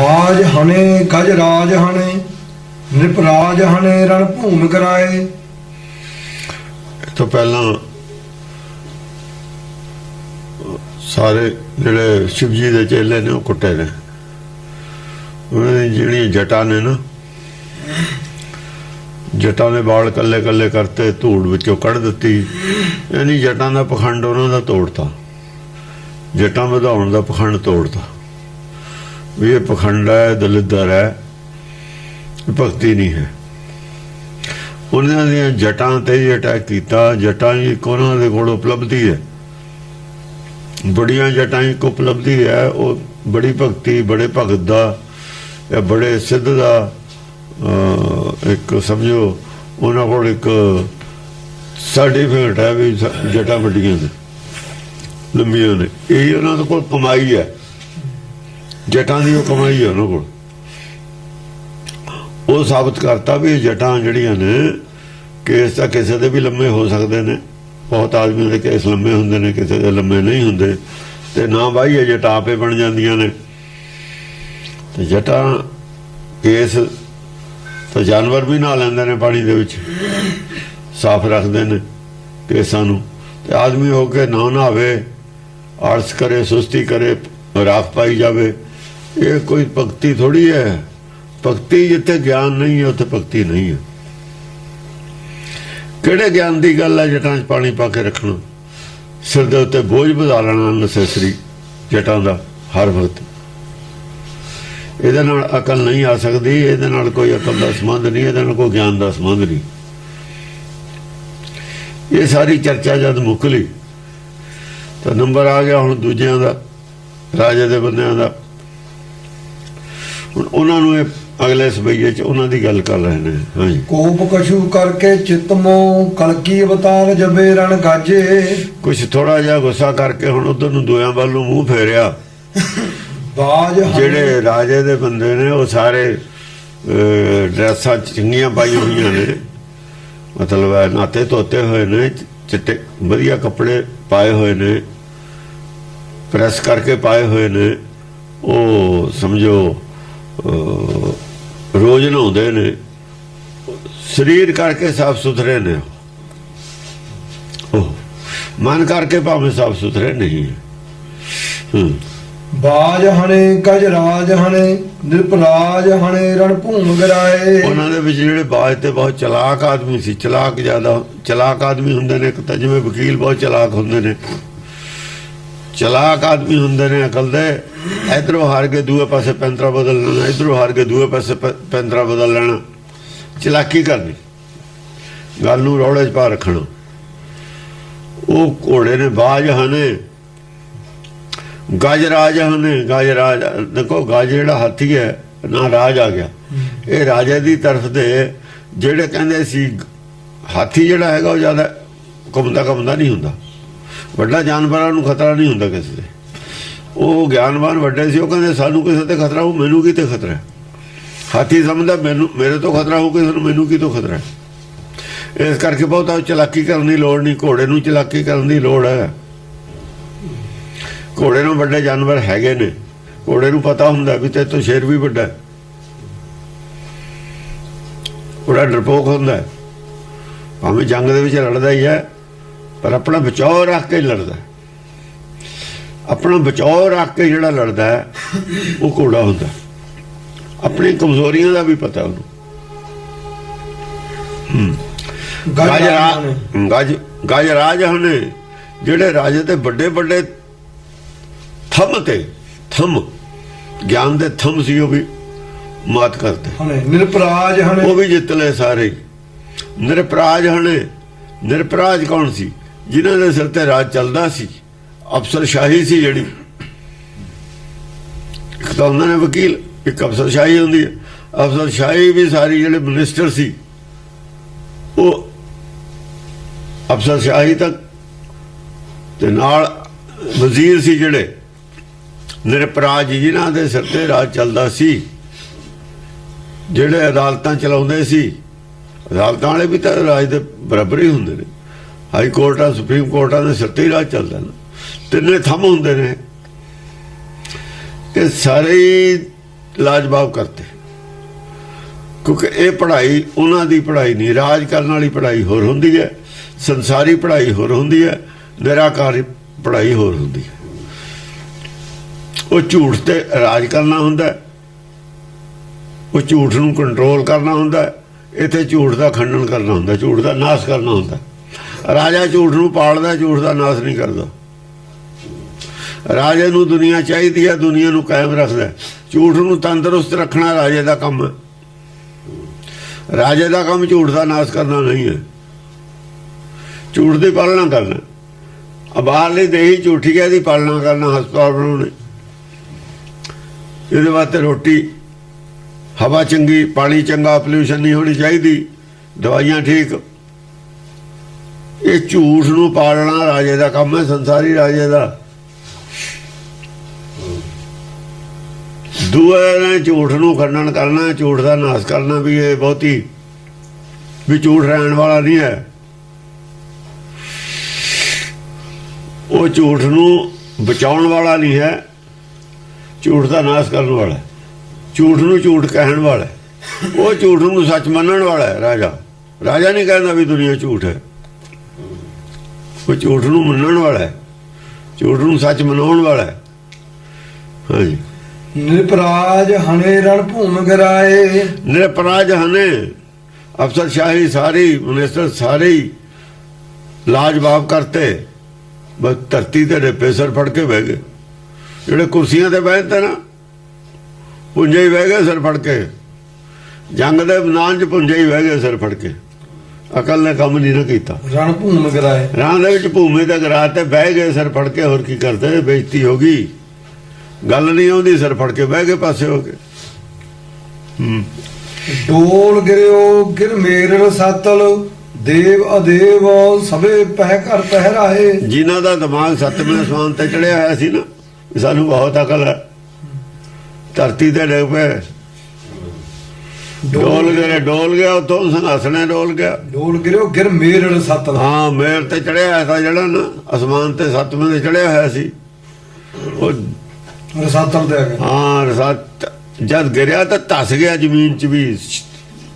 बाज हने गज राज हने निपराज हने रण भूमि कराए। तो पहला सारे जिहड़े शिव जी के चेले ने कुटे ने, उन्होंने जिहड़ियां जटा ने ना, जटा ने बाल कल्ले कल्ले करते, धूड़ विचों कढ़ दित्ती, यानी जटा का पखंड उन्हों का तोड़ता, जटा वधाउण का पखंड तोड़ता भी ये पखंड है, दलिदर है, भगती नहीं है। उन्होंने दियां जटां ते ही अटैक किया। जटां ही एक उन्हां दे कोल उपलब्धि है, बड़ियां जटां एक उपलब्धि है, वो बड़ी भगती, बड़े भगत दा या बड़े सिद्ध दा एक समझो उन्हां कोल एक सर्टिफिकेट है भी जटां वड्डियां ने, लंबियां ने, यही उन्हां कोल कमाई है, जटां दी कमाई है उन्हां कोल। वो साबित करता भी जटां जड़ियां ने केस तो किसी के भी लम्बे हो सकते हैं, बहुत आदमी के केस लम्बे होंगे ने, किसी के लम्बे नहीं होंगे, तो ना बाही जटा आपे बन जांदियां ने। तो जटां केस तो जानवर भी नहा लैंदे ने पानी दे विच, साफ रखते हैं केसां नूं। ते आदमी हो के ना नहावे, आलस करे, सुस्ती करे, राख पाई जावे, ये कोई भगती थोड़ी है। भगती जिथे ज्ञान नहीं है उत्थे भगती नहीं है। किहड़े ज्ञान की गल है जटां च पानी पा के रखना, सिर दे उत्ते बोझ वधा लेना नसैसरी जटां दा हर वक्त। इहदे नाल अकल नहीं आ सकती, इहदे नाल कोई अकल का संबंध नहीं, इहदे नाल कोई ज्ञान का संबंध नहीं। ये सारी चर्चा जद मुकली तो नंबर आ गया हुण दूजियां दा, राजे दे बंदियां दा। हुण उन्हां नूं अगले सबैये च उन्हां दी गल कर रहे हैं। हाँ जी। कोप कछु करके चितमो कलकी अवतार जबे रण गाजे। कुछ थोड़ा जिहा गुस्सा करके हुण उधर नूं दोयां वल नूं मूँह फेरिया। बाज ਜਿਹੜੇ राजे दे बंदे ने वो सारे ड्रैसां चंगियां पाई होईयां ने, मतलब है नाते धोते हुए ने, चिट्टे वधिया कपड़े पाए हुए ने, प्रेस करके पाए हुए ने, वो समझो रोज नहाउंदे ने, शरीर करके साफ सुथरे ने, मन करके भावें साफ सुथरे नहीं है। बाज हने गज राज हने निरपराज हने रण भूमि गिराए। उन्हां दे विच जिहड़े बाज ते बहुत चलाक आदमी सी, चलाक ज्यादा चलाक आदमी हुंदे ने, तां जिवें वकील बहुत चलाक हुंदे ने, चलाक आदमी हुंदे ने अकल दे, इधरों हार के दूए पासे पैंतरा बदल लेना, इधरों हार के दूए पासे पैंतरा बदल लेना, चलाकी करनी, गल नूं रौले च पा रखना। वो घोड़े ने बाज हने गजराज हने। गजराज देखो, गज जिहड़ा हाथी है ना राज आ गया, ये राजे की तरफ दे जिहड़े कहंदे सी हाथी जिहड़ा हैगा वो ज़्यादा घुमदा नहीं हुंदा, वड्डा जानवरां नूं खतरा नहीं हुंदा किसी दे। वो ज्ञानवान वड्डे सी, वो कहंदे सानूं किसे ते खतरा हो, मैनूं की ते खतरा है। हाथी समझदा मैनूं मेरे तो खतरा हो, किसे नूं मैनूं की तो खतरा है। इस करके बहुता चलाकी करन दी लोड़ नहीं, घोड़े नूं चलाकी करन दी लोड़ है। घोड़े नाल वड्डे जानवर हैगे ने, घोड़े नूं पता हुंदा भी तेरे तो शेर भी वड्डा है, बड़ा डरपोक हुंदा है, भावें जंग दे विच लड़दा ही है पर अपना बचाव रख के लड़दा है। अपना बचाव रख के जिहड़ा लड़दा है वो घोड़ा हुंदा। अपनी कमजोरियां दा भी पता उहनूं। गजराज हने जिहड़े राजे ते बड़े बड़े थम ते थम ज्ञान दे थम सी, वो भी मात करते। निरपराज हने वो भी जित ले सारे। निरपराज हने, निरपराज कौन सी? जिन्हां दे सिर ते राज चलदा सी, अफसरशाही सी जिहड़ी। एक तां हुंदे ने वकील, एक अफसरशाही हुंदी है। अफसरशाही भी सारी जिहड़े मिनिस्टर सी, वो अफसरशाही तक ते नाल वजीर सी जिहड़े निरपराज, जिन्हां दे सिर ते राज चलदा सी, जिहड़े अदालतां चलाउंदे सी। अदालतां वाले भी तां राज दे बराबर ही हुंदे ने, हाई कोर्टां सुप्रीम कोर्टां दे सिर ते ही राज चलदा ना। तिन्ने थंम हुंदे ने। ये सारे ਲਾਜਵਾਬ ਕਰਤੇ। ਕਿਉਂਕਿ ਇਹ ਪੜ੍ਹਾਈ ਉਹਨਾਂ ਦੀ ਪੜ੍ਹਾਈ ਨਹੀਂ, ਰਾਜ ਕਰਨ ਵਾਲੀ ਪੜ੍ਹਾਈ ਹੋਰ ਹੁੰਦੀ ਹੈ, ਸੰਸਾਰੀ ਪੜ੍ਹਾਈ ਹੋਰ ਹੁੰਦੀ ਹੈ, ਨਿਰਾਕਾਰੀ ਪੜ੍ਹਾਈ ਹੋਰ ਹੁੰਦੀ ਹੈ। ਉਹ ਝੂਠ ਤੇ ਰਾਜ ਕਰਨਾ ਹੁੰਦਾ, ਉਹ ਝੂਠ ਨੂੰ ਕੰਟਰੋਲ ਕਰਨਾ ਹੁੰਦਾ। ਇੱਥੇ ਝੂਠ ਦਾ ਖੰਡਨ ਕਰਨਾ ਹੁੰਦਾ, ਝੂਠ ਦਾ ਨਾਸ਼ ਕਰਨਾ ਹੁੰਦਾ। ਰਾਜਾ ਝੂਠ ਨੂੰ ਪਾਲਦਾ, ਝੂਠ ਦਾ ਨਾਸ਼ ਨਹੀਂ ਕਰਦਾ। ਰਾਜੇ ਨੂੰ ਦੁਨੀਆ ਚਾਹੀਦੀ ਹੈ, ਦੁਨੀਆ ਨੂੰ ਕਾਇਮ ਰੱਖਦਾ। ਝੂਠ ਨੂੰ ਤੰਦਰੁਸਤ ਰੱਖਣਾ ਰਾਜੇ ਦਾ ਕੰਮ ਹੈ। ਰਾਜੇ ਦਾ ਕੰਮ ਝੂਠ ਦਾ ਨਾਸ਼ ਕਰਨਾ ਨਹੀਂ ਹੈ, ਝੂਠ ਦੀ ਪਾਲਣਾ ਕਰਨਾ। ਬਾਹਰਲੀ ਦੇਹੀ ਝੂਠੀ ਹੈ, ਇਹਦੀ ਪਾਲਣਾ ਕਰਨਾ, ਹਸਪਤਾਲ ਬਣਾਉਣੇ, ਇਹਦੇ ਵਾਸਤੇ ਰੋਟੀ, ਹਵਾ ਚੰਗੀ, ਪਾਣੀ ਚੰਗਾ, ਪੋਲਿਊਸ਼ਨ ਨਹੀਂ ਹੋਣੀ ਚਾਹੀਦੀ, ਦਵਾਈਆਂ ਠੀਕ। ਇਹ ਝੂਠ ਨੂੰ ਪਾਲਣਾ ਰਾਜੇ ਦਾ ਕੰਮ ਹੈ, ਸੰਸਾਰੀ ਰਾਜੇ ਦਾ। ਦੂਏ ਨੇ ਝੂਠ ਨੂੰ ਖੰਡਨ ਕਰਨਾ, ਝੂਠ ਦਾ ਨਾਸ਼ ਕਰਨਾ ਵੀ ਇਹ ਬਹੁਤੀ ਵੀ ਝੂਠ ਰਹਿਣ ਵਾਲਾ ਨਹੀਂ ਹੈ। ਉਹ ਝੂਠ ਨੂੰ ਬਚਾਉਣ ਵਾਲਾ ਨਹੀਂ ਹੈ, ਝੂਠ ਦਾ ਨਾਸ਼ ਕਰਨ ਵਾਲਾ, ਝੂਠ ਨੂੰ ਝੂਠ ਕਹਿਣ ਵਾਲਾ, ਉਹ ਝੂਠ ਨੂੰ ਸੱਚ ਮੰਨਣ ਵਾਲਾ ਹੈ। ਰਾਜਾ ਨਹੀਂ ਕਹਿੰਦਾ ਵੀ ਦੁਨੀਆ ਝੂਠ ਹੈ, ਉਹ ਝੂਠ ਨੂੰ ਮੰਨਣ ਵਾਲਾ ਹੈ, ਝੂਠ ਨੂੰ ਸੱਚ ਮਨਾਉਣ ਵਾਲਾ ਹੈ। ਹਾਂਜੀ। ਨਿਰਪਰਾਜ ਹਨੇ ਰਣ ਭੂਮ ਗਰਾਏ। ਨਿਰਪਰਾਜ ਹਨੇ, ਅਫਸਰਸ਼ਾਹੀ ਸਾਰੀ, ਮਿਨਿਸਟਰ ਸਾਰੇ ਹੀ ਲਾਜਵਾਬ ਕਰਤੇ। ਬਸ ਧਰਤੀ ਤੇ ਡੇਪੇ ਸਿਰ ਫੜ ਕੇ ਬਹਿ ਗਏ। ਜਿਹੜੇ ਕੁਰਸੀਆਂ ਤੇ ਬਹਿਤੇ ਨਾ, ਪੁੰਜੇ ਹੀ ਬਹਿ ਗਏ ਸਿਰ ਫੜ ਕੇ। ਜੰਗ ਦੇ ਮੈਦਾਨ 'ਚ ਪੁੰਜੇ ਹੀ ਬਹਿ ਗਏ ਸਿਰ ਫੜ ਕੇ। ਅਕਲ ਨੇ ਕੰਮ ਨਹੀਂ ਨਾ ਕੀਤਾ। ਰਣ ਭੂਮ ਗਰਾਏ, ਰਾਂ ਦੇ ਵਿੱਚ ਭੂਮੀ ਤੇ ਗਰਾ ਤੇ ਬਹਿ ਗਏ ਸਿਰ ਫੜ ਕੇ। ਹੋਰ ਕੀ ਕਰਦੇ? ਬੇਇੱਜ਼ਤੀ ਹੋ ਗਈ, ਗੱਲ ਨਹੀਂ ਆਉਂਦੀ, ਸਿਰ ਫੜ ਕੇ ਬਹਿ ਗਏ ਪਾਸੇ ਹੋ ਕੇ। ਡੋਲ ਗਿਰਿਓ ਗਿਰ ਮੇਰ ਰਸਾਤਲ, ਦੇਵ ਅਦੇਵ ਸਭੇ ਪਹਿ ਘਰ ਪਹਿਰਾਏ। ਜਿਨ੍ਹਾਂ ਦਾ ਦਿਮਾਗ ਸੱਤਵੇਂ ਅਸਮਾਨ ਤੇ ਚੜਿਆ ਹੋਇਆ ਸੀ ਨਾ, ਸਾਨੂੰ ਬਹੁਤ ਅਕਲ ਹੈ, ਧਰਤੀ ਤੇ ਡਿੱਗ ਪਏ। ਡੋਲ ਗਿਆ ਉੱਥੋਂ ਸਿੰਘਾਸਣੇ ਡੋਲ ਗਿਆ। ਡੋਲ ਗਿਰਿਓ ਗਿਰ ਮੇਰ ਰਸਾਤਲ। ਹਾਂ, ਮੇਰ ਤੇ ਚੜਿਆ ਹੋਇਆ ਸੀ ਜਿਹੜਾ ਨਾ, ਅਸਮਾਨ ਤੇ ਸੱਤਵੇਂ ਤੇ ਚੜਿਆ ਹੋਇਆ ਸੀ, ਉਹ ਰਸਾਤਲ ਤੇ ਆ ਗਿਆ। ਹਾਂ, ਰਸਾਤ ਜਦ ਗਿਰਿਆ ਤਾਂ ਧਸ ਗਿਆ ਜ਼ਮੀਨ 'ਚ ਵੀ,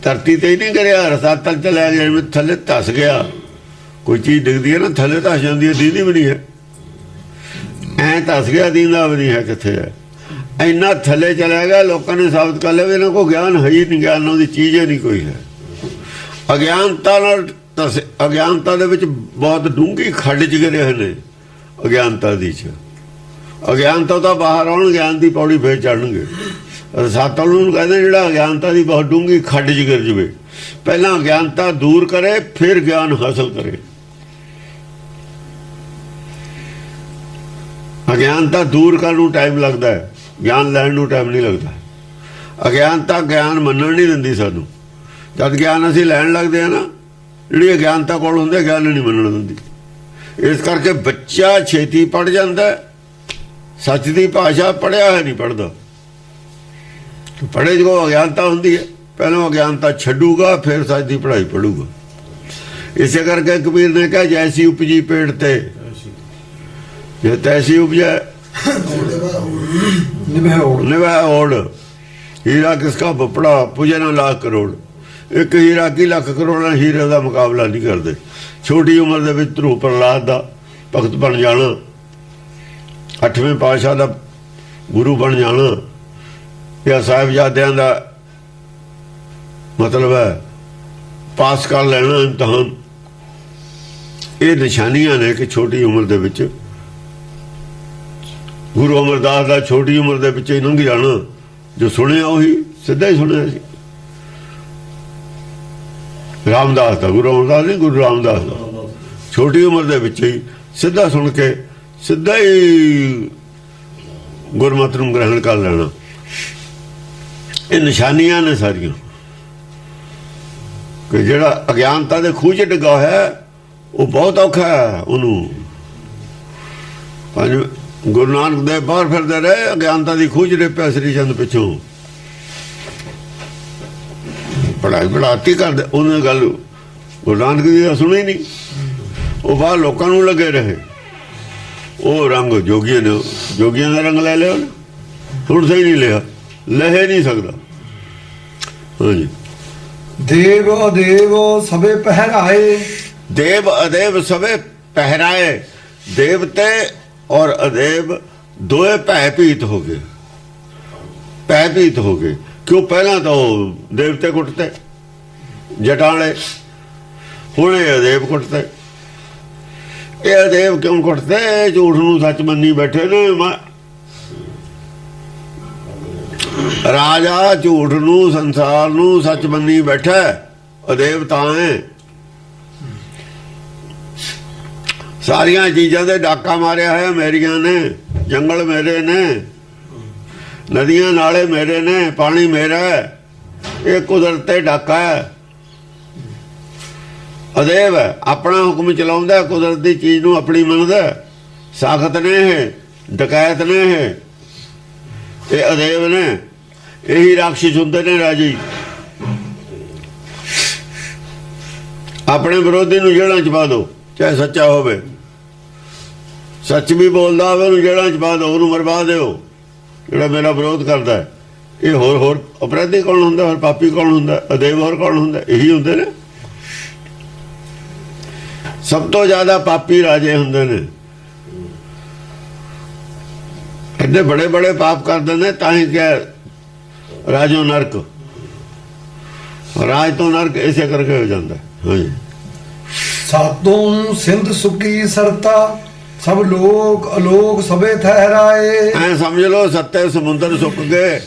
ਧਰਤੀ ਤੇ ਹੀ ਨਹੀਂ ਗਿਰਿਆ, ਰਸਾਤਲ ਚਲਿਆ ਗਿਆ, ਜਿਵੇਂ ਥੱਲੇ ਧਸ ਗਿਆ। ਕੋਈ ਚੀਜ਼ ਡਿੱਗਦੀ ਹੈ ਨਾ ਥੱਲੇ ਧਸ ਜਾਂਦੀ ਹੈ, ਦੀਦੀ ਵੀ ਨਹੀਂ ਹੈ, ਐਂ ਧਸ ਗਿਆ, ਦੀਂਦਾ ਵੀ ਨਹੀਂ ਹੈ ਕਿੱਥੇ ਹੈ। ਇੰਨਾ ਥੱਲੇ ਚਲਿਆ ਗਿਆ, ਲੋਕਾਂ ਨੇ ਸਾਬਤ ਕਰ ਲਿਆ ਵੀ ਇਹਨਾਂ ਕੋਲ ਗਿਆਨ ਹੈ ਹੀ ਨਹੀਂ, ਗਿਆਨ ਉਹਦੀ ਚੀਜ਼ ਹੀ ਨਹੀਂ ਕੋਈ ਹੈ। ਅਗਿਆਨਤਾ ਨਾਲ ਅਗਿਆਨਤਾ ਦੇ ਵਿੱਚ ਬਹੁਤ ਡੂੰਘੀ ਖੱਡ 'ਚ ਗਿਰੇ ਹੋਏ ਨੇ। ਅਗਿਆਨਤਾ ਦੀ 'ਚ ਅਗਿਆਨਤਾ ਤਾਂ ਬਾਹਰ ਆਉਣ, ਗਿਆਨ ਦੀ ਪੌੜੀ ਫੇਰ ਚੜ੍ਹਨਗੇ। ਰਸਾਤਲ ਨੂੰ ਕਹਿੰਦੇ ਜਿਹੜਾ ਅਗਿਆਨਤਾ ਦੀ ਬਹੁਤ ਡੂੰਘੀ ਖੱਡ 'ਚ ਗਿਰ ਜਾਵੇ, ਪਹਿਲਾਂ ਅਗਿਆਨਤਾ ਦੂਰ ਕਰੇ ਫਿਰ ਗਿਆਨ ਹਾਸਲ ਕਰੇ। ਅਗਿਆਨਤਾ ਦੂਰ ਕਰਨ ਨੂੰ ਟਾਈਮ ਲੱਗਦਾ ਹੈ, ਗਿਆਨ ਲੈਣ ਨੂੰ ਟਾਈਮ ਨਹੀਂ ਲੱਗਦਾ। ਅਗਿਆਨਤਾ ਗਿਆਨ ਮੰਨਣ ਨਹੀਂ ਦਿੰਦੀ ਸਾਨੂੰ। ਜਦ ਗਿਆਨ ਅਸੀਂ ਲੈਣ ਲੱਗਦੇ ਹਾਂ ਨਾ, ਜਿਹੜੀ ਅਗਿਆਨਤਾ ਕੋਲ ਹੁੰਦੇ, ਗਿਆਨ ਨਹੀਂ ਮੰਨਣ ਦਿੰਦੀ। ਇਸ ਕਰਕੇ ਬੱਚਾ ਛੇਤੀ ਪੜ੍ਹ ਜਾਂਦਾ, ਸੱਚ ਦੀ ਭਾਸ਼ਾ ਪੜ੍ਹਿਆ ਹੋਇਆ ਨਹੀਂ ਪੜ੍ਹਦਾ। ਪੜ੍ਹੇ ਜੋ ਅਗਿਆਨਤਾ ਹੁੰਦੀ ਹੈ, ਪਹਿਲਾਂ ਅਗਿਆਨਤਾ ਛੱਡੂਗਾ ਫਿਰ ਸੱਚ ਦੀ ਪੜ੍ਹਾਈ ਪੜ੍ਹੂਗਾ। ਇਸੇ ਕਰਕੇ ਕਬੀਰ ਨੇ ਕਿਹਾ, ਜੈਸੀ ਉਪਜੀ ਪੇੜ ਤੇ ਜੇ ਤੈਸੀ ਉਪਜੈ ਨਿਭੈ ਓੜ। ਹੀਰਾ ਕਿਸਕਾ ਬਪੜਾ ਪੁਜੇ ਨਾ ਲੱਖ ਕਰੋੜ। ਇੱਕ ਹੀਰਾ ਕੀ ਲੱਖ ਕਰੋੜਾਂ ਹੀਰੇ ਦਾ ਮੁਕਾਬਲਾ ਨਹੀਂ ਕਰਦੇ। ਛੋਟੀ ਉਮਰ ਦੇ ਵਿੱਚ ਧਰੂ ਪ੍ਰਹਲਾਦ ਦਾ ਭਗਤ ਬਣ ਜਾਣਾ, 8ਵੇਂ ਪਾਤਸ਼ਾਹ ਦਾ ਗੁਰੂ ਬਣ ਜਾਣਾ, ਜਾਂ ਸਾਹਿਬਜ਼ਾਦਿਆਂ ਦਾ ਮਤਲਬ ਹੈ ਪਾਸ ਕਰ ਲੈਣਾ ਇਮਤਿਹਾਨ, ਇਹ ਨਿਸ਼ਾਨੀਆਂ ਨੇ ਕਿ ਛੋਟੀ ਉਮਰ ਦੇ ਵਿੱਚ ਗੁਰੂ ਅਮਰਦਾਸ ਦਾ ਛੋਟੀ ਉਮਰ ਦੇ ਵਿੱਚ ਹੀ ਲੰਘ ਜਾਣਾ। ਜੋ ਸੁਣਿਆ ਉਹੀ ਸਿੱਧਾ ਹੀ ਸੁਣਿਆ ਸੀ। ਰਾਮਦਾਸ ਦਾ, ਗੁਰੂ ਅਮਰਦਾਸ ਨਹੀਂ, ਗੁਰੂ ਰਾਮਦਾਸ ਦਾ ਛੋਟੀ ਉਮਰ ਦੇ ਵਿੱਚ ਹੀ ਸਿੱਧਾ ਸੁਣ ਕੇ ਸਿੱਧਾ ਹੀ ਗੁਰਮਤਿ ਨੂੰ ਗ੍ਰਹਿਣ ਕਰ ਲੈਣਾ। ਇਹ ਨਿਸ਼ਾਨੀਆਂ ਨੇ ਸਾਰੀਆਂ ਕਿ ਜਿਹੜਾ ਅਗਿਆਨਤਾ ਦੇ ਖੂਹ 'ਚ ਡਿੱਗਾ ਹੋਇਆ ਉਹ ਬਹੁਤ ਔਖਾ ਹੈ। ਉਹਨੂੰ ਗੁਰੂ ਨਾਨਕ ਦੇਵ ਬਾਹਰ ਫਿਰਦੇ ਰਹੇ, ਅਗਿਆਨਤਾ ਦੀ ਖੂਹ 'ਚ ਡਿੱਪਿਆ ਸ੍ਰੀ ਚੰਦ ਪਿੱਛੋਂ। ਪੜ੍ਹਾਈ ਪੜ੍ਹਾਤੀ ਕਰਦੇ, ਉਹਨੇ ਗੱਲ ਗੁਰੂ ਨਾਨਕ ਦੀ ਸੁਣੀ ਨਹੀਂ। ਉਹ ਬਾਹਰ ਲੋਕਾਂ ਨੂੰ ਲੱਗੇ ਰਹੇ। ਉਹ ਰੰਗ ਜੋਗੀਆਂ ਨੇ, ਜੋਗੀਆਂ ਦਾ ਰੰਗ ਲੈ ਲਿਆ ਉਹਨੇ, ਹੁਣ ਸਹੀ ਨਹੀਂ ਲਿਆ। ਲਹਿ ਨਹੀਂ ਸਕਦਾ। ਹਾਂਜੀ, ਦੇਵ ਅਦੇਵ ਸਭੇ ਪਹਿਰਾਏ। ਦੇਵ ਅਦੇਵ ਸਭੇ ਪਹਿਰਾਏ। ਦੇਵਤੇ ਔਰ ਅਦੇਵ ਦੋਏ ਭੈਭੀਤ ਹੋ ਗਏ, ਭੈਭੀਤ ਹੋ ਗਏ। ਕਿਉਂ? ਪਹਿਲਾਂ ਤਾਂ ਉਹ ਦੇਵਤੇ ਕੁੱਟਦੇ ਜਟਾਂ ਵਾਲੇ, ਹੁਣ ਇਹ ਅਦੇਵ ਕੁੱਟਦੇ। ਇਹ ਅਦੇਵ ਕਿਉਂ ਕੁੱਟਦੇ? ਝੂਠ ਨੂੰ ਸੱਚ ਮੰਨੀ ਬੈਠੇ ਨੇ। ਰਾਜਾ ਝੂਠ ਨੂੰ, ਸੰਸਾਰ ਨੂੰ ਸੱਚ ਮੰਨੀ ਬੈਠਾ। ਅਦੇਵ ਤਾਂ ਹੈ। ਸਾਰੀਆਂ ਚੀਜ਼ਾਂ ਦੇ ਡਾਕਾ ਮਾਰਿਆ ਹੋਇਆ ਮੇਰੀਆਂ ਨੇ। ਜੰਗਲ ਮੇਰੇ ਨੇ, ਨਦੀਆਂ ਨਾਲੇ ਮੇਰੇ ਨੇ, ਪਾਣੀ ਮੇਰਾ ਹੈ। ਇਹ ਕੁਦਰਤ ਤੇ ਡਾਕਾ ਹੈ। ਅਦੇਵ ਹੈ, ਆਪਣਾ ਹੁਕਮ ਚਲਾਉਂਦਾ, ਕੁਦਰਤ ਦੀ ਚੀਜ਼ ਨੂੰ ਆਪਣੀ ਮੰਨਦਾ। ਸਾਖਤ ਨੇ ਇਹ, ਡਕੈਤ ਨੇ ਇਹ ਅਦੇਵ ਨੇ। ਇਹੀ ਰਾਖਸ਼ ਹੁੰਦੇ ਨੇ ਰਾਜੀ। ਆਪਣੇ ਵਿਰੋਧੀ ਨੂੰ ਜੇਲ੍ਹਾਂ ਚ ਪਾ ਦਿਓ, ਚਾਹੇ ਸੱਚਾ ਹੋਵੇ, ਸੱਚ ਵੀ ਬੋਲਦਾ ਹੋਵੇ, ਉਹਨੂੰ ਜੇਲ੍ਹਾਂ ਚ ਪਾ ਦਿਓ, ਉਹਨੂੰ ਮਰਵਾ ਦਿਓ। ਜਿਹੜਾ ਮੇਰਾ ਵਿਰੋਧ ਕਰਦਾ ਹੈ, ਇਹ ਹੋਰ ਅਪਰਾਧੀ ਕੌਣ ਹੁੰਦਾ? ਹੋਰ ਪਾਪੀ ਕੌਣ ਹੁੰਦਾ? ਅਦੇਵ ਹੋਰ ਕੌਣ ਹੁੰਦਾ? ਇਹੀ ਹੁੰਦੇ ਨੇ। ਸਭ ਤੋਂ ਜ਼ਿਆਦਾ ਪਾਪੀ ਰਾਜੇ ਹੁੰਦੇ ਨੇ। ਇੰਨੇ ਬੜੇ ਬੜੇ ਪਾਪ ਕਰਦੇ ਨੇ, ਤਾਂ ਹੀ ਕਿਹਾ ਰਾਜੋ ਨਰਕ। ਰਾਜ ਤੋਂ ਨਰਕ ਇਸੇ ਕਰਕੇ ਹੋ ਜਾਂਦਾ। ਹਾਂਜੀ, ਸਾਤੋਂ ਸਿੰਧ ਸੁਕੀ ਸਰਤਾ ਸਭ ਲੋਕ ਅਲੋਕ ਸਭੇ ਠਹਿਰਾਏ। ਐ ਸਮਝ ਲਓ, ਸੱਤੇ ਸਮੁੰਦਰ ਸੁੱਕ ਗਏ।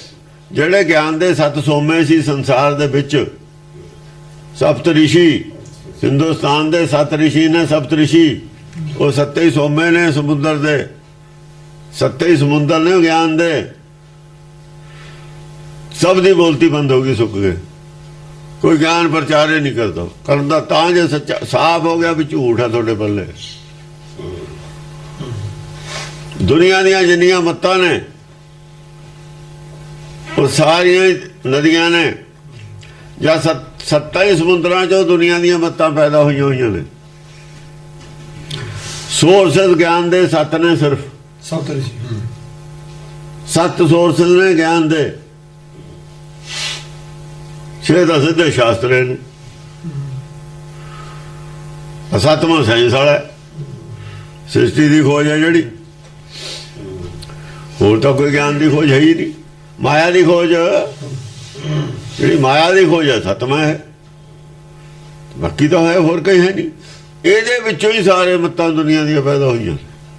ਜਿਹੜੇ ਗਿਆਨ ਦੇ 7 ਸੋਮੇ ਸੀ ਸੰਸਾਰ ਦੇ ਵਿੱਚ, ਸਪਤ ਰਿਸ਼ੀ, ਹਿੰਦੁਸਤਾਨ ਦੇ 7 ਰਿਸ਼ੀ ਨੇ, ਸਪਤ ਰਿਸ਼ੀ, ਉਹ 7 ਹੀ ਸੋਮੇ ਨੇ ਸਮੁੰਦਰ ਦੇ। 7 ਹੀ ਸਮੁੰਦਰ ਨੇ ਗਿਆਨ ਦੇ। ਸਭ ਦੀ ਬੋਲਤੀ ਬੰਦ ਹੋ ਗਈ, ਸੁੱਕ ਗਏ। ਕੋਈ ਗਿਆਨ ਪ੍ਰਚਾਰ ਹੀ ਨਹੀਂ ਕਰਦਾ ਤਾਂ ਜੇ ਸੱਚਾ ਸਾਫ਼ ਹੋ ਗਿਆ ਵੀ ਝੂਠ ਹੈ ਤੁਹਾਡੇ ਪੱਲੇ। ਦੁਨੀਆ ਦੀਆਂ ਜਿੰਨੀਆਂ ਮੱਤਾਂ ਨੇ ਉਹ ਸਾਰੀਆਂ ਨਦੀਆਂ ਨੇ, ਜਾਂ 7 ਹੀ ਸਮੁੰਦਰਾਂ ਚੋਂ ਦੁਨੀਆ ਦੀਆਂ ਮੱਤਾਂ ਪੈਦਾ ਹੋਈਆਂ ਨੇ। ਸੋਰਸਸ ਗਿਆਨ ਦੇ 7 ਨੇ, ਸਿਰਫ 7 ਸੋਰਸਸ ਨੇ ਗਿਆਨ ਦੇ। 6 ਤਾਂ ਸਿੱਧੇ ਸ਼ਾਸਤਰ ਨੇ। 7ਵਾਂ ਸਾਇੰਸ ਵਾਲਾ, ਸ੍ਰਿਸ਼ਟੀ ਦੀ ਖੋਜ ਹੈ ਜਿਹੜੀ। ਹੋਰ ਤਾਂ ਕੋਈ ਗਿਆਨ ਦੀ ਖੋਜ ਹੈ ਹੀ ਨਹੀਂ। ਮਾਇਆ ਦੀ ਖੋਜ, ਜਿਹੜੀ ਮਾਇਆ ਦੀ ਖੋਜ ਹੈ 7ਵਾਂ ਹੈ। ਬਾਕੀ ਤਾਂ ਹੈ, ਹੋਰ ਕहीं ਹੈ ਨਹੀਂ। ਇਹਦੇ ਵਿੱਚੋਂ ਹੀ ਸਾਰੇ ਮੱਤਾਂ ਦੁਨੀਆ ਦੀਆਂ ਪੈਦਾ ਹੋਈਆਂ।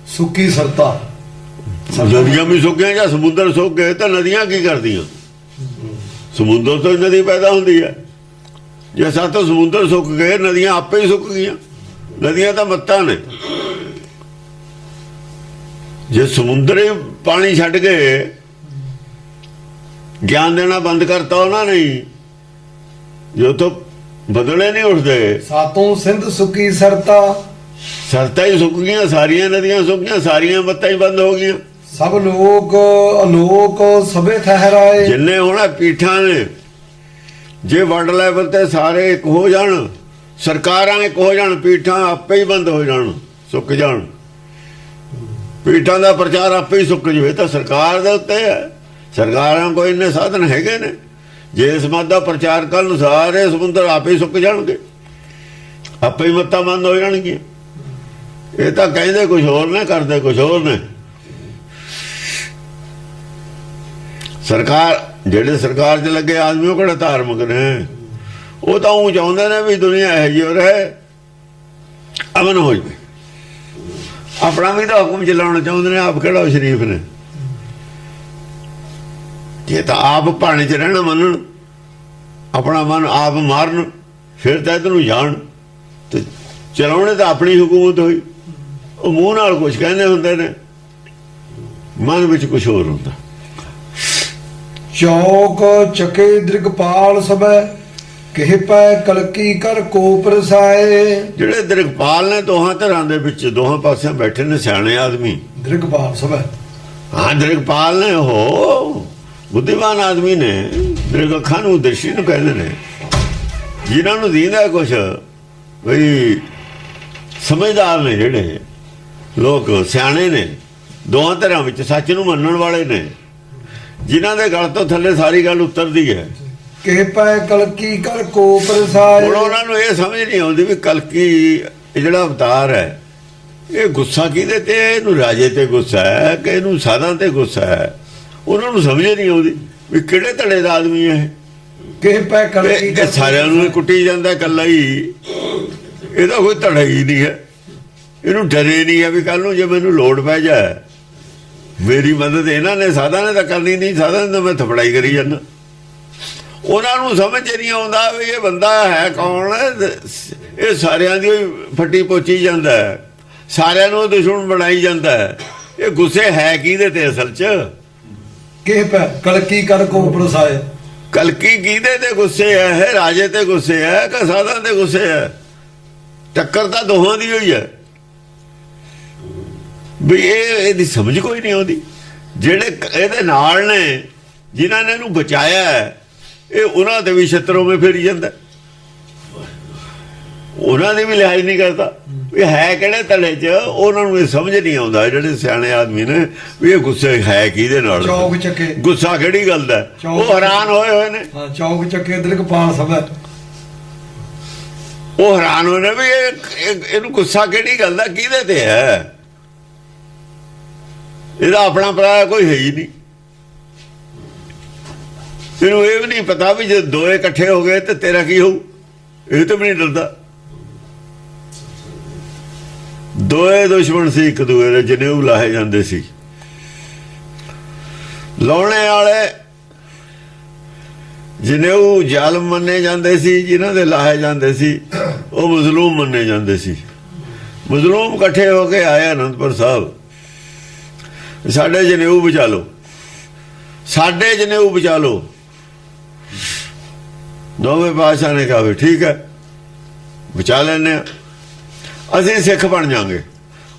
ਸੁੱਕੀ ਸਰਤਾ, ਨਦੀਆਂ ਵੀ ਸੁੱਕ ਗਈਆਂ ਜਾਂ ਸਮੁੰਦਰ ਸੁੱਕ ਗਏ ਤਾਂ ਨਦੀਆਂ ਕੀ ਕਰਦੀਆਂ? ਸਮੁੰਦਰ ਤੋਂ ਨਦੀ ਪੈਦਾ ਹੁੰਦੀ ਹੈ। ਜੇ 7 ਸਮੁੰਦਰ ਸੁੱਕ ਗਏ, ਨਦੀਆਂ ਆਪੇ ਹੀ ਸੁੱਕ ਗਈਆਂ। ਨਦੀਆਂ ਤਾਂ ਮੱਤਾਂ ਨੇ। ਜੇ ਸਮੁੰਦਰੇ ਪਾਣੀ ਛੱਡ ਗਏ, ਗਿਆਨ ਦੇਣਾ ਬੰਦ ਕਰਤਾ ਉਹਨਾਂ ਨੇ, ਜੋ ਤੋਂ ਬਦਲੇ ਨਹੀਂ ਉੱਠਦੇ। ਸਾਤੋਂ ਸਿੰਧ ਸੁੱਕੀ ਸਰਤਾ, ਸਰਤਾਂ ਹੀ ਸੁੱਕ ਗਈਆਂ, ਸਾਰੀਆਂ ਨਦੀਆਂ ਸੁੱਕ ਗਈਆਂ, ਸਾਰੀਆਂ ਮੱਤਾਂ ਹੀ ਬੰਦ ਹੋ ਗਈਆਂ। ਸਭ ਲੋਕ ਅਲੋਕ ਸਭੇ ਠਹਿਰਾਏ। ਜਿੰਨੇ ਹੁਣ ਪੀਠਾਂ ਨੇ, ਜੇ ਵਰਲਡ ਲੈਵਲ ਤੇ ਸਾਰੇ ਇੱਕ ਹੋ ਜਾਣ, ਸਰਕਾਰਾਂ ਇੱਕ ਹੋ ਜਾਣ, ਪੀਠਾਂ ਆਪੇ ਹੀ ਬੰਦ ਹੋ ਜਾਣ, ਸੁੱਕ ਜਾਣ। ਪੀਠਾਂ ਦਾ ਪ੍ਰਚਾਰ ਆਪੇ ਹੀ ਸੁੱਕ ਜਾਵੇ ਤਾਂ ਸਰਕਾਰ ਦੇ ਉੱਤੇ ਹੈ। ਸਰਕਾਰਾਂ ਕੋਈ ਇੰਨੇ ਸਾਧਨ ਹੈਗੇ ਨੇ, ਜੇ ਇਸ ਮਤ ਦਾ ਪ੍ਰਚਾਰ ਕਰਨ, ਸਾਰੇ ਸਮੁੰਦਰ ਆਪੇ ਹੀ ਸੁੱਕ ਜਾਣਗੇ, ਆਪੇ ਹੀ ਮੱਤਾਂ ਬੰਦ ਹੋ ਜਾਣਗੀਆਂ। ਇਹ ਤਾਂ ਕਹਿੰਦੇ ਕੁਝ ਹੋਰ ਨੇ, ਕਰਦੇ ਕੁਝ ਹੋਰ ਨੇ। ਸਰਕਾਰ, ਜਿਹੜੇ ਸਰਕਾਰ 'ਚ ਲੱਗੇ ਆਦਮੀ, ਉਹ ਕਿਹੜਾ ਧਾਰਮਿਕ ਨੇ? ਉਹ ਤਾਂ ਉਹ ਚਾਹੁੰਦੇ ਨੇ ਵੀ ਦੁਨੀਆ ਇਹੋ ਜਿਹੀ ਰਹੇ, ਅਮਨ ਹੋ ਜਾਵੇ। ਆਪਣਾ ਵੀ ਤਾਂ ਹੁਕਮ ਚਲਾਉਣਾ ਚਾਹੁੰਦੇ ਨੇ। ਆਪ ਕਿਹੜਾ ਸ਼ਰੀਫ ਨੇ? ਜੇ ਤਾਂ ਆਪ ਭਾਣੇ 'ਚ ਰਹਿਣਾ ਮੰਨਣ, ਆਪਣਾ ਮਨ ਆਪ ਮਾਰਨ, ਫਿਰ ਤਾਂ ਇੱਧਰ ਨੂੰ ਜਾਣ। ਤੇ ਚਲਾਉਣੇ ਤਾਂ ਆਪਣੀ ਹਕੂਮਤ ਹੋਈ। ਉਹ ਮੂੰਹ ਨਾਲ ਕੁਛ ਕਹਿੰਦੇ ਹੁੰਦੇ ਨੇ, ਮਨ ਵਿੱਚ ਕੁਛ ਹੋਰ ਹੁੰਦਾ। ਚੌਕ ਚੱਕੇ ਦ੍ਰਿਗਪਾਲ ਸਭੈ ਕਿਹ ਪੈ ਕਲਕੀ ਕਰ ਕੋ ਪ੍ਰਸਾਏ। ਜਿਹੜੇ ਦ੍ਰਿਗਪਾਲ ਨੇ ਦੋਹਾਂ ਧਿਰਾਂ ਦੇ ਵਿੱਚ, ਦੋਹਾਂ ਪਾਸਿਆਂ ਬੈਠੇ ਨੇ ਸਿਆਣੇ ਆਦਮੀ। ਦ੍ਰਿਗਪਾਲ ਸਭੈ, ਹਾਂ ਦ੍ਰਿਗਪਾਲ ਨੇ, ਉਹ ਬੁੱਧੀਮਾਨ ਆਦਮੀ ਨੇ। ਦ੍ਰਿਗ ਅੱਖਾਂ ਨੂੰ ਦ੍ਰਿਸ਼ੀ ਨੂੰ ਕਹਿੰਦੇ ਨੇ, ਜਿਨ੍ਹਾਂ ਨੂੰ ਦੀਂਦਾ ਕੁਛ, ਬਈ ਸਮਝਦਾਰ ਨੇ ਜਿਹੜੇ ਲੋਕ, ਸਿਆਣੇ ਨੇ, ਦੋਹਾਂ ਧਿਰਾਂ ਵਿੱਚ ਸੱਚ ਨੂੰ ਮੰਨਣ ਵਾਲੇ ਨੇ। ਜਿਨ੍ਹਾਂ ਦੇ ਗਲ ਤੋਂ ਥੱਲੇ ਸਾਰੀ ਗੱਲ ਉਤਰਦੀ ਹੈ। ਕਿਹ ਪੈ ਕਲਕੀ ਕਰ ਕੋ ਪ੍ਰਸਾਏ। ਹੁਣ ਉਹਨਾਂ ਨੂੰ ਇਹ ਸਮਝ ਨਹੀਂ ਆਉਂਦੀ ਵੀ ਕਲਕੀ ਇਹ ਜਿਹੜਾ ਅਵਤਾਰ ਹੈ ਇਹ ਗੁੱਸਾ ਕਿਹਦੇ ਤੇ, ਇਹਨੂੰ ਰਾਜੇ ਤੇ ਗੁੱਸਾ ਹੈ ਕਿ ਇਹਨੂੰ ਸਾਧਾਂ ਤੇ ਗੁੱਸਾ ਹੈ। ਉਹਨਾਂ ਨੂੰ ਸਮਝ ਨਹੀਂ ਆਉਂਦੀ ਵੀ ਕਿਹੜੇ ਧੜੇ ਦਾ ਆਦਮੀ ਹੈ ਕਿਹ ਪੈ ਕਲਕੀ ਇਹ। ਸਾਰਿਆਂ ਨੂੰ ਇਹ ਕੁੱਟੀ ਜਾਂਦਾ ਇਕੱਲਾ ਹੀ, ਇਹਦਾ ਕੋਈ ਧੜਾ ਹੀ ਨਹੀਂ ਹੈ। ਇਹਨੂੰ ਡਰੇ ਨਹੀਂ ਹੈ ਵੀ ਕੱਲ ਨੂੰ ਜੇ ਮੈਨੂੰ ਲੋੜ ਪੈ ਜਾਏ ਮੇਰੀ ਮਦਦ ਇਹਨਾਂ ਨੇ ਸਾਧਾਂ ਨੇ ਤਾਂ ਕਰਨੀ ਨਹੀਂ, ਸਾਧਾਂ ਨੇ ਤਾਂ ਮੈਂ ਥਪੜਾਈ ਕਰੀ ਜਾਂਦਾ। ਉਹਨਾਂ ਨੂੰ ਸਮਝ ਨਹੀਂ ਆਉਂਦਾ ਵੀ ਇਹ ਬੰਦਾ ਹੈ ਕੌਣ, ਇਹ ਸਾਰਿਆਂ ਦੀ ਫੱਟੀ ਪੋਚੀ ਜਾਂਦਾ ਹੈ, ਸਾਰਿਆਂ ਨੂੰ ਦੁਸ਼ਮਣ ਬਣਾਈ ਜਾਂਦਾ ਹੈ। ਇਹ ਗੁੱਸੇ ਹੈ ਕਿਹਦੇ ਤੇ ਅਸਲ 'ਚ? ਕਿਹ ਪੈ ਕਲਕੀ ਕਰ ਕੋ ਪ੍ਰਸਾਏ। ਕਲਕੀ ਕਿਹਦੇ ਤੇ ਗੁੱਸੇ ਹੈ? ਇਹ ਰਾਜੇ ਤੇ ਗੁੱਸੇ ਹੈ ਕਿ ਸਾਧਾਂ ਤੇ ਗੁੱਸੇ ਹੈ? ਟੱਕਰ ਤਾਂ ਦੋਹਾਂ ਦੀ ਹੋਈ ਹੈ ਵੀ ਇਹਦੀ ਸਮਝ ਕੋਈ ਨਹੀਂ ਆਉਂਦੀ। ਜਿਹੜੇ ਇਹਦੇ ਨਾਲ ਨੇ ਜਿਨ੍ਹਾਂ ਨੇ ਇਹਨੂੰ ਬਚਾਇਆ ਹੈ ਇਹ ਉਹਨਾਂ ਦੇ ਵੀ ਛਤਰੋਂ ਵਿੱਚ ਫੇਰੀ ਜਾਂਦਾ, ਉਹਨਾਂ ਦੀ ਵੀ ਲਿਹਾਜ਼ ਨਹੀਂ ਕਰਦਾ ਵੀ ਹੈ ਕਿਹੜੇ ਤਲੇ 'ਚ। ਉਹਨਾਂ ਨੂੰ ਇਹ ਸਮਝ ਨਹੀਂ ਆਉਂਦਾ ਜਿਹੜੇ ਸਿਆਣੇ ਆਦਮੀ ਨੇ ਵੀ ਇਹ ਗੁੱਸੇ ਹੈ ਕਿਹਦੇ ਨਾਲ, ਚੌਕ ਚੱਕੇ ਗੁੱਸਾ ਕਿਹੜੀ ਗੱਲ ਦਾ। ਉਹ ਹੈਰਾਨ ਹੋਏ ਨੇ। ਹਾਂ ਚੌਕ ਚੱਕੇ ਦਿਲਕਪਾਲ ਸਭ ਉਹ ਹੈਰਾਨ ਹੋਏ ਨੇ ਵੀ ਇਹਨੂੰ ਗੁੱਸਾ ਕਿਹੜੀ ਗੱਲ ਦਾ, ਕਿਹਦੇ ਤੇ ਹੈ। ਇਹਦਾ ਆਪਣਾ ਭਰਾ ਕੋਈ ਹੈ ਹੀ ਨਹੀਂ। ਇਹਨੂੰ ਇਹ ਵੀ ਨਹੀਂ ਪਤਾ ਵੀ ਜੇ ਦੋਏ ਇਕੱਠੇ ਹੋ ਗਏ ਤੇ ਤੇਰਾ ਕੀ ਹੋਊ, ਇਹ ਤਾਂ ਵੀ ਨਹੀਂ ਡਰਦਾ। ਦੋਏ ਦੁਸ਼ਮਣ ਸੀ ਇੱਕ ਦੂਏ ਦੇ, ਜਨੇਊ ਲਾਹੇ ਜਾਂਦੇ ਸੀ। ਲਾਉਣੇ ਵਾਲੇ ਜਨੇਊ ਜ਼ਾਲਮ ਮੰਨੇ ਜਾਂਦੇ ਸੀ, ਜਿਨ੍ਹਾਂ ਦੇ ਲਾਹੇ ਜਾਂਦੇ ਸੀ ਉਹ ਮਜ਼ਲੂਮ ਮੰਨੇ ਜਾਂਦੇ ਸੀ। ਮਜ਼ਲੂਮ ਇਕੱਠੇ ਹੋ ਕੇ ਆਏ ਅਨੰਦਪੁਰ ਸਾਹਿਬ, ਸਾਡੇ ਜਨੇਊ ਬਚਾ ਲਓ, ਸਾਡੇ ਜਨੇਊ ਬਚਾ ਲਓ। ਨੌਵੇਂ ਪਾਤਸ਼ਾਹ ਨੇ ਕਿਹਾ ਵੀ ਠੀਕ ਹੈ ਬਚਾ ਲੈਂਦੇ ਹਾਂ, ਅਸੀਂ ਸਿੱਖ ਬਣ ਜਾਵਾਂਗੇ।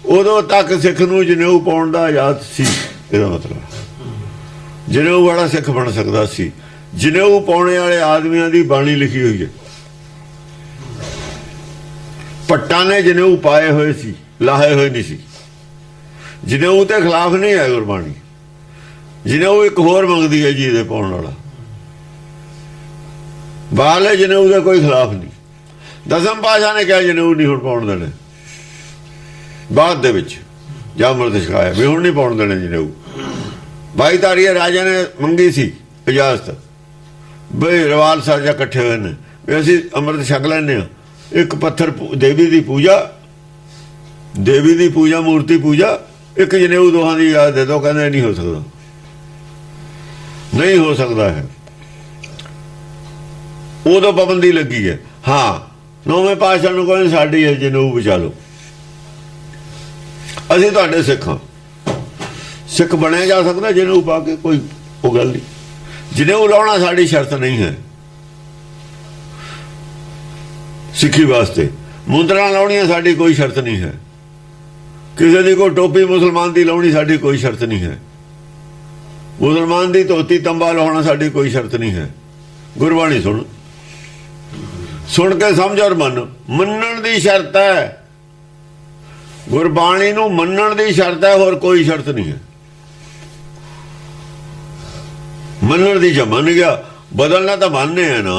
ਉਦੋਂ ਤੱਕ ਸਿੱਖ ਨੂੰ ਜਨੇਊ ਪਾਉਣ ਦਾ ਆਜ਼ਾਦ ਸੀ। ਇਹਦਾ ਮਤਲਬ ਜਨੇਊ ਵਾਲਾ ਸਿੱਖ ਬਣ ਸਕਦਾ ਸੀ। ਜਨੇਊ ਪਾਉਣੇ ਵਾਲੇ ਆਦਮੀਆਂ ਦੀ ਬਾਣੀ ਲਿਖੀ ਹੋਈ ਹੈ। ਪੱਟਾਂ ਨੇ ਜਨੇਊ ਪਾਏ ਹੋਏ ਸੀ, ਲਾਹੇ ਹੋਏ ਨਹੀਂ ਸੀ। ਜਨੇਊ ਤੇ ਖਿਲਾਫ ਨਹੀਂ ਹੈ ਗੁਰਬਾਣੀ। ਜਨੇਊ ਇੱਕ ਹੋਰ ਮੰਗਦੀ ਹੈ ਜੀ ਇਹਦੇ ਪਾਉਣ ਵਾਲਾ। ਬਾਹਰਲੇ ਜਨੇਊ ਦਾ ਕੋਈ ਖਿਲਾਫ ਨਹੀਂ। ਦਸਮ ਪਾਤਸ਼ਾਹ ਨੇ ਕਿਹਾ ਜਨੇਊ ਨਹੀਂ ਹੁਣ ਪਾਉਣ ਦੇਣੇ, ਬਾਅਦ ਦੇ ਵਿੱਚ ਜਾਂ ਅੰਮ੍ਰਿਤ ਛਕਾਇਆ ਵੀ ਹੁਣ ਨਹੀਂ ਪਾਉਣ ਦੇਣੇ ਜਨੇਊ। ਬਾਈ ਤਾਰੀਆ ਰਾਜਾ ਨੇ ਮੰਗੀ ਸੀ ਇਜਾਜ਼ਤ ਬਈ ਰਵਾਲ ਸਾਹਿਬ ਜਾਂ ਇਕੱਠੇ ਹੋਏ ਨੇ ਵੀ ਅਸੀਂ ਅੰਮ੍ਰਿਤ ਛਕ ਲੈਂਦੇ ਹਾਂ। ਇੱਕ ਪੱਥਰ ਦੇਵੀ ਦੀ ਪੂਜਾ ਮੂਰਤੀ ਪੂਜਾ, ਇੱਕ ਜਨੇਊ, ਦੋਹਾਂ ਦੀ ਇਜਾਜ਼ਤ ਦੇ ਦਿਓ। ਕਹਿੰਦੇ ਨਹੀਂ ਹੋ ਸਕਦਾ, ਨਹੀਂ ਹੋ ਸਕਦਾ ਹੈ। ਉਦੋਂ ਪਾਬੰਦੀ ਲੱਗੀ ਹੈ। ਹਾਂ ਨੌਵੇਂ ਪਾਤਸ਼ਾਹ ਨੂੰ ਕਹਿੰਦੇ ਸਾਡੀ ਹੈ ਜਨੇਊ ਬਚਾ ਲਓ, ਅਸੀਂ ਤੁਹਾਡੇ ਸਿੱਖ ਹਾਂ। ਸਿੱਖ ਬਣਿਆ ਜਾ ਸਕਦਾ ਜਨੇਊ ਪਾ ਕੇ, ਕੋਈ ਉਹ ਗੱਲ ਨਹੀਂ। ਜਨੇਊ ਲਾਉਣਾ ਸਾਡੀ ਸ਼ਰਤ ਨਹੀਂ ਹੈ ਸਿੱਖੀ ਵਾਸਤੇ। ਮੁੰਦਰਾਂ ਲਾਉਣੀਆਂ ਸਾਡੀ ਕੋਈ ਸ਼ਰਤ ਨਹੀਂ ਹੈ। ਕਿਸੇ ਦੀ ਕੋਈ ਟੋਪੀ ਮੁਸਲਮਾਨ ਦੀ ਲਾਉਣੀ ਸਾਡੀ ਕੋਈ ਸ਼ਰਤ ਨਹੀਂ ਹੈ। ਮੁਸਲਮਾਨ ਦੀ ਧੋਤੀ ਤੰਬਾ ਲਾਉਣਾ ਸਾਡੀ ਕੋਈ ਸ਼ਰਤ ਨਹੀਂ ਹੈ। ਗੁਰਬਾਣੀ ਸੁਣ ਕੇ ਸਮਝ ਔਰ ਮੰਨਣ ਦੀ ਸ਼ਰਤ ਹੈ। ਗੁਰਬਾਣੀ ਨੂੰ ਮੰਨਣ ਦੀ ਸ਼ਰਤ ਹੈ, ਹੋਰ ਕੋਈ ਸ਼ਰਤ ਨਹੀਂ ਹੈ। ਮੰਨਣ ਦੀ ਜੇ ਮੰਨ ਗਿਆ, ਬਦਲਣਾ ਤਾਂ ਮੰਨੇ ਹੈ ਨਾ।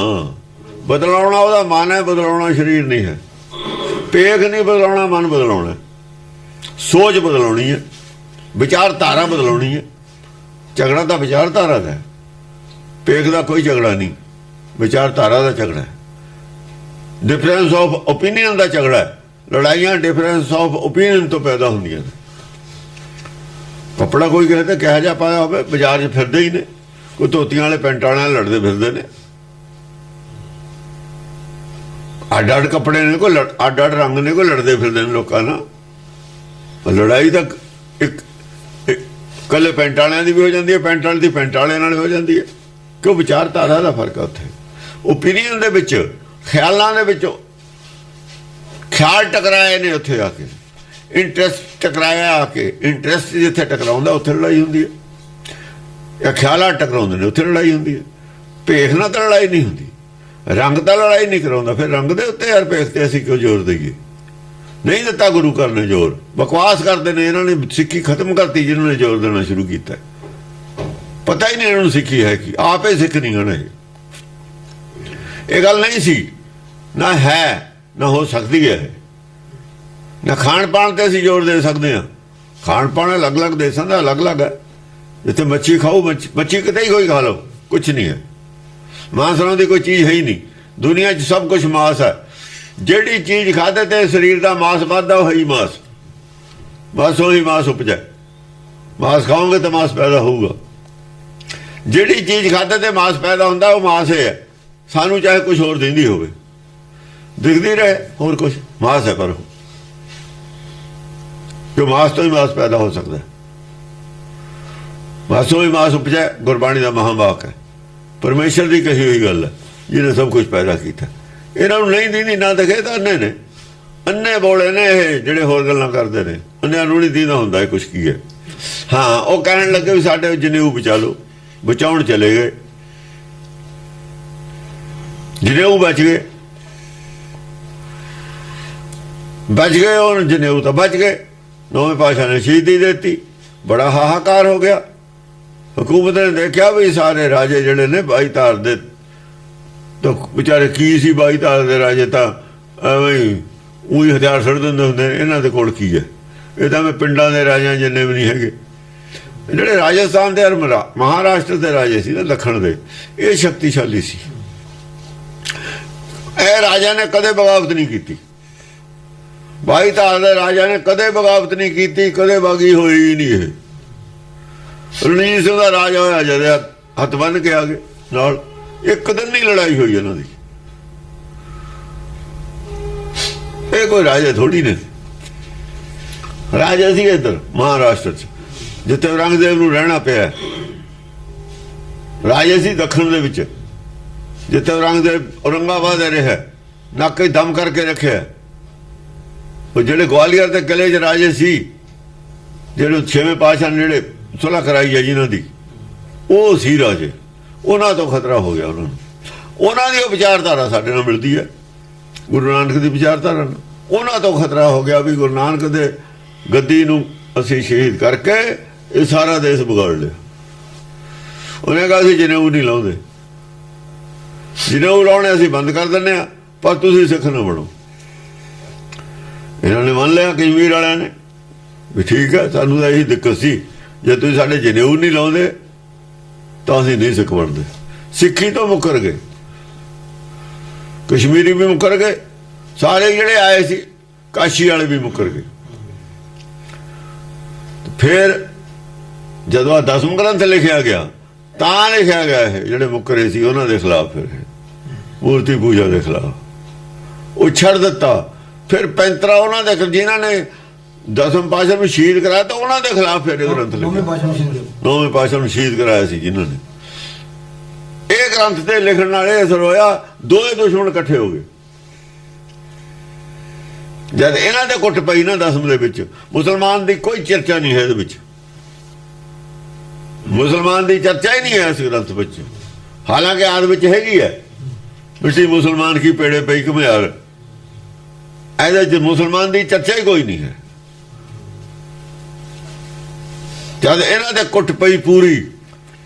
ਬਦਲਾਉਣਾ ਉਹਦਾ ਮਨ ਹੈ, ਬਦਲਾਉਣਾ ਸਰੀਰ ਨਹੀਂ ਹੈ। ਪੇਖ ਨਹੀਂ ਬਦਲਾਉਣਾ, ਮਨ ਬਦਲਾਉਣਾ, ਸੋਚ ਬਦਲਾਉਣੀ ਹੈ, ਵਿਚਾਰਧਾਰਾ ਬਦਲਾਉਣੀ ਹੈ। ਝਗੜਾ ਤਾਂ ਵਿਚਾਰਧਾਰਾ ਦਾ, ਪੇਖ ਦਾ ਕੋਈ ਝਗੜਾ ਨਹੀਂ, ਵਿਚਾਰਧਾਰਾ ਦਾ ਝਗੜਾ ਹੈ। ਡਿਫਰੈਂਸ ਆਫ ਓਪੀਨੀਅਨ ਦਾ ਝਗੜਾ ਹੈ। ਲੜਾਈਆਂ ਡਿਫਰੈਂਸ ਆਫ ਓਪੀਨੀਅਨ ਤੋਂ ਪੈਦਾ ਹੁੰਦੀਆਂ ਨੇ। ਕੱਪੜਾ ਕੋਈ ਕਹਿੰਦਾ ਕਿਹੋ ਜਿਹਾ ਪਾਇਆ ਹੋਵੇ, ਬਾਜ਼ਾਰ 'ਚ ਫਿਰਦੇ ਹੀ ਨੇ, ਕੋਈ ਧੋਤੀਆਂ ਵਾਲੇ ਪੈਂਟਾਂ ਨਾਲ ਲੜਦੇ ਫਿਰਦੇ ਨੇ। ਅੱਡ ਅੱਡ ਕੱਪੜੇ ਨੇ, ਕੋਈ ਅੱਡ ਅੱਡ ਰੰਗ ਨੇ, ਕੋਈ ਲੜਦੇ ਫਿਰਦੇ ਨੇ ਲੋਕਾਂ ਨਾਲ। ਲੜਾਈ ਤਾਂ ਇੱਕ ਕੱਲੇ ਪੈਂਟ ਵਾਲਿਆਂ ਦੀ ਵੀ ਹੋ ਜਾਂਦੀ ਹੈ, ਪੈਂਟ ਵਾਲੇ ਦੀ ਪੈਂਟ ਵਾਲਿਆਂ ਨਾਲ ਹੋ ਜਾਂਦੀ ਹੈ। ਕਿਉਂ? ਵਿਚਾਰਧਾਰਾ ਦਾ ਫਰਕ ਹੈ ਉੱਥੇ। ਓਪੀਨੀਅਨ ਦੇ ਵਿੱਚ, ਖਿਆਲਾਂ ਦੇ ਵਿੱਚ ਖਿਆਲ ਟਕਰਾਏ ਨੇ ਉੱਥੇ ਆ ਕੇ, ਇੰਟਰਸਟ ਟਕਰਾਇਆ ਆ ਕੇ। ਇੰਟਰਸਟ ਜਿੱਥੇ ਟਕਰਾਉਂਦਾ ਉੱਥੇ ਲੜਾਈ ਹੁੰਦੀ ਹੈ, ਜਾਂ ਖਿਆਲਾਂ ਟਕਰਾਉਂਦੇ ਨੇ ਉੱਥੇ ਲੜਾਈ ਹੁੰਦੀ ਹੈ। ਭੇਖ ਨਾਲ ਤਾਂ ਲੜਾਈ ਨਹੀਂ ਹੁੰਦੀ, ਰੰਗ ਤਾਂ ਲੜਾਈ ਨਹੀਂ ਕਰਾਉਂਦਾ। ਫਿਰ ਰੰਗ ਦੇ ਉੱਤੇ ਯਾਰ ਭੇਖ ਤੇ ਅਸੀਂ ਕਿਉਂ ਜ਼ੋਰ ਦਈਏ? ਨਹੀਂ ਦਿੱਤਾ ਗੁਰੂ ਘਰ ਨੇ ਜ਼ੋਰ। ਬਕਵਾਸ ਕਰਦੇ ਨੇ, ਇਹਨਾਂ ਨੇ ਸਿੱਖੀ ਖਤਮ ਕਰਤੀ ਜਿਹਨਾਂ ਨੇ ਜ਼ੋਰ ਦੇਣਾ ਸ਼ੁਰੂ ਕੀਤਾ। ਪਤਾ ਹੀ ਨਹੀਂ ਇਹਨਾਂ ਨੂੰ ਸਿੱਖੀ ਹੈ ਕਿ ਆਪੇ ਸਿੱਖ ਨਹੀਂ ਹੋਣਾ। ਇਹ ਗੱਲ ਨਹੀਂ ਸੀ, ਨਾ ਹੈ, ਨਾ ਹੋ ਸਕਦੀ ਹੈ। ਨਾ ਖਾਣ ਪਾਣ ਤੇ ਅਸੀਂ ਜ਼ੋਰ ਦੇ ਸਕਦੇ ਹਾਂ। ਖਾਣ ਪਾਣ ਅਲੱਗ-ਅਲੱਗ ਦੇਸ਼ਾਂ ਦਾ ਅਲੱਗ-ਅਲੱਗ ਹੈ। ਜਿੱਥੇ ਮੱਛੀ ਖਾਓ, ਮੱਛੀ ਕਿਤੇ ਹੀ ਕੋਈ ਖਾ ਲਓ, ਕੁਛ ਨਹੀਂ ਹੈ। ਮਾंस ਨਾਮ ਦੀ ਕੋਈ ਚੀਜ਼ ਹੈ ਹੀ ਨਹੀਂ ਦੁਨੀਆ 'ਚ, ਸਭ ਕੁਛ ਮਾंस ਹੈ। ਜਿਹੜੀ ਚੀਜ਼ ਖਾਦੇ ਤੇ ਸਰੀਰ ਦਾ ਮਾंस ਵੱਧਦਾ ਉਹ ਹੈ ਹੀ ਮਾंस, ਬਸ ਉਹੀ ਮਾंस ਉਪਜੇ। ਮਾंस ਖਾਓਗੇ ਤਾਂ ਮਾंस ਪੈਦਾ ਹੋਊਗਾ। ਜਿਹੜੀ ਚੀਜ਼ ਖਾਦੇ ਤੇ ਮਾंस ਪੈਦਾ ਹੁੰਦਾ ਉਹ ਮਾंस ਹੈ। ਸਾਨੂੰ ਚਾਹੇ ਕੁਛ ਹੋਰ ਦਿੰਦੀ ਹੋਵੇ, ਦਿਖਦੀ ਰਹੇ ਹੋਰ ਕੁਛ, ਮਾंस ਹੈ। ਪਰ ਜੋ ਮਾंस ਤੋਂ ਹੀ ਮਾंस ਪੈਦਾ ਹੋ ਸਕਦਾ, ਮਾंस ਤੋਂ ਹੀ मांस ਉਪਜੇ। ਗੁਰਬਾਣੀ ਦਾ ਮਹਾਂਵਾਕ ਹੈ, ਪਰਮੇਸ਼ਰ ਦੀ ਕਹੀ ਹੋਈ ਗੱਲ ਹੈ, ਜਿਹਨੇ ਸਭ ਕੁਝ ਪੈਦਾ ਕੀਤਾ। ਇਹਨਾਂ ਨੂੰ ਨਹੀਂ ਦੀਦੀ, ਨਾ ਦਿਖੇ ਤਾਂ ਅੰਨੇ ਨੇ, ਅੰਨੇ ਬੋਲੇ ਨੇ ਇਹ ਜਿਹੜੇ ਹੋਰ ਗੱਲਾਂ ਕਰਦੇ ਨੇ। ਅੰਨਿਆਂ ਨੂੰ ਨਹੀਂ ਦੀਦਾ ਹੁੰਦਾ ਇਹ ਕੁਛ ਕੀ ਹੈ। ਹਾਂ, ਉਹ ਕਹਿਣ ਲੱਗੇ ਵੀ ਸਾਡੇ ਜਨੇਊ ਬਚਾ ਲਓ, ਬਚਾਉਣ ਚਲੇ ਗਏ, ਜਨੇਊ ਬਚ ਗਏ, ਉਹ ਜਨੇਊ ਤਾਂ ਬਚ ਗਏ। ਨੌਵੇਂ ਪਾਤਸ਼ਾਹ ਨੇ ਸ਼ਹੀਦੀ ਦਿੱਤੀ, ਬੜਾ ਹਾਹਾਕਾਰ ਹੋ ਗਿਆ। ਹਕੂਮਤ ਨੇ ਦੇਖਿਆ ਵੀ ਸਾਰੇ ਰਾਜੇ ਜਿਹੜੇ ਨੇ 22 ਧਾਰ ਦੇ ਤਾਂ ਵਿਚਾਰੇ ਕੀ ਸੀ, 22 ਧਾਰ ਦੇ ਰਾਜੇ ਤਾਂ ਐਵੇਂ ਉਹੀ ਹਥਿਆਰ ਛੱਡ ਦਿੰਦੇ ਹੁੰਦੇ ਨੇ। ਇਹਨਾਂ ਦੇ ਕੋਲ ਕੀ ਹੈ? ਇਹ ਤਾਂ ਮੈਂ ਪਿੰਡਾਂ ਦੇ ਰਾਜਿਆਂ ਜਿੰਨੇ ਵੀ ਨਹੀਂ ਹੈਗੇ। ਜਿਹੜੇ ਰਾਜਸਥਾਨ ਦੇ ਔਰ ਮਹਾਰਾਸ਼ਟਰ ਦੇ ਰਾਜੇ ਸੀ ਨਾ, ਦੱਖਣ ਦੇ, ਇਹ ਸ਼ਕਤੀਸ਼ਾਲੀ ਸੀ। ਇਹ ਰਾਜਾ ਨੇ ਕਦੇ ਬਗਾਵਤ ਨਹੀਂ ਕੀਤੀ। 22 ਧਾਰ ਦੇ ਰਾਜਾ ਨੇ ਕਦੇ ਬਗਾਵਤ ਨਹੀਂ ਕੀਤੀ, ਕਦੇ ਬਾਗੀ ਹੋਈ ਨਹੀਂ। ਇਹ ਰਣਜੀਤ ਸਿੰਘ ਦਾ ਰਾਜ ਹੋਇਆ ਜਦ ਹੱਥ ਬੰਨ ਕੇ ਆ ਗਏ ਨਾਲ, ਇੱਕ ਦਿਨ ਨਹੀਂ ਲੜਾਈ ਹੋਈ ਇਹਨਾਂ ਦੀ। ਇਹ ਕੋਈ ਰਾਜਾ ਥੋੜੀ ਨੇ। ਰਾਜਾ ਸੀ ਇੱਧਰ ਮਹਾਰਾਸ਼ਟਰ 'ਚ, ਜਿੱਥੇ ਔਰੰਗਜ਼ੇਬ ਨੂੰ ਰਹਿਣਾ ਪਿਆ। ਰਾਜਾ ਸੀ ਦੱਖਣ ਦੇ ਵਿੱਚ, ਜਿੱਥੇ ਔਰੰਗਜ਼ੇਬ ਔਰੰਗਾਬਾਦ ਰਿਹਾ, ਨੱਕ 'ਚ ਦਮ ਕਰਕੇ ਰੱਖਿਆ। ਉਹ ਜਿਹੜੇ ਗਵਾਲੀਅਰ ਦੇ ਕਿਲੇ 'ਚ ਰਾਜੇ ਸੀ, ਜਿਹੜੇ 6ਵੇਂ ਪਾਤਸ਼ਾਹ ਨੇ ਜਿਹੜੇ ਸੁਲ੍ਹਾ ਕਰਾਈ ਹੈ ਜਿਨ੍ਹਾਂ ਦੀ, ਉਹ ਸੀ ਰਾਜੇ। ਉਹਨਾਂ ਤੋਂ ਖਤਰਾ ਹੋ ਗਿਆ ਉਹਨਾਂ ਨੂੰ। ਉਹਨਾਂ ਦੀ ਉਹ ਵਿਚਾਰਧਾਰਾ ਸਾਡੇ ਨਾਲ ਮਿਲਦੀ ਹੈ, ਗੁਰੂ ਨਾਨਕ ਦੀ ਵਿਚਾਰਧਾਰਾ ਨਾਲ। ਉਹਨਾਂ ਤੋਂ ਖਤਰਾ ਹੋ ਗਿਆ ਵੀ ਗੁਰੂ ਨਾਨਕ ਦੇ ਗੱਦੀ ਨੂੰ ਅਸੀਂ ਸ਼ਹੀਦ ਕਰਕੇ ਇਹ ਸਾਰਾ ਦੇਸ਼ ਵਿਗਾੜ ਲਿਆ। ਉਹਨੇ ਕਿਹਾ ਅਸੀਂ ਜਨੇਊ ਨਹੀਂ ਲਾਉਂਦੇ, ਜਨੇਊ ਲਾਉਣੇ ਅਸੀਂ ਬੰਦ ਕਰ ਦਿੰਦੇ ਹਾਂ, ਪਰ ਤੁਸੀਂ ਸਿੱਖ ਨਾ ਬਣੋ। ਇਹਨਾਂ ਨੇ ਮੰਨ ਲਿਆ ਕਸ਼ਮੀਰ ਵਾਲਿਆਂ ਨੇ ਵੀ ਠੀਕ ਹੈ, ਸਾਨੂੰ ਤਾਂ ਇਹੀ ਦਿੱਕਤ ਸੀ, ਜੇ ਤੁਸੀਂ ਸਾਡੇ ਜਨੇਊ ਨਹੀਂ ਲਾਉਂਦੇ ਤਾਂ ਅਸੀਂ ਨਹੀਂ ਸਿੱਖ ਬਣਦੇ। ਸਿੱਖੀ ਤੋਂ ਮੁੱਕਰ ਗਏ, ਕਸ਼ਮੀਰੀ ਵੀ ਮੁੱਕਰ ਗਏ, ਸਾਰੇ ਜਿਹੜੇ ਆਏ ਸੀ ਕਾਸ਼ੀ ਵਾਲੇ ਵੀ ਮੁੱਕਰ ਗਏ। ਫਿਰ ਜਦੋਂ 10ਵਾਂ ਗ੍ਰੰਥ ਲਿਖਿਆ ਗਿਆ ਤਾਂ ਲਿਖਿਆ ਗਿਆ ਇਹ ਜਿਹੜੇ ਮੁੱਕਰੇ ਸੀ ਉਹਨਾਂ ਦੇ ਖਿਲਾਫ, ਫਿਰ ਮੂਰਤੀ ਪੂਜਾ ਦੇ ਖਿਲਾਫ ਉਹ ਛੱਡ ਦਿੱਤਾ। ਫਿਰ 35 ਉਹਨਾਂ ਦੇ ਜਿਨ੍ਹਾਂ ਨੇ 10ਵੇਂ ਪਾਤਸ਼ਾਹ ਨੂੰ ਸ਼ਹੀਦ ਕਰਾਇਆ ਤਾਂ ਉਹਨਾਂ ਦੇ ਖਿਲਾਫ ਫਿਰ ਇਹ ਗ੍ਰੰਥ ਲਿਖਿਆ। 9ਵੇਂ ਪਾਤਸ਼ਾਹ ਨੂੰ ਸ਼ਹੀਦ ਕਰਾਇਆ ਸੀ ਜਿਨ੍ਹਾਂ ਨੇ। ਇਹ ਗ੍ਰੰਥ ਤੇ ਲਿਖਣ ਨਾਲ ਇਹ ਅਸਰ ਹੋਇਆ, ਦੋਏ ਦੁਸ਼ਮਣ ਇਕੱਠੇ ਹੋ ਗਏ। ਜਦ ਇਹਨਾਂ ਦੇ ਕੁੱਟ ਪਈ ਨਾ 10ਵੇਂ ਦੇ ਵਿੱਚ, ਮੁਸਲਮਾਨ ਦੀ ਕੋਈ ਚਰਚਾ ਨਹੀਂ ਹੈ ਇਹਦੇ ਵਿੱਚ, ਮੁਸਲਮਾਨ ਦੀ ਚਰਚਾ ਹੀ ਨਹੀਂ ਹੈ ਇਸ ਗ੍ਰੰਥ ਵਿੱਚ। ਹਾਲਾਂਕਿ ਆਦ ਵਿੱਚ ਹੈਗੀ ਹੈ, ਮਿੱਟੀ ਮੁਸਲਮਾਨ ਕੀ ਪੇੜੇ ਪਈ ਘੁਮਿਆਰ, ਇਹਦੇ ਚ ਮੁਸਲਮਾਨ ਦੀ ਚਰਚਾ ਹੀ ਕੋਈ ਨਹੀਂ ਹੈ। ਜਦ ਇਹਨਾਂ ਦੇ ਕੁੱਟ ਪਈ ਪੂਰੀ,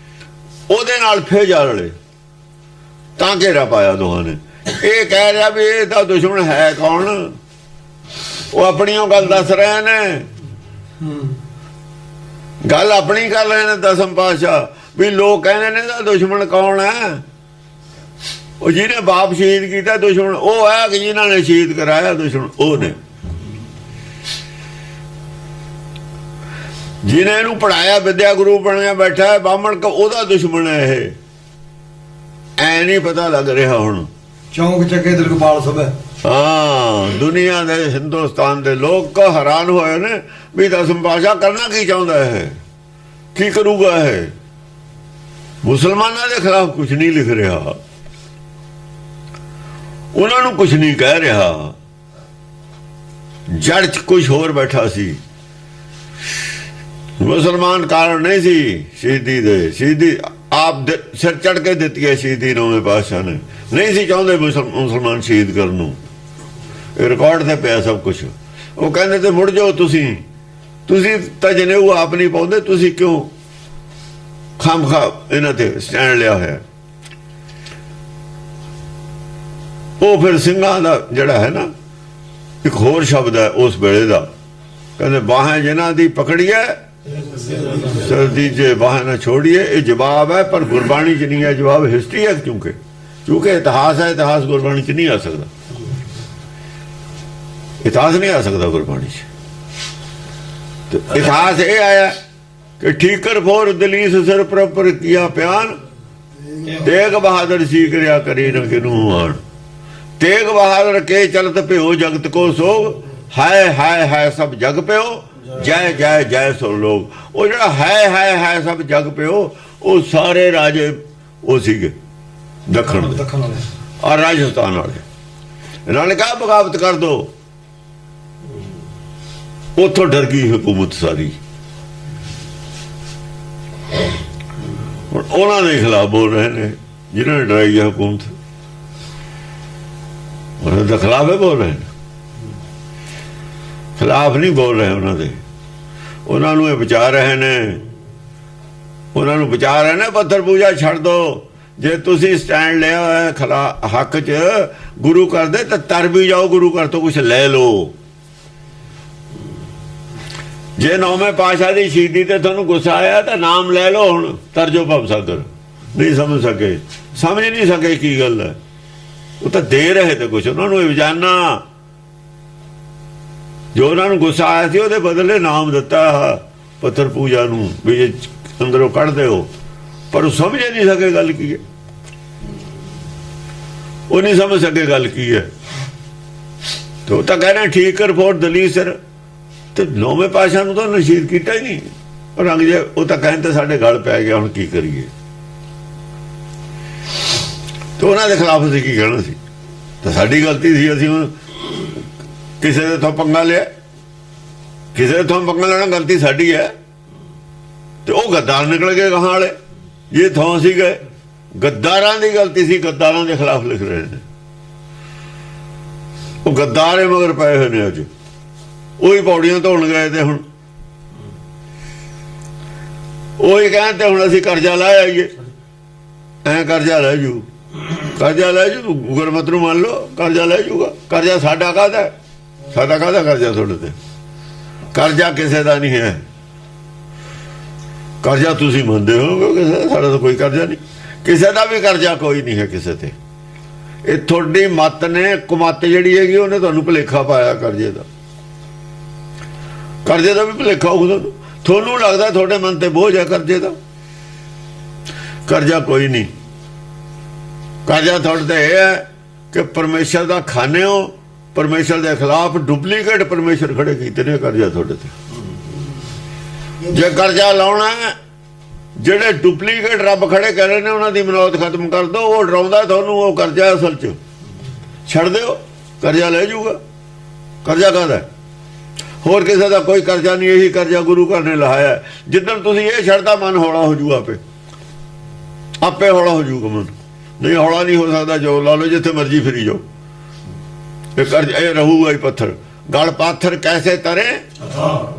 ਉਹਦੇ ਨਾਲ ਫੇਰ ਜਾ ਰਲੇ ਤਾਂ ਘੇਰਾ ਪਾਇਆ ਦੋਹਾਂ ਨੇ। ਇਹ ਕਹਿ ਰਿਹਾ ਵੀ ਇਹ ਤਾਂ ਦੁਸ਼ਮਣ ਹੈ ਕੌਣ, ਉਹ ਆਪਣੀ ਉਹ ਗੱਲ ਦੱਸ ਰਹੇ ਨੇ, ਗੱਲ ਆਪਣੀ ਕਰ ਰਹੇ ਨੇ 10ਵੇਂ ਪਾਤਸ਼ਾਹ ਵੀ ਲੋਕ ਕਹਿੰਦੇ ਨੇ ਇਹਦਾ ਦੁਸ਼ਮਣ ਕੌਣ ਹੈ। ਉਹ ਜਿਹਨੇ ਬਾਪ ਸ਼ਹੀਦ ਕੀਤਾ ਦੁਸ਼ਮਣ ਉਹ ਹੈ ਕਿ ਜਿਨ੍ਹਾਂ ਨੇ ਸ਼ਹੀਦ ਕਰਾਇਆ ਦੁਸ਼ਮਣ ਉਹ ਨੇ। ਜਿਹਨੇ ਇਹਨੂੰ ਪੜਾਇਆ, ਵਿਦਿਆ ਗੁਰੂ ਬਣਿਆ ਬੈਠਾ ਹੈ ਬਾਹਮਣ, ਉਹਦਾ ਦੁਸ਼ਮਣ ਹੈ ਇਹ। ਐ ਨਹੀਂ ਪਤਾ ਲੱਗ ਰਿਹਾ ਹੁਣ। ਚੌਂਕ ਚੱਕੇ ਦਿਲਗੋਪਾਲ ਸਭਾ। ਹਾਂ, ਦੁਨੀਆ ਦੇ ਹਿੰਦੁਸਤਾਨ ਦੇ ਲੋਕ ਹੈਰਾਨ ਹੋਏ ਨੇ ਵੀ 10ਵੇਂ ਪਾਤਸ਼ਾਹ ਕਰਨਾ ਕੀ ਚਾਹੁੰਦਾ ਹੈ, ਕੀ ਕਰੂਗਾ ਇਹ। ਮੁਸਲਮਾਨਾਂ ਦੇ ਖਿਲਾਫ ਕੁਝ ਨਹੀਂ ਲਿਖ ਰਿਹਾ, ਉਹਨਾਂ ਨੂੰ ਕੁਝ ਨਹੀਂ ਕਹਿ ਰਿਹਾ, ਜੜ 'ਚ ਕੁਝ ਹੋਰ ਬੈਠਾ ਸੀ। ਮੁਸਲਮਾਨ ਕਾਰਨ ਨਹੀਂ ਸੀ ਸ਼ਹੀਦੀ ਦੇ, ਸ਼ਹੀਦੀ ਆਪ ਸਿਰ ਚੜ ਕੇ ਦਿੱਤੀ ਹੈ ਸ਼ਹੀਦੀ 9ਵੇਂ ਪਾਤਸ਼ਾਹ ਨੇ। ਨਹੀਂ ਸੀ ਚਾਹੁੰਦੇ ਮੁਸਲਮਾਨ ਸ਼ਹੀਦ ਕਰਨ ਨੂੰ, ਇਹ ਰਿਕਾਰਡ ਤੇ ਪਿਆ ਸਭ ਕੁਝ। ਉਹ ਕਹਿੰਦੇ ਤੇ ਮੁੜ ਜਾਓ, ਤੁਸੀਂ ਤਾਂ ਜਨੇਊ ਆਪ ਨਹੀਂ ਪਾਉਂਦੇ, ਤੁਸੀਂ ਕਿਉਂ ਖਾਮਖਾ ਇਹਨਾਂ ਤੇ ਸਟੈਂਡ ਲਿਆ ਹੋਇਆ। ਉਹ ਫਿਰ ਸਿੰਘਾਂ ਦਾ ਜਿਹੜਾ ਹੈ ਨਾ ਇੱਕ ਹੋਰ ਸ਼ਬਦ ਹੈ ਉਸ ਵੇਲੇ ਦਾ, ਕਹਿੰਦੇ ਬਾਹਾਂ ਜਿਨ੍ਹਾਂ ਦੀ ਪਕੜੀਏ ਸਰਦੀ ਜੇ ਬਾਹਾਂ ਨਾ ਛੋੜੀਏ। ਇਹ ਜਵਾਬ ਹੈ, ਪਰ ਗੁਰਬਾਣੀ 'ਚ ਨਹੀਂ ਹੈ ਜਵਾਬ, ਹਿਸਟਰੀ ਹੈ। ਕਿਉਂਕਿ ਇਤਿਹਾਸ ਹੈ, ਇਤਿਹਾਸ ਗੁਰਬਾਣੀ 'ਚ ਨਹੀਂ ਆ ਸਕਦਾ, ਇਤਿਹਾਸ ਨਹੀਂ ਆ ਸਕਦਾ ਗੁਰਬਾਣੀ 'ਚ। ਤੇ ਇਤਿਹਾਸ ਇਹ ਆਇਆ ਕਿ ਠੀਕਰ ਫੋਰ ਦਲੀਸ ਸਿਰ ਪਰ ਕੀਆ ਪਿਆਨ, ਤੇਗ ਬਹਾਦਰ ਸੀ ਕਰਿਆ ਕਰੀ ਨ ਕਿਨੂੰ ਆਣ। ਤੇਗ ਬਹਾਦਰ ਕੇ ਚਲਤ ਭਿਓ ਜਗਤ ਕੋ ਸੋਗ, ਹਾਏ ਹਾਏ ਹਾਏ ਸਭ ਜਗ ਪਿਓ, ਜੈ ਜੈ ਜੈ ਸੋ ਲੋਗ। ਉਹ ਜਿਹੜਾ ਹਾਏ ਹਾਏ ਹਾਏ ਸਭ ਜਗ ਪਿਓ, ਉਹ ਸਾਰੇ ਰਾਜੇ ਉਹ ਸੀਗੇ ਦੱਖਣ ਦੇ ਔਰ ਰਾਜਸਥਾਨ ਵਾਲੇ। ਇਹਨਾਂ ਨੇ ਕਹਾ ਬਗਾਵਤ ਕਰ ਦੋ, ਉੱਥੋਂ ਡਰ ਗਈ ਹਕੂਮਤ ਸਾਰੀ। ਹੁਣ ਉਹਨਾਂ ਦੇ ਖਿਲਾਫ ਬੋਲ ਰਹੇ ਨੇ ਜਿਨ੍ਹਾਂ ਨੇ ਡਰਾਈ ਹੈ ਹਕੂਮਤ, ਉਹਨਾਂ ਦੇ ਖਿਲਾਫ ਬੋਲ ਰਹੇ ਨੇ, ਖਿਲਾਫ ਨਹੀਂ ਬੋਲ ਰਹੇ ਉਹਨਾਂ ਦੇ। ਉਹਨਾਂ ਨੂੰ ਇਹ ਬਚਾ ਰਹੇ ਨੇ, ਉਹਨਾਂ ਨੂੰ ਬਚਾ ਰਹੇ ਨੇ। ਪੱਥਰ ਪੂਜਾ ਛੱਡ ਦੋ। ਜੇ ਤੁਸੀਂ ਸਟੈਂਡ ਲਿਆ ਹੋਇਆ ਹੱਕ 'ਚ ਗੁਰੂ ਘਰ ਦੇ, ਤਾਂ ਤਰ ਵੀ ਜਾਓ, ਗੁਰੂ ਘਰ ਤੋਂ ਕੁਛ ਲੈ ਲਓ। ਜੇ ਨੌਵੇਂ ਪਾਤਸ਼ਾਹ ਦੀ ਸ਼ਹੀਦੀ ਤੇ ਤੁਹਾਨੂੰ ਗੁੱਸਾ ਆਇਆ ਤਾਂ ਨਾਮ ਲੈ ਲਓ, ਹੁਣ ਤਰਜੋ ਭਵ ਸਾਗਰ। ਨਹੀਂ ਸਮਝ ਸਕੇ, ਸਮਝ ਨਹੀਂ ਸਕੇ ਕੀ ਗੱਲ ਹੈ। ਉਹ ਤਾਂ ਦੇ ਰਹੇ ਤੇ ਕੁਛ, ਉਹਨਾਂ ਨੂੰ ਇਹ ਜਾਨਣਾ ਜੋ ਉਹਨਾਂ ਨੂੰ ਗੁੱਸਾ ਆਇਆ ਸੀ ਉਹਦੇ ਬਦਲੇ ਨਾਮ ਦਿੱਤਾ ਪੱਥਰ ਪੂਜਾ ਨੂੰ ਵੀ ਅੰਦਰੋਂ ਕੱਢ ਦਿਓ। ਪਰ ਉਹ ਸਮਝ ਨਹੀਂ ਸਕੇ ਗੱਲ ਕੀ ਹੈ, ਉਹ ਨਹੀਂ ਸਮਝ ਸਕੇ ਗੱਲ ਕੀ ਹੈ। ਤੇ ਉਹ ਤਾਂ ਕਹਿਣਾ ਠੀਕ ਕਰ ਫੋਰ ਦਲੀਸਰ, ਤੇ ਨੌਵੇਂ ਪਾਤਸ਼ਾਹ ਨੂੰ ਤਾਂ ਨਸ਼ੀਦ ਕੀਤਾ ਹੀ ਨਹੀਂ। ਰੰਗ ਜੇ ਉਹ ਤਾਂ ਕਹਿਣ ਤੇ ਸਾਡੇ ਗਲ ਪੈ ਗਿਆ, ਹੁਣ ਕੀ ਕਰੀਏ। ਤੇ ਉਹਨਾਂ ਦੇ ਖਿਲਾਫ ਅਸੀਂ ਕੀ ਕਹਿਣਾ ਸੀ, ਤਾਂ ਸਾਡੀ ਗਲਤੀ ਸੀ। ਅਸੀਂ ਹੁਣ ਕਿਸੇ ਦੇ ਤੋਂ ਪੰਗਾ ਲਿਆ, ਕਿਸੇ ਦੇ ਤੋਂ ਪੰਗਾ ਲੈਣਾ ਗਲਤੀ ਸਾਡੀ ਹੈ। ਤੇ ਉਹ ਗੱਦਾਰ ਨਿਕਲ ਗਏ ਗਾਹਾਂ ਵਾਲੇ, ਜੇ ਥੋਂ ਸੀ ਗਏ ਗੱਦਾਰਾਂ ਦੀ ਗਲਤੀ ਸੀ, ਗੱਦਾਰਾਂ ਦੇ ਖਿਲਾਫ ਲਿਖ ਰਹੇ ਨੇ। ਉਹ ਗੱਦਾਰੇ ਮਗਰ ਪਏ ਹੋਏ ਨੇ। ਅੱਜ ਉਹੀ ਪੌੜੀਆਂ ਧੋਣ ਗਏ ਤੇ ਹੁਣ ਉਹੀ ਕਹਿੰਦੇ ਹੁਣ ਅਸੀਂ ਕਰਜ਼ਾ ਲੈ ਆਈਏ। ਐਂ ਕਰਜ਼ਾ ਲੈ ਜੂ, ਕਰਜ਼ਾ ਲੈ ਜੂ, ਗੁਰਮਤ ਨੂੰ ਮੰਨ ਲਓ ਕਰਜ਼ਾ ਲੈ ਜੂਗਾ। ਕਰਜ਼ਾ ਸਾਡਾ ਕਾਹਦਾ, ਸਾਡਾ ਕਾਹਦਾ ਕਰਜ਼ਾ ਤੁਹਾਡੇ ਤੇ? ਕਰਜ਼ਾ ਕਿਸੇ ਦਾ ਨਹੀਂ ਹੈ, ਕਰਜ਼ਾ ਤੁਸੀਂ ਮੰਨਦੇ ਹੋ ਕਿਸੇ ਦਾ, ਸਾਡਾ ਤਾਂ ਕੋਈ ਕਰਜ਼ਾ ਨਹੀਂ, ਕਿਸੇ ਦਾ ਵੀ ਕਰਜ਼ਾ ਕੋਈ ਨਹੀਂ ਹੈ ਕਿਸੇ ਤੇ। ਇਹ ਤੁਹਾਡੀ ਮੱਤ ਨੇ, ਕੁਮੱਤ ਜਿਹੜੀ ਹੈਗੀ ਉਹਨੇ ਤੁਹਾਨੂੰ ਭੁਲੇਖਾ ਪਾਇਆ ਕਰਜ਼ੇ ਦਾ। ਕਰਜ਼ੇ ਦਾ ਵੀ ਭੁਲੇਖਾ ਹੋਊਗਾ ਤੁਹਾਨੂੰ ਲੱਗਦਾ ਤੁਹਾਡੇ ਮਨ ਤੇ ਬੋਝ ਹੈ ਕਰਜ਼ੇ ਦਾ। ਕਰਜ਼ਾ ਕੋਈ ਨਹੀਂ, ਕਰਜ਼ਾ ਤੁਹਾਡੇ ਤੇ ਇਹ ਹੈ ਕਿ ਪਰਮੇਸ਼ਰ ਦਾ ਖਾਣੇ ਹੋ, ਪਰਮੇਸ਼ਰ ਦੇ ਖਿਲਾਫ ਡੁਪਲੀਕੇਟ ਪਰਮੇਸ਼ਰ ਖੜੇ ਕੀਤੇ ਨੇ। ਕਰਜ਼ਾ ਤੁਹਾਡੇ ਤੇ ਜੇ ਕਰਜ਼ਾ ਲਾਉਣਾ, ਜਿਹੜੇ ਡੁਪਲੀਕੇਟ ਰੱਬ ਖੜੇ ਕਰ ਰਹੇ ਨੇ ਉਹਨਾਂ ਦੀ ਮਨੌਤ ਖਤਮ ਕਰ ਦੋ। ਉਹ ਡਰਾਉਂਦਾ ਤੁਹਾਨੂੰ, ਉਹ ਕਰਜ਼ਾ ਅਸਲ 'ਚ ਛੱਡ ਦਿਓ, ਕਰਜ਼ਾ ਲੈ ਜਾਊਗਾ। ਕਰਜ਼ਾ ਕਾਹਦਾ? ਹੋਰ ਕਿਸੇ ਦਾ ਕੋਈ ਕਰਜ਼ਾ ਨਹੀਂ, ਇਹੀ ਕਰਜ਼ਾ ਗੁਰੂ ਘਰ ਨੇ ਲਾਇਆ। ਜਿੱਦਣ ਤੁਸੀਂ ਇਹ ਛੱਡਦਾ ਮਨ ਹੌਲਾ ਹੋ ਜੂ, ਆਪੇ ਹੌਲਾ ਹੋ ਜੂਗਾ ਮਨ। ਨਹੀਂ ਹੌਲਾ ਨਹੀਂ ਹੋ ਸਕਦਾ, ਜੋ ਲਾ ਲਓ ਜਿੱਥੇ ਮਰਜੀ ਫਿਰੀ ਜਾਓ। ਇਹ ਕਰਜ਼ਾ ਇਹ ਰਹੂਗਾ ਹੀ ਪੱਥਰ। ਗਲ ਪਾਥਰ ਕੈਸੇ ਤਰੇ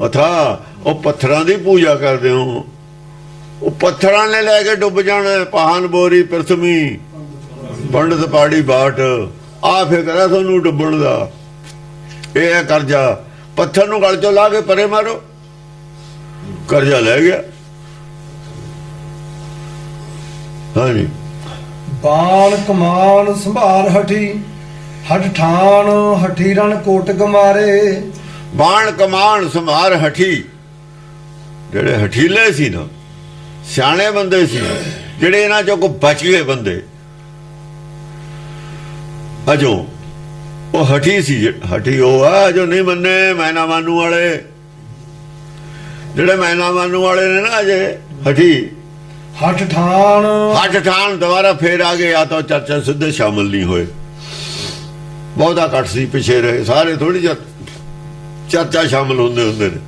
ਅਥਾ। ਉਹ ਪੱਥਰਾਂ ਦੀ ਪੂਜਾ ਕਰਦੇ ਹੋ, ਉਹ ਪੱਥਰਾਂ ਨੇ ਲੈ ਕੇ ਡੁੱਬ ਜਾਣਾ। ਪਾਹਨ ਬੋਰੀ ਪ੍ਰਥਮੀ ਪੰਡਤ ਪਾੜੀ ਬਾਟ, ਆ ਫਿਕਰ ਹੈ ਤੁਹਾਨੂੰ ਡੁੱਬਣ ਦਾ। ਇਹ ਹੈ ਕਰਜ਼ਾ। ਪੱਥਰ ਨੂੰ ਗਲ ਚੋਂ ਲਾ ਕੇ ਪਰੇ ਮਾਰੋ, ਕਰਜ਼ਾ ਲੈ ਗਿਆ। ਹਾਂਜੀ। ਬਾਣ ਕਮਾਨ ਸੰਭਾਰ ਹਠੀ, ਹਠ ਠਾਣ ਹਠੀ ਰਣ ਕੋਟ ਗਮਾਰੇ। ਬਾਣ ਕਮਾਨ ਸੰਭਾਰ ਹਠੀ, ਜਿਹੜੇ ਹਠੀਲੇ ਸੀ ਨਾ, ਸਿਆਣੇ ਬੰਦੇ ਸੀ, ਜਿਹੜੇ ਇਹਨਾਂ ਚੋਂ ਕੋ ਬਚ ਗਏ ਬੰਦੇ ਅਜੋ, ਉਹ ਹਠੀ ਸੀ। ਹਠੀ ਉਹ ਆ ਜੋ ਨਹੀਂ ਮੰਨੇ ਮੈਨਾ ਮਾਨੂ ਵਾਲੇ। ਜਿਹੜੇ ਮੈਨਾ ਮਾਨੂ ਵਾਲੇ ਨੇ ਨਾ ਅਜੇ ਹਠੀ, ਹਠ ਠਾਣ, ਹੱਠ ਠਾਣ ਦੁਬਾਰਾ ਫੇਰ ਆ ਗਏ। ਆ ਤਾਂ ਚਰਚਾ ਸਿੱਧੇ ਸ਼ਾਮਲ ਨਹੀਂ ਹੋਏ, ਬਹੁਤਾ ਘੱਟ ਸੀ, ਪਿੱਛੇ ਰਹੇ ਸਾਰੇ। ਥੋੜੀ ਚਰਚਾ ਸ਼ਾਮਲ ਹੁੰਦੇ ਨੇ,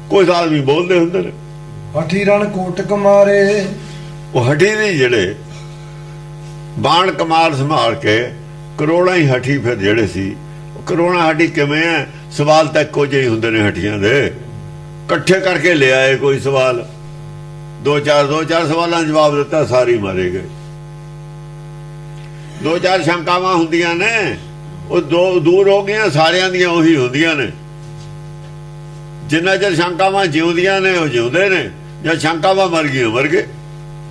ਕੋਈ ਆਦਮੀ ਬੋਲਦੇ ਹੁੰਦੇ ਨੇ। ਹਠੀ ਰਣ ਕੋਟ ਗਮਾਰੇ, ਉਹ ਹਠੀ ਨਹੀਂ, ਜਿਹੜੇ ਬਾਣ ਕਮਾਲ ਸੰਭਾਲ ਕੇ ਕਰੋੜਾਂ ਹੀ ਹਠੀ। ਫਿਰ ਜਿਹੜੇ ਸੀ ਕਰੋੜਾਂ ਹਠੀ ਕਿਵੇਂ ਹੈ? ਸਵਾਲ ਤਾਂ ਇੱਕੋ ਜਿਹੇ ਹੁੰਦੇ ਨੇ ਹਠੀਆਂ ਦੇ, ਇਕੱਠੇ ਕਰਕੇ ਲਿਆਏ ਕੋਈ ਸਵਾਲ। ਦੋ ਚਾਰ ਸਵਾਲਾਂ ਦਾ ਜਵਾਬ ਦਿੱਤਾ, ਸਾਰੇ ਮਾਰੇ ਗਏ। ਦੋ ਚਾਰ ਸ਼ੰਕਾਵਾਂ ਹੁੰਦੀਆਂ ਨੇ, ਉਹ ਦੂਰ ਹੋ ਗਈਆਂ, ਸਾਰਿਆਂ ਦੀਆਂ ਉਹੀ ਹੁੰਦੀਆਂ ਨੇ। ਜਿੰਨਾ ਚਿਰ ਸ਼ੰਕਾਵਾਂ ਜਿਉਂਦੀਆਂ ਨੇ ਉਹ ਜਿਉਂਦੇ ਨੇ, ਜਾਂ ਸ਼ੰਕਾਵਾਂ ਮਰ ਗਈਆਂ ਮਰ ਗਏ।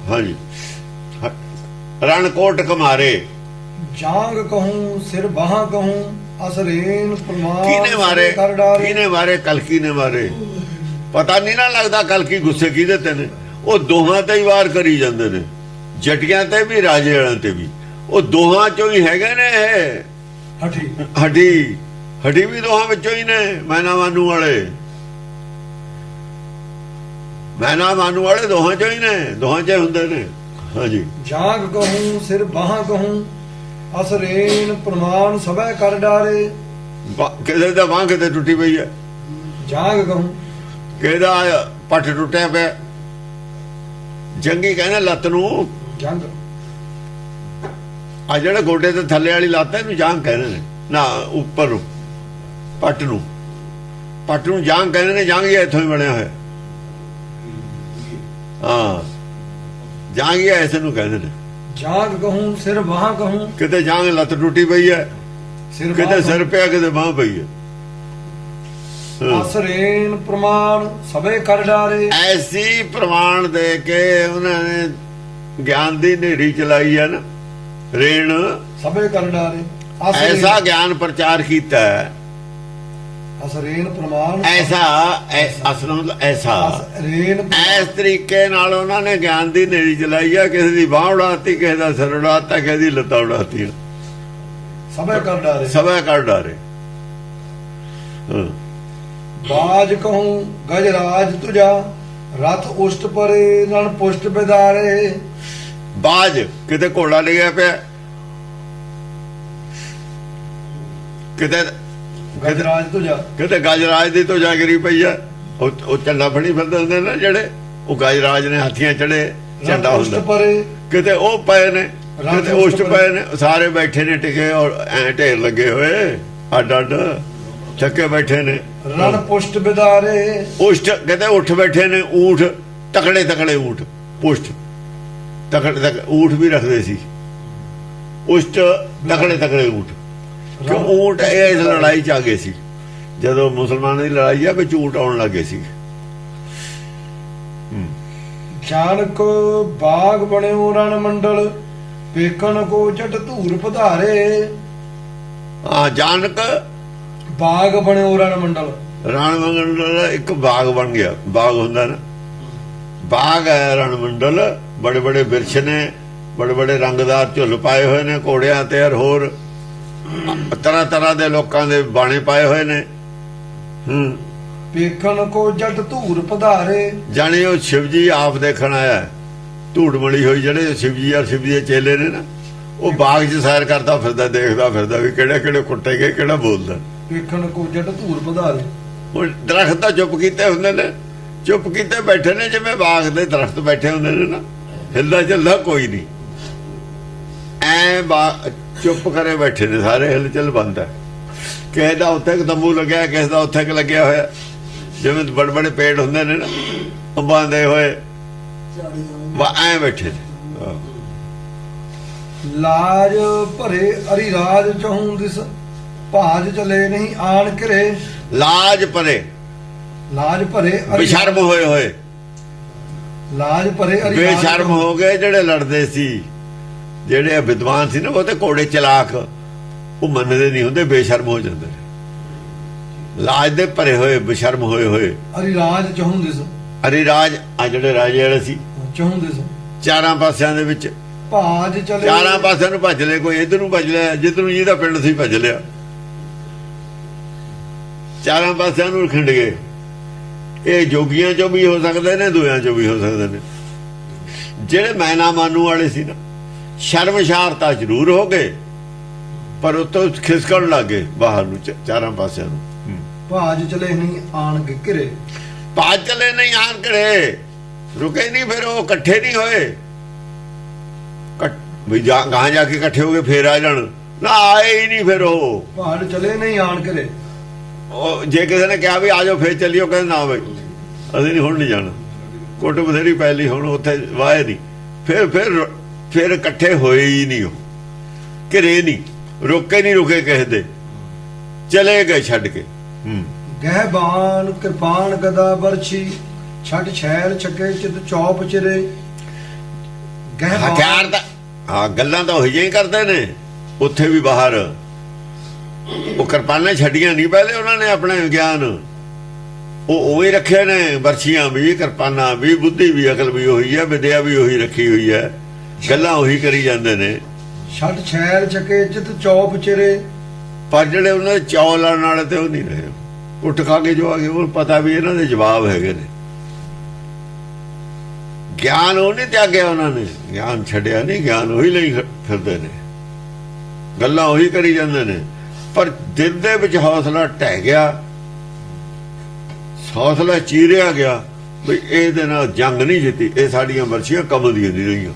ਹਾਂਜੀ, ਰਣਕੋਟ ਕਮਾਰੇ ਜਾਂਗ ਕਹੂੰ ਸਿਰ ਬਾਹਾਂ ਕਹੂੰ ਅਸਰੇਨ ਪ੍ਰਮਾਣ ਕਿਹਨੇ ਮਾਰੇ? ਕਰ ਡਾਰੇ। ਕਿਹਨੇ ਮਾਰੇ? ਕਲਕੀ ਨੇ ਮਾਰੇ। ਪਤਾ ਨਹੀਂ ਨਾ ਲੱਗਦਾ ਕਲਕੀ ਗੁੱਸੇ ਕਿਹਦੇ ਤੇ ਨੇ। ਉਹ ਦੋਹਾਂ ਤੇ ਹੀ ਵਾਰ ਕਰੀ ਜਾਂਦੇ ਨੇ, ਜਟੀਆਂ ਤੇ ਵੀ ਰਾਜੇ ਵਾਲਿਆਂ ਤੇ ਵੀ। ਉਹ ਦੋਹਾਂ ਚੋਂ ਹੀ ਹੈਗੇ ਨੇ ਇਹ। ਹੱਡੀ ਵੀ ਦੋਹਾਂ ਵਿੱਚੋਂ ਹੀ ਨੇ। ਮੈਨਾ ਮਾਨੂ ਵਾਲੇ ਦੋਹਾਂ ਚੋਂ ਹੀ ਨੇ, ਦੋਹਾਂ ਚ ਹੁੰਦੇ ਨੇ। ਹਾਂਜੀ, ਜਾਂਗ ਕਹੂੰ ਸਿਰ ਬਾਹਾਂ ਕਹੂੰ ਅਸਰੇਨ ਪ੍ਰਮਾਣ ਸਭੈ ਕਰ ਡਾਰੇ। ਕਿਸੇ ਦਾ ਬਾਂਹ ਕਿਤੇ ਟੁੱਟੀ ਪਈ ਹੈ, ਜਾਂਗ ਕਹੂੰ ਕਿਹਦਾ ਪੱਟ ਟੁੱਟਿਆ ਪਿਆ। ਜੰਗੀ ਕਹਿੰਦੇ ਲੱਤ ਨੂੰ, ਜੰਗ ਆ ਜਿਹੜੇ ਗੋਡੇ ਤੇ ਥੱਲੇ ਵਾਲੀ ਲੱਤ ਇਹਨੂੰ ਜਾਂਗ ਕਹਿੰਦੇ ਨੇ ਨਾ, ਉੱਪਰ ਨੂੰ ਪੱਟ ਨੂੰ ਜਾਂਗ ਕਹਿੰਦੇ ਨੇ। ਜਾਂਗ ਹੀ ਇੱਥੋਂ ਹੀ ਬਣਿਆ ਹੋਇਆ। ਹਾਂ, ਜਾਂਗ ਹੀ ਐਸੇ ਨੂੰ ਕਹਿੰਦੇ ਨੇ। ਜਾਂਗ ਕਹੂੰ ਸਿਰ ਬਾਹਾਂ ਕਹੂੰ, ਕਿਤੇ ਜਾਂਗ ਲੱਤ ਟੁੱਟੀ ਪਈ ਹੈ, ਕਿਤੇ ਸਿਰ ਪਿਆ, ਕਿਤੇ ਬਾਂਹ ਪਈ ਹੈ। ਅਸਰੇਨ ਪ੍ਰਮਾਣ ਸਭੇ ਕਰ ਡਾਰੇ। ਐਸੀ ਪ੍ਰਮਾਣ ਦੇ ਕੇ ਉਹਨਾਂ ਨੇ ਗਿਆਨ ਦੀ ਨੇਰੀ ਚਲਾਈ ਹੈ ਨਾ, ਰੇਣ ਸਭੇ ਕਰ ਡਾਰੇ। ਐਸਾ ਗਿਆਨ ਪ੍ਰਚਾਰ ਕੀਤਾ ਹੈ, ਅਸਰੇਨ ਪ੍ਰਮਾਣ ਐਸਾ ਅਸਲ ਮਤਲਬ ਐਸਾ ਅਸਰੇਨ ਇਸ ਤਰੀਕੇ ਨਾਲ ਉਹਨਾਂ ਨੇ ਗਿਆਨ ਦੀ ਨੇਰੀ ਚਲਾਈ ਹੈ। ਕਿਸੇ ਦੀ ਬਾਂਹ ਉਡਾਤੀ, ਕਿਸੇ ਦਾ ਸਿਰ ਉਡਾਤਾ, ਕਿਸੇ ਦੀ ਲੱਤਾਂ ਉਡਾਤੀ, ਸਭੇ ਕਰ ਡਾਰੇ। ਸਭੇ ਕਰ ਡਾਰੇ। ਬਾਜ ਕਹੂੰ ਗਜ ਰਾਜ ਤੁਝਾ ਰਥ ਉਸ਼ਟ ਪਰੇ ਰਣ ਪੁਸ਼ਟ ਬਿਦਾਰੇ। ਬਾਜ ਕਿਤੇ ਘੋੜਾ ਲਿਆ ਪਿਆ, ਕਿਤੇ ਗਜ ਰਾਜ ਤੁਝਾ ਕਿਤੇ ਗਜਰਾਜ ਦੀ ਤੋਂ ਜਾਗਰੀ ਪਈ ਆ। ਉਹ ਝੰਡਾ ਫੜੀ ਫਿਰਦੇ ਹੁੰਦੇ ਨੇ ਜਿਹੜੇ, ਉਹ ਗਜਰਾਜ ਨੇ ਹਾਥੀਆਂ ਚੜੇ ਝੰਡਾ ਹੁੰਦਾ। ਪਰੇ ਕਿਤੇ ਉਹ ਪਏ ਨੇ, ਕਿਤੇ ਉਸ਼ਟ ਪਏ ਨੇ। ਸਾਰੇ ਬੈਠੇ ਨੇ ਟਿਕੇ, ਔਰ ਐ ਢੇਰ ਲੱਗੇ ਹੋਏ, ਅੱਡ ਅੱਡ ਥੱਕੇ ਬੈਠੇ ਨੇ। ਰਣ ਪੁਸ਼ਟ ਬਿਦਾਰੇ। ਉਸ਼ਟ ਕਿਤੇ ਉੱਠ ਬੈਠੇ ਨੇ, ਊਠ ਤਕੜੇ ਊਠ, ਪੁਸ਼ਟ ਤਕੜੇ ਊਠ ਵੀ ਰੱਖਦੇ ਸੀ। ਉਸ਼ਟ ਤਕੜੇ ਊਠ, ਕਿਉਂ ਊਠ ਇਸ ਲੜਾਈ ਚ ਆ ਗਏ ਸੀ। ਜਦੋਂ ਮੁਸਲਮਾਨਾਂ ਦੀ ਲੜਾਈ ਆ ਵਿੱਚ ਊਠ ਆਉਣ ਲੱਗੇ ਸੀ। ਜਾਨਕ ਬਾਗ ਬਣਿਓ ਰਣ ਮੰਡਲ ਵੇਖਣ ਕੋ ਜਟ ਧੂਰ ਪਧਾਰੇ। ਹਾਂ, ਜਾਨਕ ਬਾਗ ਬਣਿਓ ਰਣ ਮੰਡਲ। ਰਣ ਮੰਡਲ ਇੱਕ ਬਾਗ ਬਣ ਗਿਆ। ਬਾਗ ਹੁੰਦਾ ਨਾ, ਬਾਗ ਹੈ ਰਣ ਮੰਡਲ। ਬੜੇ ਬੜੇ ਬਿਰਛ ਨੇ, ਬੜੇ ਬੜੇ ਰੰਗਦਾਰ ਝੁੱਲ ਪਾਏ ਹੋਏ ਨੇ ਘੋੜਿਆਂ ਤੇ, ਔਰ ਹੋਰ ਤਰ੍ਹਾਂ ਤਰ੍ਹਾਂ ਦੇ ਲੋਕਾਂ ਦੇ ਬਾਣੇ ਪਾਏ ਹੋਏ ਨੇ। ਵੇਖਣ ਕੋ ਜਟ ਧੂਰ ਪਧਾਰੇ। ਜਾਣੇ ਉਹ ਸ਼ਿਵ ਜੀ ਆਪ ਦੇਖਣ ਆਇਆ, ਧੂੜ ਮਲੀ ਹੋਈ। ਜਿਹੜੇ ਸ਼ਿਵ ਜੀ ਔਰ ਸ਼ਿਵ ਜੀ ਦੇ ਚੇਲੇ ਨੇ ਨਾ, ਉਹ ਬਾਗ 'ਚ ਸੈਰ ਕਰਦਾ ਫਿਰਦਾ, ਦੇਖਦਾ ਫਿਰਦਾ ਵੀ ਕਿਹੜੇ ਕਿਹੜੇ ਕੁੱਟੇ ਗਏ, ਕਿਹੜਾ ਬੋਲਦਾ। ਵੇਖਣ ਕੋ ਜਟ ਧੂਰ ਪਧਾਰੇ। ਉਹ ਦਰਖਤ ਤਾਂ ਚੁੱਪ ਕੀਤੇ ਹੁੰਦੇ ਨੇ, ਚੁੱਪ ਕੀਤੇ ਬੈਠੇ ਨੇ, ਜਿਵੇਂ ਬਾਗ ਦੇ ਦਰਖਤ ਬੈਠੇ ਹੁੰਦੇ ਨੇ ਨਾ, ਹਿੱਲਦਾ ਚੱਲਦਾ ਕੋਈ ਨਹੀਂ। ਐ ਚੁੱਪ ਕਰੇ ਬੈਠੇ ਨੇ ਸਾਰੇ, ਹਿਲ ਚੱਲ ਬੰਦ ਹੈ। ਕਿਸੇ ਦਾ ਉੱਥੇ ਇੱਕ ਤੰਬੂ ਲੱਗਿਆ, ਕਿਸੇ ਦਾ ਉੱਥੇ ਲੱਗਿਆ ਹੋਇਆ। ਜਿਵੇਂ ਬੜੇ ਬੜੇ ਪੇੜ ਹੁੰਦੇ ਨੇ ਨਾ ਅੰਬਾਂ ਦੇ ਹੋਏ, ਐ ਬੈਠੇ ਨੇ। ਲਾਜ ਭਰੇ ਅਰੀ ਰਾਜ ਚਹੂੰ ਦਿਸ ਭਾਜ ਚਲੇ ਨਹੀਂ ਆਣ ਘਰੇ। ਲਾਜ ਭਰੇ ਬੇਸ਼ਰਮ ਹੋਏ ਲਾਜ ਭਰੇ ਅਰੀ ਬੇਸ਼ਰਮ ਹੋ ਗਏ ਜਿਹੜੇ ਲੜਦੇ ਸੀ। ਜਿਹੜੇ ਵਿਦਵਾਨ ਸੀ ਨਾ, ਉਹ ਤੇ ਘੋੜੇ ਚਲਾਕ, ਉਹ ਮੰਨਦੇ ਨਹੀਂ ਹੁੰਦੇ, ਬੇਸ਼ਰਮ ਹੋ ਜਾਂਦੇ ਨੇ। ਲਾਜ ਦੇ ਭਰੇ ਹੋਏ, ਬੇਸ਼ਰਮ ਹੋਏ ਅਰੀ ਰਾਜ ਚਹੂੰ ਦਿਸ। ਅਰੀ ਰਾਜ ਆ ਜਿਹੜੇ ਰਾਜੇ ਵਾਲੇ ਸੀ, ਚਹੂੰ ਦਿਸ ਚਾਰਾਂ ਪਾਸਿਆਂ ਦੇ ਵਿੱਚ ਭਾਜ ਚਲੇ। ਚਾਰਾਂ ਪਾਸਿਆਂ ਨੂੰ ਭੱਜ ਲਏ, ਕੋਈ ਇਧਰ ਨੂੰ ਭੱਜ ਲਿਆ, ਜਿੱਧਰ ਨੂੰ ਜਿਹਦਾ ਪਿੰਡ ਸੀ ਭੱਜ ਲਿਆ। ਚਾਰਾਂ ਪਾਸਿਆਂ ਨੂੰ ਖਿੰਡ ਗਏ। ਇਹ ਜੋਗੀਆਂ ਚੋਂ ਵੀ ਹੋ ਸਕਦੇ ਨੇ, ਦੁਇਆਂ ਚੋਂ ਵੀ ਹੋ ਸਕਦੇ ਨੇ। ਜਿਹੜੇ ਮੈਨਾ ਮਾਨੂ ਵਾਲੇ ਸੀ ਨਾ, ਸ਼ਰਮਸ਼ਾਰਤਾ ਜ਼ਰੂਰ ਹੋ ਗਏ, ਪਰ ਉਤੋਂ ਖਿਸਕਣ ਲੱਗੇ ਬਾਹਰ ਨੂੰ, ਚਾਰਾਂ ਪਾਸਿਆਂ ਨੂੰ। ਭਾਜ ਚਲੇ ਨਹੀਂ ਆਣ ਘਰੇ। ਭਾਜ ਚਲੇ ਨਹੀਂ ਆਣ ਘਰੇ, ਰੁਕੇ ਨਹੀਂ, ਫਿਰ ਉਹ ਇਕੱਠੇ ਨਹੀਂ ਹੋਏ। ਵੀ ਗਾਂ ਜਾ ਕੇ ਇਕੱਠੇ ਹੋ ਗਏ ਫੇਰ ਆ ਜਾਣ ਨਾ, ਆਏ ਹੀ ਨਹੀਂ। ਫਿਰ ਉਹ ਭਾਜ ਚਲੇ ਨਹੀਂ ਆਣ ਘਰੇ। ਉਹ ਜੇ ਕਿਸੇ ਨੇ ਕਿਹਾ ਵੀ ਆ ਜਾਓ ਫੇਰ ਚੱਲਿਓ, ਕਹਿੰਦੇ ਨਾ ਬਈ ਅਸੀਂ ਨਹੀਂ, ਹੁਣ ਨਹੀਂ ਜਾਣਾ। ਕੁੱਟ ਬਥੇਰੀ ਪੈ ਲਈ, ਹੁਣ ਉੱਥੇ ਵਾਏ ਨਹੀਂ। ਫਿਰ ਇਕੱਠੇ ਹੋਏ ਹੀ ਨਹੀਂ, ਉਹ ਘਿਰੇ ਨਹੀਂ, ਰੋਕੇ ਨਹੀਂ, ਰੁਕੇ ਕਿਸੇ ਦੇ, ਚਲੇ ਗਏ ਛੱਡ ਕੇ। ਗਹਿਬਾਨ ਕਿਰਪਾਨ ਗਦਾ ਬਰਛੀ ਛੱਡ ਛੈਲ ਛਕੇ ਚਿਤ ਚੌਪ ਚਿਰੇ। ਹਥਿਆਰ ਦਾ ਹਾਂ, ਗੱਲਾਂ ਤਾਂ ਉਹੀ ਜਿਹੀ ਕਰਦੇ ਨੇ ਉੱਥੇ ਵੀ ਬਾਹਰ। ਉਹ ਕਿਰਪਾਨਾਂ ਛੱਡੀਆਂ ਨਹੀਂ ਪਹਿਲੇ ਉਹਨਾਂ ਨੇ, ਆਪਣੇ ਗਿਆਨ ਉਹ ਉਵੇਂ ਰੱਖੇ ਨੇ, ਬਰਛੀਆਂ ਵੀ, ਕਿਰਪਾਨਾਂ ਵੀ, ਬੁੱਧੀ ਵੀ, ਅਕਲ ਵੀ ਉਹੀ ਹੈ, ਵਿਦਿਆ ਵੀ ਉਹੀ ਰੱਖੀ ਹੋਈ ਹੈ, ਗੱਲਾਂ ਉਹੀ ਕਰੀ ਜਾਂਦੇ ਨੇ। ਛੱਡ ਛੈਲ ਛਕੇ ਚਿਤ ਚੌਪ ਚਿਰੇ। ਪਰ ਜਿਹੜੇ ਉਹਨਾਂ ਦੇ ਚੌ ਲੜਨ ਵਾਲੇ ਤੇ ਉਹ ਨਹੀਂ ਰਹੇ, ਉੱਠ ਖਾ ਕੇ ਜੋ ਆ ਗਏ, ਉਹ ਪਤਾ ਵੀ ਇਹਨਾਂ ਦੇ ਜਵਾਬ ਹੈਗੇ ਨੇ। ਗਿਆਨ ਉਹ ਨਹੀਂ ਤਿਆਗਿਆ ਉਹਨਾਂ ਨੇ, ਗਿਆਨ ਛੱਡਿਆ ਨਹੀਂ, ਗਿਆਨ ਉਹੀ ਲਈ ਫਿਰਦੇ ਨੇ, ਗੱਲਾਂ ਉਹੀ ਕਰੀ ਜਾਂਦੇ ਨੇ। ਪਰ ਦਿਲ ਦੇ ਵਿੱਚ ਹੌਸਲਾ ਢਹਿ ਗਿਆ, ਹੌਸਲਾ ਚੀਰਿਆ ਗਿਆ ਵੀ ਇਹਦੇ ਨਾਲ ਜੰਗ ਨਹੀਂ ਜਿੱਤੀ, ਇਹ ਸਾਡੀਆਂ ਬਰਛੀਆਂ ਕੰਮ ਦੀਆਂ ਨਹੀਂ ਰਹੀਆਂ।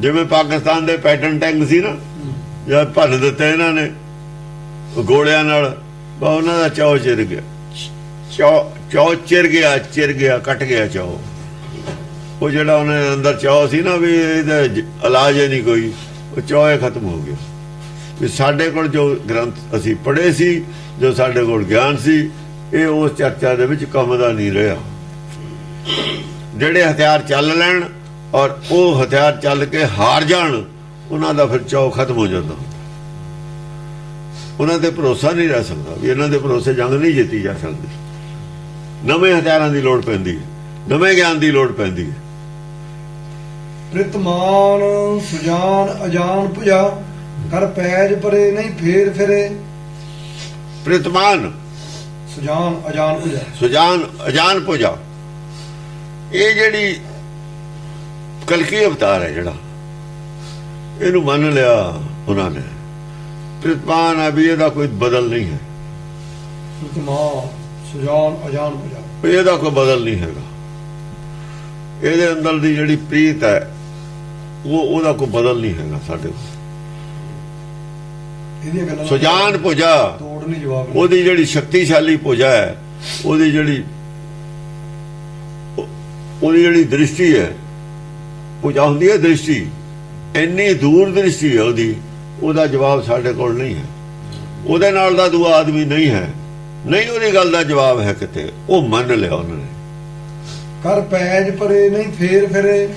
ਜਿਵੇਂ ਪਾਕਿਸਤਾਨ ਦੇ ਪੈਟਨ ਟੈਂਕ ਸੀ ਨਾ, ਜਦ ਭੰਨ ਦਿੱਤੇ ਇਹਨਾਂ ਨੇ ਗੋਲਿਆਂ ਨਾਲ, ਉਹਨਾਂ ਦਾ ਚੌ ਚਿਰ ਗਿਆ, ਚੌ ਚਿਰ ਗਿਆ, ਕੱਟ ਗਿਆ ਚੌ। ਉਹ ਜਿਹੜਾ ਉਹਨਾਂ ਦੇ ਅੰਦਰ ਚੌ ਸੀ ਨਾ ਵੀ ਇਹਦਾ ਇਲਾਜ ਹੀ ਨਹੀਂ ਕੋਈ, ਉਹ ਚੌ ਖਤਮ ਹੋ ਗਿਆ। ਵੀ ਸਾਡੇ ਕੋਲ ਜੋ ਗ੍ਰੰਥ ਅਸੀਂ ਪੜ੍ਹੇ ਸੀ, ਜੋ ਸਾਡੇ ਕੋਲ ਗਿਆਨ ਸੀ, ਇਹ ਉਸ ਚਰਚਾ ਦੇ ਵਿੱਚ ਕੰਮ ਦਾ ਨਹੀਂ ਰਿਹਾ। ਜਿਹੜੇ ਹਥਿਆਰ ਚੱਲ ਲੈਣ ਔਰ ਉਹ ਹਥਿਆਰ ਚੱਲ ਕੇ ਹਾਰ ਜਾਣ, ਉਹਨਾਂ ਦਾ ਫਿਰ ਚੌ ਖਤਮ ਹੋ ਜਾਂਦਾ। ਉਹਨਾਂ ਤੇ ਭਰੋਸਾ ਨਹੀਂ ਰਹਿ ਸਕਦਾ, ਵੀ ਇਹਨਾਂ ਦੇ ਭਰੋਸੇ ਜੰਗ ਨਹੀਂ ਜਿੱਤੀ ਜਾ ਸਕਦੀ। ਨਵੇਂ ਹਥਿਆਰਾਂ ਦੀ ਲੋੜ ਪੈਂਦੀ ਹੈ, ਨਵੇਂ ਗਿਆਨ ਦੀ ਲੋੜ ਪੈਂਦੀ ਹੈ। ਪ੍ਰਿਤਮਾਨ ਸੁਜਾਨ ਅਜਾਨ ਭੁਜਾ ਕਰ ਪੈਜ ਪਰੇ ਨਹੀਂ ਫੇਰ ਫਿਰੇ। ਪ੍ਰਿਤਮਾਨ ਸੁਜਾਨ ਅਜਾਨ ਭੁਜਾ, ਸੁਜਾਨ ਅਜਾਨ ਭੁਜਾ, ਇਹ ਜਿਹੜੀ ਕਲਕੀ ਅਵਤਾਰ ਹੈ ਜਿਹੜਾ, ਇਹਨੂੰ ਮੰਨ ਲਿਆ ਉਹਨਾਂ ਨੇ। ਪ੍ਰਿਤਮਾਨ ਹੈ ਵੀ ਇਹਦਾ ਕੋਈ ਬਦਲ ਨਹੀਂ ਹੈ, ਪ੍ਰਿਤਮਾਨ ਸੁਜਾਨ ਅਜਾਨ ਭੁਜਾ, ਇਹਦਾ ਕੋਈ ਬਦਲ ਨਹੀਂ ਹੈਗਾ। ਇਹਦੇ ਅੰਦਰ ਦੀ ਜਿਹੜੀ ਪ੍ਰੀਤ ਹੈ ਉਹਦਾ ਕੋਈ ਬਦਲ ਨਹੀਂ ਹੈਗਾ ਸਾਡੇ ਕੋਲ। ਇਹਦੀਆਂ ਗੱਲਾਂ ਸੁਜਾਨ ਭੁਜਾ, ਤੋੜ ਨਹੀਂ ਜਵਾਬ। ਉਹਦੀ ਜਿਹੜੀ ਸ਼ਕਤੀਸ਼ਾਲੀ ਭੁਜਾ ਹੈ, ਉਹਦੀ ਜਿਹੜੀ ਦ੍ਰਿਸ਼ਟੀ ਹੈ, ਭੁਜਾ ਹੁੰਦੀ ਹੈ ਦ੍ਰਿਸ਼ਟੀ, ਇੰਨੀ ਦੂਰ ਦ੍ਰਿਸ਼ਟੀ ਹੈ ਉਹਦੀ, ਉਹਦਾ ਜਵਾਬ ਸਾਡੇ ਕੋਲ ਨਹੀਂ ਹੈ। ਉਹਦੇ ਨਾਲ ਦਾ ਦੂਆ ਆਦਮੀ ਨਹੀਂ ਹੈ, ਨਹੀਂ ਉਹਦੀ ਗੱਲ ਦਾ ਜਵਾਬ ਹੈ ਕਿਤੇ। ਉਹ ਮੰਨ ਲਿਆ ਉਹਨਾਂ ਨੇ। ਕਰ ਪੈਜ ਪਰੇ ਨਹੀਂ ਫੇਰ ਫਿਰੇ।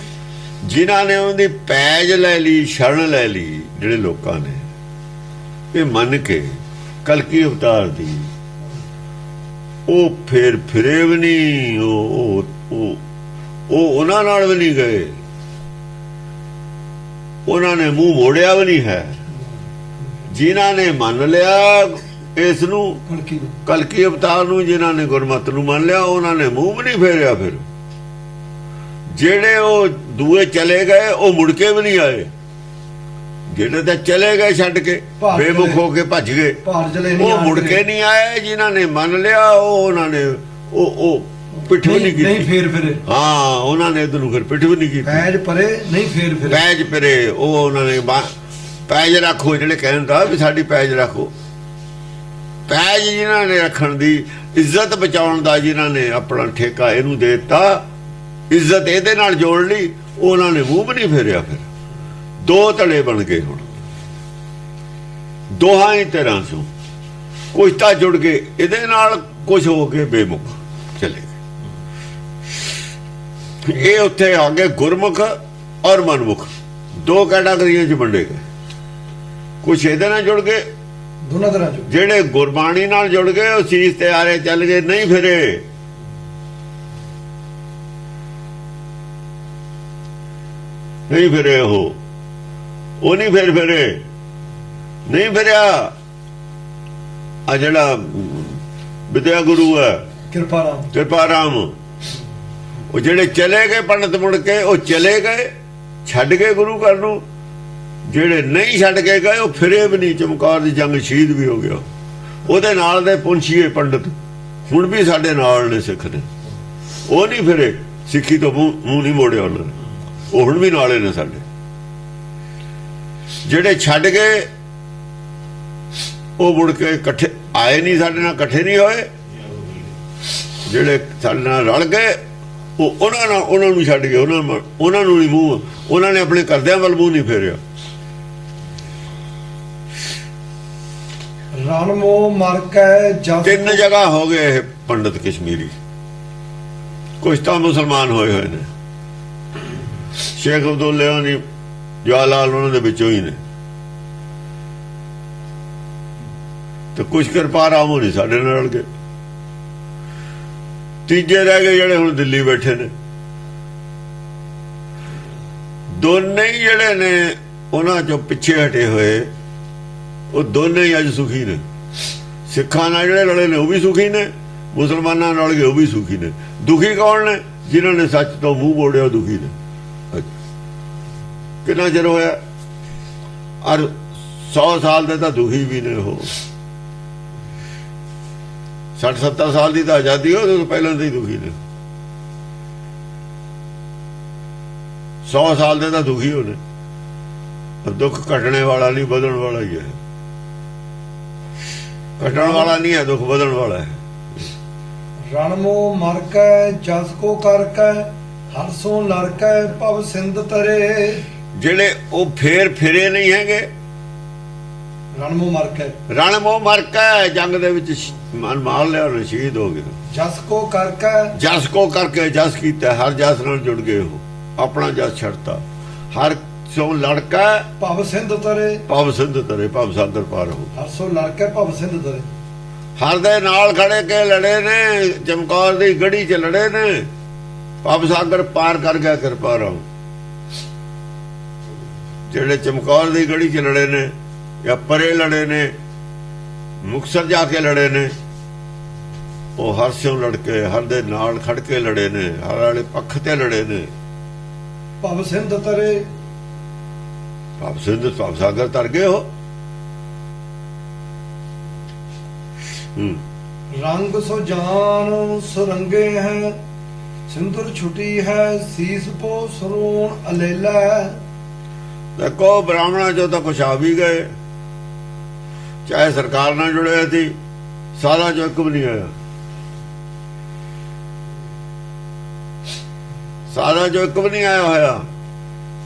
ਜਿਨ੍ਹਾਂ ਨੇ ਉਹਦੀ ਪੈਜ ਲੈ ਲਈ, ਸ਼ਰਨ ਲੈ ਲਈ, ਜਿਹੜੇ ਲੋਕਾਂ ਨੇ ਇਹ ਮੰਨ ਕੇ ਕਲਕੀ ਅਵਤਾਰ ਦੀ, ਉਹ ਫੇਰ ਫਿਰੇ ਵੀ ਨਹੀਂ, ਉਹ ਉਹਨਾਂ ਨਾਲ ਵੀ ਨਹੀਂ ਗਏ, ਉਹਨਾਂ ਨੇ ਮੂੰਹ ਮੋੜਿਆ ਵੀ ਨਹੀਂ ਹੈ। ਜਿਨ੍ਹਾਂ ਨੇ ਮੰਨ ਲਿਆ ਇਸ ਨੂੰ, ਕਲਕੀ ਅਵਤਾਰ ਨੂੰ, ਜਿਨ੍ਹਾਂ ਨੇ ਗੁਰਮਤਿ ਨੂੰ ਮੰਨ ਲਿਆ, ਉਹਨਾਂ ਨੇ ਮੂੰਹ ਵੀ ਨਹੀਂ ਫੇਰਿਆ। ਫਿਰ ਜਿਹੜੇ ਉਹ ਦੂਏ ਚਲੇ ਗਏ, ਉਹ ਮੁੜ ਕੇ ਵੀ ਨਹੀਂ ਆਏ। ਜਿਹੜੇ ਤਾਂ ਚਲੇ ਗਏ ਛੱਡ ਕੇ, ਬੇਮੁਖ ਹੋ ਕੇ ਭੱਜ ਗਏ, ਉਹ ਮੁੜ ਕੇ ਨਹੀਂ ਆਏ। ਜਿਨ੍ਹਾਂ ਨੇ ਮੰਨ ਲਿਆ, ਉਹਨਾਂ ਨੇ ਉਹ ਪਿੱਠ ਵੀ ਨਹੀਂ ਕੀਤੀ, ਨਹੀਂ ਫੇਰ ਫਿਰੇ। ਹਾਂ, ਉਹਨਾਂ ਨੇ ਇਧਰ ਨੂੰ ਫਿਰ ਪਿੱਠ ਵੀ ਨਹੀਂ ਕੀਤੀ। ਪੈਜ ਪਰੇ ਨਹੀਂ ਫੇਰ ਫਿਰੇ, ਪੈਜ ਪਰੇ, ਉਹ ਉਹਨਾਂ ਨੇ ਪੈਜ ਰੱਖੋ, ਜਿਹੜੇ ਕਹਿੰਦਾ ਵੀ ਸਾਡੀ ਪੈਜ ਰੱਖੋ। ਪੈਜ ਜਿਨ੍ਹਾਂ ਨੇ ਰੱਖਣ ਦੀ, ਇੱਜ਼ਤ ਬਚਾਉਣ ਦਾ ਜਿਨ੍ਹਾਂ ਨੇ ਆਪਣਾ ਠੇਕਾ ਇਹਨੂੰ ਦੇ ਦਿੱਤਾ, ਇੱਜ਼ਤ ਇਹਦੇ ਨਾਲ ਜੋੜ ਲਈ, ਉਹਨਾਂ ਨੇ ਮੂੰਹ ਵੀ ਨਹੀਂ ਫੇਰਿਆ। ਫਿਰ ਦੋ ਧੜੇ ਬਣ ਗਏ। ਹੁਣ ਦੋਹਾਂ ਹੀ ਤਰ੍ਹਾਂ ਤੋਂ ਕੁਝ ਤਾਂ ਜੁੜ ਗਏ ਇਹਦੇ ਨਾਲ, ਕੁਝ ਹੋ ਕੇ ਬੇਮੁਖ ਚਲੇ ਗਏ। ਇਹ ਉੱਥੇ ਆ ਗਏ ਗੁਰਮੁਖ ਔਰ ਮਨਮੁਖ, ਦੋ ਕੈਟਾਗਰੀਆਂ 'ਚ ਵੰਡੇ ਗਏ। ਕੁਝ ਇਹਦੇ ਨਾਲ ਜੁੜ ਗਏ, ਦੋਨਾਂ ਤਰ੍ਹਾਂ ਚ। ਜਿਹੜੇ ਗੁਰਬਾਣੀ ਨਾਲ ਜੁੜ ਗਏ, ਉਹ ਸੀਸ ਤੇ ਆਰੇ ਚੱਲ ਗਏ, ਨਹੀਂ ਫਿਰੇ। ਨਹੀਂ ਫਿਰੇ, ਉਹ ਨਹੀਂ ਫਿਰੇ, ਨਹੀਂ ਫਿਰਿਆ। ਆ ਜਿਹੜਾ ਵਿਦਿਆ ਗੁਰੂ ਹੈ, ਕਿਰਪਾ ਰਾਮ, ਉਹ ਜਿਹੜੇ ਚਲੇ ਗਏ ਪੰਡਤ ਮੁੜ ਕੇ, ਉਹ ਚਲੇ ਗਏ, ਛੱਡ ਗਏ ਗੁਰੂ ਘਰ ਨੂੰ। ਜਿਹੜੇ ਨਹੀਂ ਛੱਡ ਕੇ ਗਏ, ਉਹ ਫਿਰੇ ਵੀ ਨਹੀਂ। ਚਮਕੌਰ ਦੀ ਜੰਗ ਸ਼ਹੀਦ ਵੀ ਹੋ ਗਿਆ। ਉਹਦੇ ਨਾਲ ਦੇ ਪੁੰਛੀਏ ਪੰਡਤ ਹੁਣ ਵੀ ਸਾਡੇ ਨਾਲ ਨੇ, ਸਿੱਖ ਨੇ, ਉਹ ਨਹੀਂ ਫਿਰੇ, ਸਿੱਖੀ ਤੋਂ ਮੂੰਹ ਨਹੀਂ ਮੋੜਿਆ ਉਹਨਾਂ ਨੇ, ਉਹ ਹੁਣ ਵੀ ਨਾਲੇ ਨੇ ਸਾਡੇ। ਜਿਹੜੇ ਛੱਡ ਗਏ, ਉਹ ਮੁੜ ਕੇ ਇਕੱਠੇ ਆਏ ਨਹੀਂ, ਸਾਡੇ ਨਾਲ ਇਕੱਠੇ ਨਹੀਂ ਹੋਏ। ਜਿਹੜੇ ਸਾਡੇ ਨਾਲ ਰਲ ਗਏ, ਉਹ ਉਹਨਾਂ ਨੂੰ ਛੱਡ ਕੇ ਉਹਨਾਂ ਨੂੰ ਨਹੀਂ ਮੂੰਹ, ਉਹਨਾਂ ਨੇ ਆਪਣੇ ਕਰਦਿਆਂ ਵੱਲ ਮੂੰਹ ਨਹੀਂ ਫੇਰਿਆ। ਰਣ ਮੋ ਮਰ ਕੇ ਜਸ 3 ਜਗ੍ਹਾ ਹੋ ਗਏ ਇਹ ਪੰਡਤ ਕਸ਼ਮੀਰੀ, ਕੁਝ ਤਾਂ ਮੁਸਲਮਾਨ ਹੋਏ ਹੋਏ ਨੇ, ਸ਼ੇਖ ਅਬਦੁੱਲਾ ਨਹੀਂ, ਜਵਾਹਰ ਲਾਲ ਉਹਨਾਂ ਦੇ ਵਿੱਚੋਂ ਹੀ ਨੇ, ਤੇ ਕੁਝ ਕਿਰਪਾ ਰਾਮੋ ਨਹੀਂ ਸਾਡੇ ਨਾਲ ਗਏ। ਤੀਜੇ ਰਹਿ ਗਏ ਜਿਹੜੇ ਹੁਣ ਦਿੱਲੀ ਬੈਠੇ ਨੇ, ਦੋਨੇ ਹੀ ਜਿਹੜੇ ਨੇ ਉਹਨਾਂ ਚੋਂ ਪਿੱਛੇ ਹਟੇ ਹੋਏ, ਉਹ ਦੋਨੇ ਹੀ ਅੱਜ ਸੁਖੀ ਨੇ। ਸਿੱਖਾਂ ਨਾਲ ਜਿਹੜੇ ਲੜੇ ਨੇ ਉਹ ਵੀ ਸੁਖੀ ਨੇ, ਮੁਸਲਮਾਨਾਂ ਨਾਲ ਗਏ ਉਹ ਵੀ ਸੁਖੀ ਨੇ। ਦੁਖੀ ਕੌਣ ਨੇ? ਜਿਨ੍ਹਾਂ ਨੇ ਸੱਚ ਤੋਂ ਮੂੰਹ ਮੋੜਿਆ, ਦੁਖੀ ਨੇ। ਕਿੰਨਾ ਚਿਰ ਹੋਇਆ? ਔਰ 100 ਸਾਲ ਦੇ ਤਾਂ ਦੁਖੀ ਵੀ ਨੇ ਉਹ। 60-70 ਸਾਲ ਦੀ ਤਾਂ ਆਜ਼ਾਦੀ ਹੋ, ਤੋਂ ਪਹਿਲਾਂ ਦੇ ਹੀ ਦੁਖੀ ਨੇ। 100 ਸਾਲ ਦੇ ਤਾਂ ਦੁਖੀ ਹੋਣੇ। ਦੁੱਖ ਘਟਣੇ ਵਾਲਾ ਨਹੀਂ, ਵਧਣ ਵਾਲਾ ਹੀ ਹੈ। ਘਟਣ ਵਾਲਾ ਨਹੀਂ ਹੈ, ਦੁੱਖ ਵਧਣ ਵਾਲਾ ਹੈ। ਰਣ ਮੋ ਮਰ ਕੇ ਜਸ ਕੋ ਕਰ ਕੇ ਹਰ ਸੋ ਲੜ ਕੇ ਭਵ ਸਿੰਧ ਤਰੇ। ਜਿਹੜੇ ਉਹ ਫੇਰ ਫਿਰੇ ਨਹੀਂ ਹੈਗੇ, ਰਣ ਮੋ ਮਰ ਕੇ, ਰਣ ਮੋ ਮਰ ਕੇ ਜੰਗ ਦੇ ਵਿੱਚ ਮਨ ਮਾਰ ਲਿਆ, ਉਹ ਸ਼ਹੀਦ ਹੋ ਗਏ। ਜਸ ਕੋ ਕਰਕੇ, ਜਸ ਕੋ ਕਰਕੇ ਜਸ ਕੀਤਾ, ਹਰ ਜਸ ਨਾਲ ਜੁੜ ਗਏ। ਉਹ ਆਪਣਾ ਜਸ ਛੱਡਤਾ, ਹਰ ਸੋ ਲੜਕਾ ਭਵ ਸਿੰਧ ਤਰੇ, ਭਵ ਸਿੰਧ ਤਰੇ, ਭਵ ਸਾਗਰ ਪਾਰ ਹੋ। ਹਰ ਸੋ ਲੜ ਕੇ ਭਵ ਸਿੰਧ ਤਰੇ। ਹਰ ਦੇ ਨਾਲ ਖੜੇ ਕੇ ਲੜੇ ਨੇ, ਚਮਕੌਰ ਦੀ ਗੜੀ 'ਚ ਲੜੇ ਨੇ, ਭਵ ਸਾਗਰ ਪਾਰ ਕਰ ਗਿਆ ਕਿਰਪਾ ਰਾਮ। ਜਿਹੜੇ ਚਮਕੌਰ ਦੀ ਗੜੀ 'ਚ ਲੜੇ ਨੇ ਜਾਂ ਪਰੇ ਲੜੇ ਨੇ, ਮੁਕਤਸਰ ਜਾ ਕੇ ਲੜੇ ਨੇ, ਉਹ ਹਰ ਸਿਉ ਲੜ ਕੇ, ਹਰ ਦੇ ਨਾਲ ਖੜ ਕੇ ਲੜੇ ਨੇ, ਹਰ ਵਾਲੇ ਪੱਖ ਤੇ ਲੜੇ ਨੇ। ਭਵ ਸਿੰਧ ਤਰੇ, ਭਵ ਸਿੰਧ, ਭਵ ਸਾਗਰ ਤਰ ਗਏ ਹੋ। रंग सो जान सुरंगे हैं सिंदूर छुटी है सीस पो सरोण अलेला। देखो ब्राह्मणा चो तो कुछ आ भी गए, चाहे सरकार ना जुड़े थी, सारा चो एक भी नहीं आया। सारा चो एक भी नहीं आया होया।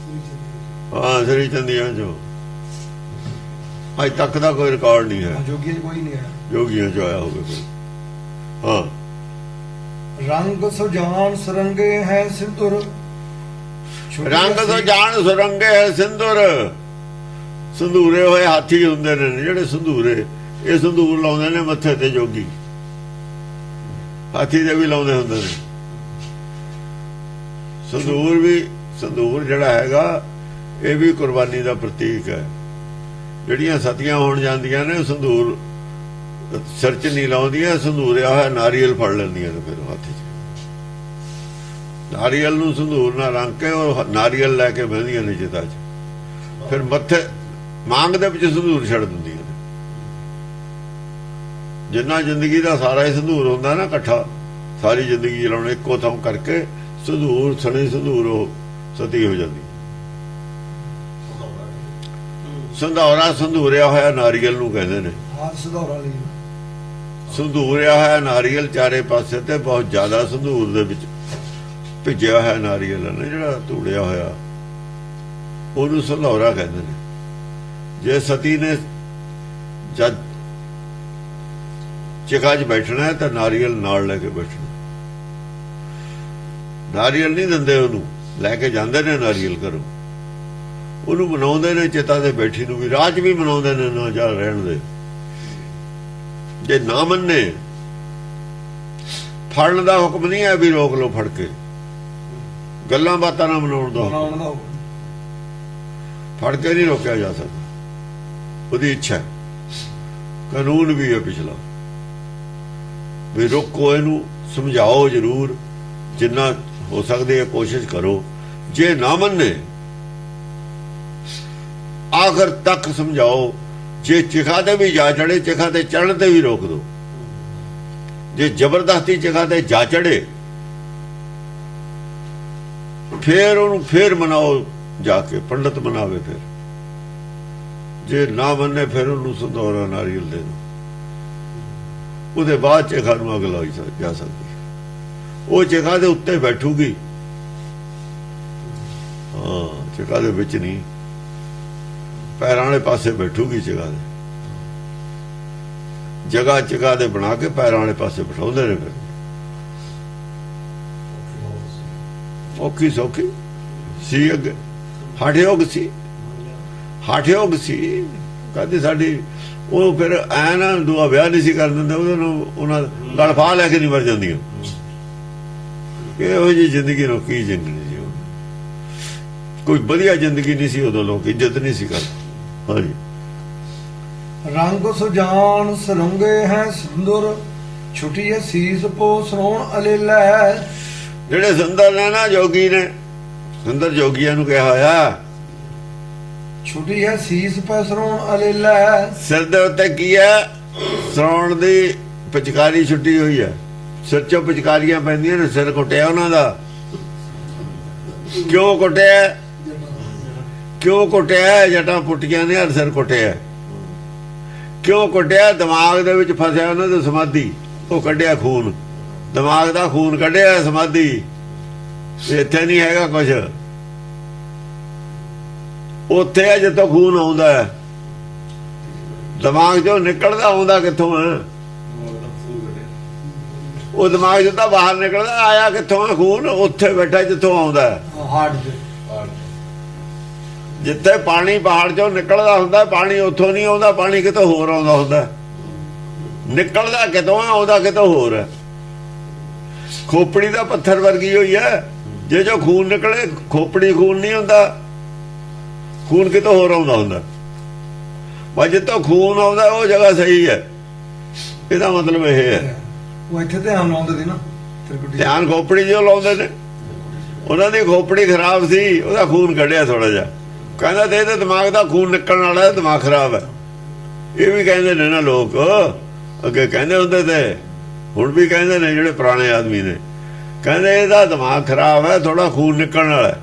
हाँ, श्री चंदिया चो अज तक का कोई रिकॉर्ड नहीं है। जोगी कोई नहीं है, योगियों चो आया होगा कोई। हाँ, रंग सुजान सुरंगे हैं सिंदूर, रंग तो जान सुरंगे है सिंदूर। संधूरे होए हाथी हुंदे ने जेड़े संधूरे, ये संधूर लाउंदे ने मत्थे ते जोगी, हाथी दे भी लाउंदे हुंदे ने। संधूर भी, संधूर जेड़ा हैगा ये भी कुर्बानी दा प्रतीक है। ਜਿਹੜੀਆਂ ਸਤੀਆਂ ਹੋਣ ਜਾਂਦੀਆਂ ਨੇ, ਸੰਧੂਰ ਸਿਰ 'ਚ ਨਹੀਂ ਲਾਉਂਦੀਆਂ, ਸੰਧੂਰਿਆ ਹੋਇਆ ਨਾਰੀਅਲ ਫੜ ਲੈਂਦੀਆਂ ਨੇ, ਫਿਰ ਹੱਥ 'ਚ ਨਾਰੀਅਲ ਨੂੰ ਸੰਧੂਰ ਨਾਲ ਰੰਗ ਕੇ ਉਹ ਨਾਰੀਅਲ ਲੈ ਕੇ ਬਹਿੰਦੀਆਂ ਨੇ ਚਿਤਾ 'ਚ, ਫਿਰ ਮੱਥੇ ਮੰਗ ਦੇ ਵਿੱਚ ਸੰਧੂਰ ਛੱਡ ਦਿੰਦੀਆਂ ਨੇ। ਜਿੰਨਾ ਜ਼ਿੰਦਗੀ ਦਾ ਸਾਰਾ ਹੀ ਸੰਧੂਰ ਹੁੰਦਾ ਨਾ ਇਕੱਠਾ, ਸਾਰੀ ਜ਼ਿੰਦਗੀ ਚਲਾਉਣ ਇੱਕੋ ਥਾਂ ਕਰਕੇ, ਸੰਧੂਰ ਸਣੇ ਸੰਧੂਰ ਉਹ ਸਤੀ ਹੋ ਜਾਂਦੀ। ਸੰਧੌਰਾ ਸੰਧੂਰਿਆ ਹੋਇਆ ਨਾਰੀਅਲ ਨੂੰ ਕਹਿੰਦੇ ਨੇ। हाथ सुधौरा ली ਸੰਧੂਰਿਆ ਹੋਇਆ ਨਾਰੀਅਲ ਚਾਰੇ ਪਾਸੇ ਤੇ ਬਹੁਤ ਜ਼ਿਆਦਾ ਸੰਧੂਰ ਦੇ ਵਿੱਚ ਭਿੱਜਿਆ ਹੋਇਆ ਨਾਰੀਅਲ ਹੈ ਨਾ, ਜਿਹੜਾ ਧੂੜਿਆ ਹੋਇਆ, ਉਹਨੂੰ ਸੰਧੌਰਾ ਕਹਿੰਦੇ ਨੇ। ਜੇ ਸਤੀ ਨੇ ਜਦ ਚਿਖਾ 'ਚ ਬੈਠਣਾ ਹੈ ਤਾਂ ਨਾਰੀਅਲ ਨਾਲ ਲੈ ਕੇ ਬੈਠਣਾ। ਨਾਰੀਅਲ ਨਹੀਂ ਦਿੰਦੇ ਉਹਨੂੰ, ਲੈ ਕੇ ਜਾਂਦੇ ਨੇ ਨਾਰੀਅਲ ਕਰੋ, ਉਹਨੂੰ ਮਨਾਉਂਦੇ ਨੇ ਚਿਤਾ ਤੇ ਬੈਠੀ ਨੂੰ ਵੀ, ਰਾਜ ਵੀ ਮਨਾਉਂਦੇ ਨੇ, ਨਾ ਜਾ ਰਹਿਣ ਦੇ। ਜੇ ਨਾ ਮੰਨੇ, ਫੜਨ ਦਾ ਹੁਕਮ ਨਹੀਂ ਹੈ ਵੀ ਰੋਕ ਲਓ ਫੜ ਕੇ, ਗੱਲਾਂ ਬਾਤਾਂ ਨਾਲ ਮਨਾਉਣ ਦਾ ਹੁਕਮ। ਫੜ ਕੇ ਨਹੀਂ ਰੋਕਿਆ ਜਾ ਸਕਦਾ, ਉਹਦੀ ਇੱਛਾ। ਕਾਨੂੰਨ ਵੀ ਹੈ ਪਿਛਲਾ ਵੀ ਰੋਕੋ, ਇਹਨੂੰ ਸਮਝਾਓ ਜ਼ਰੂਰ, ਜਿੰਨਾ ਹੋ ਸਕਦੇ ਹੈ ਕੋਸ਼ਿਸ਼ ਕਰੋ। ਜੇ ਨਾ ਮੰਨੇ ਆਖਰ ਤੱਕ ਸਮਝਾਓ। ਜੇ ਚਿਖਾ ਤੇ ਵੀ ਜਾ ਚੜੇ, ਚਿਖਾ ਤੇ ਚੜ੍ਹਨ ਤੇ ਵੀ ਰੋਕ ਦੋ। ਜੇ ਜ਼ਬਰਦਸਤੀ ਚਿਖਾ ਤੇ ਜਾ ਚੜੇ, ਫੇਰ ਉਹਨੂੰ ਫੇਰ ਮਨਾਓ, ਜਾ ਕੇ ਪੰਡਤ ਮਨਾਵੇ। ਫਿਰ ਜੇ ਨਾ ਮੰਨੇ, ਫਿਰ ਉਹਨੂੰ ਸੰਧੌਰਾ ਨਾਰੀਅਲ ਦੇ ਦੋ, ਉਹਦੇ ਬਾਅਦ ਚਿਖਾ ਨੂੰ ਅੱਗ ਲਾਈ ਜਾ ਸਕਦੀ। ਉਹ ਜਗ੍ਹਾ ਦੇ ਉੱਤੇ ਬੈਠੂਗੀ। ਹਾਂ, ਜਗ੍ਹਾ ਦੇ ਵਿੱਚ ਨਹੀਂ, ਪੈਰਾਂ ਵਾਲੇ ਪਾਸੇ ਬੈਠੂਗੀ। ਜਗ੍ਹਾ ਦੇ ਬਣਾ ਕੇ ਪੈਰਾਂ ਵਾਲੇ ਪਾਸੇ ਬਿਠਾਉਂਦੇ ਨੇ। ਫਿਰ ਔਖੀ ਸੌਖੀ ਸੀ, ਅੱਗੇ ਹਠਯੋਗ ਸੀ ਕਹਿੰਦੇ ਸਾਡੀ। ਉਹ ਫਿਰ ਐ ਨਾ ਦੂਆ ਵਿਆਹ ਨਹੀਂ ਸੀ ਕਰ ਦਿੰਦੇ, ਉਹਨਾਂ ਗਲ ਫਾਹ ਲੈ ਕੇ ਨਹੀਂ ਮਰ ਜਾਂਦੀਆਂ। ਇਹੋ ਜਿਹੀ ਜ਼ਿੰਦਗੀ ਨੂੰ ਕੀ ਜ਼ਿੰਦਗੀ ਸੀ, ਕੋਈ ਵਧੀਆ ਜ਼ਿੰਦਗੀ ਨਹੀਂ ਸੀ ਉਦੋਂ, ਲੋਕ ਇੱਜ਼ਤ ਨਹੀਂ ਸੀ ਕਰਦੇ। ਹਾਂਜੀ, ਰੰਗ ਸੁਜਾਨ ਸਰੰਗੇ ਹੈ ਸਿੰਦੁਰ, ਛੁਟੀ ਹੈ ਸੀਸ ਪੋ ਸਰੋਣ ਅਲੇਲਾ। ਜਿਹੜੇ ਸੁੰਦਰ ਨੇ ਨਾ, ਜੋਗੀ ਨੇ, ਸੁੰਦਰ ਜੋਗੀਆਂ ਨੂੰ ਕਿਹਾ ਹੋਇਆ, ਛੁਟੀ ਹੈ ਸੀਸ ਪੈ ਸਰੋਣ ਅਲੇਲਾ। ਸਿਰ ਦੇ ਉੱਤੇ ਕੀ ਹੈ? ਸਰੋਣ ਦੀ ਪਿਚਕਾਰੀ ਛੁੱਟੀ ਹੋਈ ਹੈ। ਸਿਰ ਚੋਂ ਪਿਚਕਾਰੀਆਂ ਪੈਂਦੀਆਂ ਨੇ, ਸਿਰ ਕੁੱਟਿਆ ਉਹਨਾਂ ਦਾ। ਕਿਉਂ ਕੁੱਟਿਆ? ਜਟਾਂ ਪੁੱਟੀਆਂ ਨੇ, ਹਰ ਸਿਰ ਕੁੱਟਿਆ। ਕਿਉਂ ਕੁੱਟਿਆ? ਦਿਮਾਗ ਦੇ ਵਿੱਚ ਫਸਿਆ ਉਹਨਾਂ ਦੇ ਸਮਾਧੀ। ਉਹ ਕੱਢਿਆ ਖੂਨ, ਦਿਮਾਗ ਦਾ ਖੂਨ ਕੱਢਿਆ ਸਮਾਧੀ। ਇੱਥੇ ਨਹੀਂ ਹੈਗਾ ਕੁਛ, ਉੱਥੇ ਹੈ ਜਿੱਥੋਂ ਖੂਨ ਆਉਂਦਾ ਹੈ। ਦਿਮਾਗ ਚੋਂ ਨਿਕਲਦਾ ਆਉਂਦਾ ਕਿੱਥੋਂ ਹੈ? ਉਹ ਦਿਮਾਗ ਚੋਂ ਤਾਂ ਬਾਹਰ ਨਿਕਲਦਾ, ਆਇਆ ਕਿੱਥੋਂ ਹੈ ਖੂਨ? ਉੱਥੇ ਬੈਠਾ ਜਿੱਥੋਂ ਆਉਂਦਾ ਹੈ। ਜਿੱਥੇ ਪਾਣੀ ਪਹਾੜ ਚੋਂ ਨਿਕਲਦਾ ਹੁੰਦਾ, ਪਾਣੀ ਉੱਥੋਂ ਨਹੀਂ ਆਉਂਦਾ, ਪਾਣੀ ਕਿਤੋਂ ਹੋਰ ਆਉਂਦਾ ਹੁੰਦਾ। ਨਿਕਲਦਾ ਕਿਤੋਂ ਹੈ, ਆਉਂਦਾ ਕਿਤੋਂ ਹੋਰ ਹੈ। ਖੋਪੜੀ ਦਾ ਪੱਥਰ ਵਰਗੀ ਹੋਈ ਹੈ। ਜੇ ਜੋ ਖੂਨ ਨਿਕਲੇ, ਖੋਪੜੀ ਖੂਨ ਨਹੀਂ ਹੁੰਦਾ, ਖੂਨ ਕਿਤੋਂ ਹੋਰ ਆਉਂਦਾ ਹੁੰਦਾ। ਪਰ ਜਿੱਥੋਂ ਖੂਨ ਆਉਂਦਾ ਉਹ ਜਗ੍ਹਾ ਸਹੀ ਹੈ। ਇਹਦਾ ਮਤਲਬ ਇਹ ਹੈ। ਉਹ ਇੱਥੇ ਧਿਆਨ ਲਾਉਂਦੇ ਸੀ ਨਾ, ਧਿਆਨ ਖੋਪੜੀ ਜੋ ਲਾਉਂਦੇ ਨੇ। ਉਹਨਾਂ ਦੀ ਖੋਪੜੀ ਖਰਾਬ ਸੀ, ਉਹਦਾ ਖੂਨ ਕੱਢਿਆ ਥੋੜਾ ਜਿਹਾ। ਕਹਿੰਦਾ ਤੇ ਇਹਦੇ ਦਿਮਾਗ ਦਾ ਖੂਨ ਨਿਕਲਣ ਵਾਲਾ, ਦਿਮਾਗ ਖਰਾਬ ਹੈ। ਇਹ ਵੀ ਕਹਿੰਦੇ ਨੇ ਨਾ ਲੋਕ, ਅੱਗੇ ਕਹਿੰਦੇ ਹੁੰਦੇ ਤੇ, ਹੁਣ ਵੀ ਕਹਿੰਦੇ ਨੇ ਜਿਹੜੇ ਪੁਰਾਣੇ ਆਦਮੀ ਨੇ, ਕਹਿੰਦੇ ਇਹਦਾ ਦਿਮਾਗ ਖਰਾਬ ਹੈ, ਥੋੜਾ ਖੂਨ ਨਿਕਲਣ ਵਾਲਾ।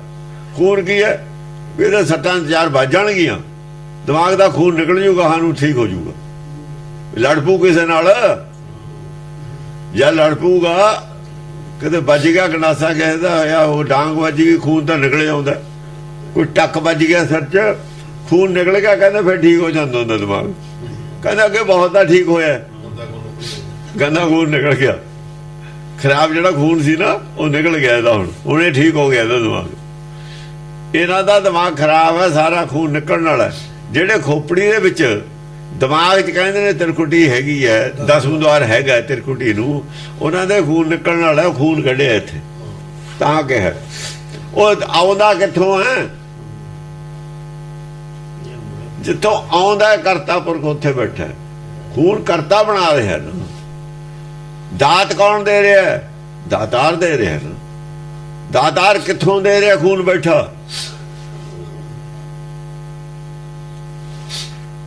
ਖੂਨ ਕੀ ਹੈ? ਇਹਦੇ ਸੱਟਾਂ ਚਾਰ ਵੱਜ ਜਾਣਗੀਆਂ, ਦਿਮਾਗ ਦਾ ਖੂਨ ਨਿਕਲ ਜੂਗਾ, ਸਾਨੂੰ ਠੀਕ ਹੋ ਜੂਗਾ। ਲੜ ਪੂ ਕਿਸੇ ਨਾਲ, ਜਾਂ ਲੜ ਪੂਗਾ ਕਿਤੇ ਵੱਜ ਗਿਆ ਗੰਡਾਸਾ ਕਿਸੇ ਦਾ, ਜਾਂ ਉਹ ਡਾਂਗ ਵੱਜ ਗਈ, ਖੂਨ ਤਾਂ ਨਿਕਲ ਆਉਂਦਾ। ਕੋਈ ਟੱਕ ਵੱਜ ਗਿਆ ਸਿਰ 'ਚ, ਖੂਨ ਨਿਕਲ ਗਿਆ, ਕਹਿੰਦੇ ਫਿਰ ਠੀਕ ਹੋ ਜਾਂਦਾ ਹੁੰਦਾ ਦਿਮਾਗ। ਕਹਿੰਦਾ ਅੱਗੇ ਬਹੁਤ ਤਾਂ ਠੀਕ ਹੋਇਆ, ਗੰਦਾ ਖੂਨ ਨਿਕਲ ਗਿਆ। ਖਰਾਬ ਜਿਹੜਾ ਖੂਨ ਸੀ ਨਾ, ਉਹ ਨਿਕਲ ਗਿਆ ਇਹਦਾ। ਹੁਣ ਇਹ ਠੀਕ ਹੋ ਗਿਆ ਇਹਦਾ ਦਿਮਾਗ। ਇਹਨਾਂ ਦਾ ਦਿਮਾਗ ਖਰਾਬ ਹੈ, ਸਾਰਾ ਖੂਨ ਨਿਕਲਣ ਵਾਲਾ। ਜਿਹੜੇ ਖੋਪੜੀ ਦੇ ਵਿੱਚ ਦਿਮਾਗ 'ਚ ਕਹਿੰਦੇ ਨੇ ਤਿਰਕੁਟੀ ਹੈਗੀ ਹੈ, 10 ਦੁਆਰ ਹੈਗਾ ਤਿਰਕੁਟੀ ਨੂੰ, ਉਹਨਾਂ ਦੇ ਖੂਨ ਨਿਕਲਣ ਵਾਲਾ। ਖੂਨ ਕੱਢਿਆ ਇੱਥੇ ਤਾਂ ਕਿਹਾ। ਉਹ ਆਉਂਦਾ ਕਿੱਥੋਂ ਹੈ? ਜਿੱਥੋਂ ਆਉਂਦਾ ਹੈ ਕਰਤਾ ਪੁਰਖ, ਉੱਥੇ ਬੈਠਾ। ਖੂਨ ਕਰਤਾ ਬਣਾ ਰਿਹਾ ਨਾ। ਦਾਤ ਕੌਣ ਦੇ ਰਿਹਾ? ਦਾਤਾਰ ਦੇ ਰਿਹਾ ਨਾ। ਦਾਤਾਰ ਕਿੱਥੋਂ ਦੇ ਰਿਹਾ? ਖੂਨ ਬੈਠਾ।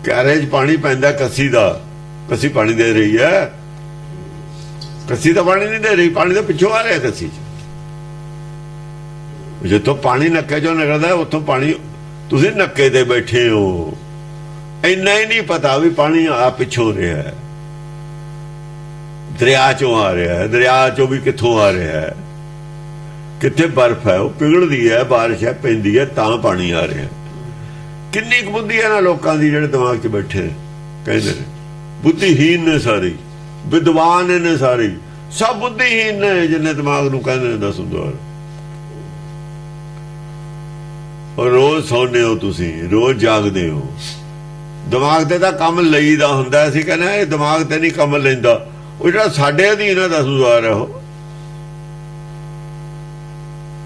ਕੈਰੇਜ ਪਾਣੀ ਪੈਂਦਾ ਕੱਸੀ ਦਾ, ਕੱਸੀ ਪਾਣੀ ਦੇ ਰਹੀ ਹੈ। ਕੱਸੀ ਤਾਂ ਪਾਣੀ ਨਹੀਂ ਦੇ ਰਹੀ, ਪਾਣੀ ਤਾਂ ਪਿੱਛੋਂ ਆ ਰਿਹਾ ਕੱਸੀ 'ਚ। ਜਿੱਥੋਂ ਪਾਣੀ ਨੱਕੇ ਚੋਂ ਨਿਕਲਦਾ, ਉੱਥੋਂ ਪਾਣੀ। ਤੁਸੀਂ ਨੱਕੇ ਤੇ ਬੈਠੇ ਹੋ, ਇੰਨਾ ਹੀ ਨਹੀਂ ਪਤਾ ਵੀ ਪਾਣੀ ਆ ਪਿੱਛੋਂ ਰਿਹਾ ਹੈ। ਦਰਿਆ ਚੋਂ ਆ ਰਿਹਾ ਹੈ, ਦਰਿਆ ਚੋਂ ਵੀ ਕਿੱਥੋਂ ਆ ਰਿਹਾ ਹੈ? ਕਿੱਥੇ ਬਰਫ਼ ਹੈ, ਉਹ ਪਿਘਲਦੀ ਹੈ, ਬਾਰਿਸ਼ ਹੈ, ਪੈਂਦੀ ਹੈ, ਤਾਂ ਪਾਣੀ ਆ ਰਿਹਾ। ਕਿੰਨੀ ਕੁ ਬੁੱਧੀ ਹੈ ਨਾ ਲੋਕਾਂ ਦੀ, ਜਿਹੜੇ ਦਿਮਾਗ 'ਚ ਬੈਠੇ ਕਹਿੰਦੇ ਨੇ ਬੁੱਧੀਹੀਨ ਨੇ ਸਾਰੇ, ਵਿਦਵਾਨ ਨੇ ਸਾਰੇ, ਸਭ ਬੁੱਧੀਹੀਨ ਨੇ ਜਿੰਨੇ ਦਿਮਾਗ ਨੂੰ ਕਹਿੰਦੇ ਨੇ 10 ਦੁਆਰ। ਔਰ ਰੋਜ਼ ਸੌਂਦੇ ਹੋ ਤੁਸੀਂ, ਰੋਜ਼ ਜਾਗਦੇ ਹੋ। ਦਿਮਾਗ ਤੇ ਤਾਂ ਕੰਮ ਲਈਦਾ ਹੁੰਦਾ। ਅਸੀਂ ਕਹਿੰਦੇ ਇਹ ਦਿਮਾਗ ਤੇ ਨਹੀਂ ਕੰਮ ਲੈਂਦਾ। ਉਹ ਜਿਹੜਾ ਸਾਡੇ ਅਧੀਨ ਹੈ 10 ਦੁਆਰ ਹੈ,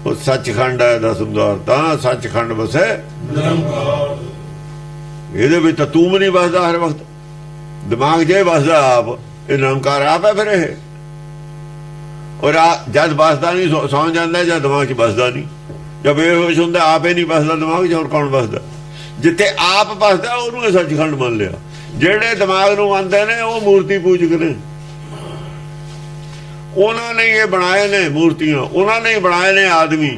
ਉਹ ਸੱਚਖੰਡ ਹੈ। 10 ਦੁਆਰ ਤਾਂ ਸੱਚਖੰਡ ਵਸੇ ਨਿਰੰਕਾਰ। ਇਹਦੇ ਵਿੱਚ ਤਾਂ ਤੂੰ ਵੀ ਨਹੀਂ ਵਸਦਾ ਹਰ ਵਕਤ, ਦਿਮਾਗ 'ਚ ਵਸਦਾ ਆਪ। ਇਹ ਨਿਰੰਕਾਰ ਆਪ ਹੈ। ਫਿਰ ਇਹ ਔਰ ਜਦ ਵਸਦਾ ਨਹੀਂ, ਸੌਂ ਜਾਂਦਾ, ਜਦ ਦਿਮਾਗ 'ਚ ਵਸਦਾ ਨਹੀਂ, ਜਦ ਬੇਹੋਸ਼ ਹੁੰਦਾ, ਆਪੇ ਨਹੀਂ ਵਸਦਾ ਦਿਮਾਗ 'ਚ, ਹੋਰ ਕੌਣ ਵਸਦਾ? ਜਿੱਥੇ ਆਪ ਵਸਦਾ ਉਹਨੂੰ ਸੱਚਖੰਡ ਮੰਨ ਲਿਆ। ਜਿਹੜੇ ਦਿਮਾਗ ਨੂੰ ਮੰਨਦੇ ਨੇ ਉਹ ਮੂਰਤੀ ਪੂਜਕ ਨੇ। ਉਹਨਾਂ ਨੇ ਇਹ ਬਣਾਏ ਨੇ ਮੂਰਤੀਆਂ, ਉਹਨਾਂ ਨੇ ਬਣਾਏ ਨੇ ਆਦਮੀ।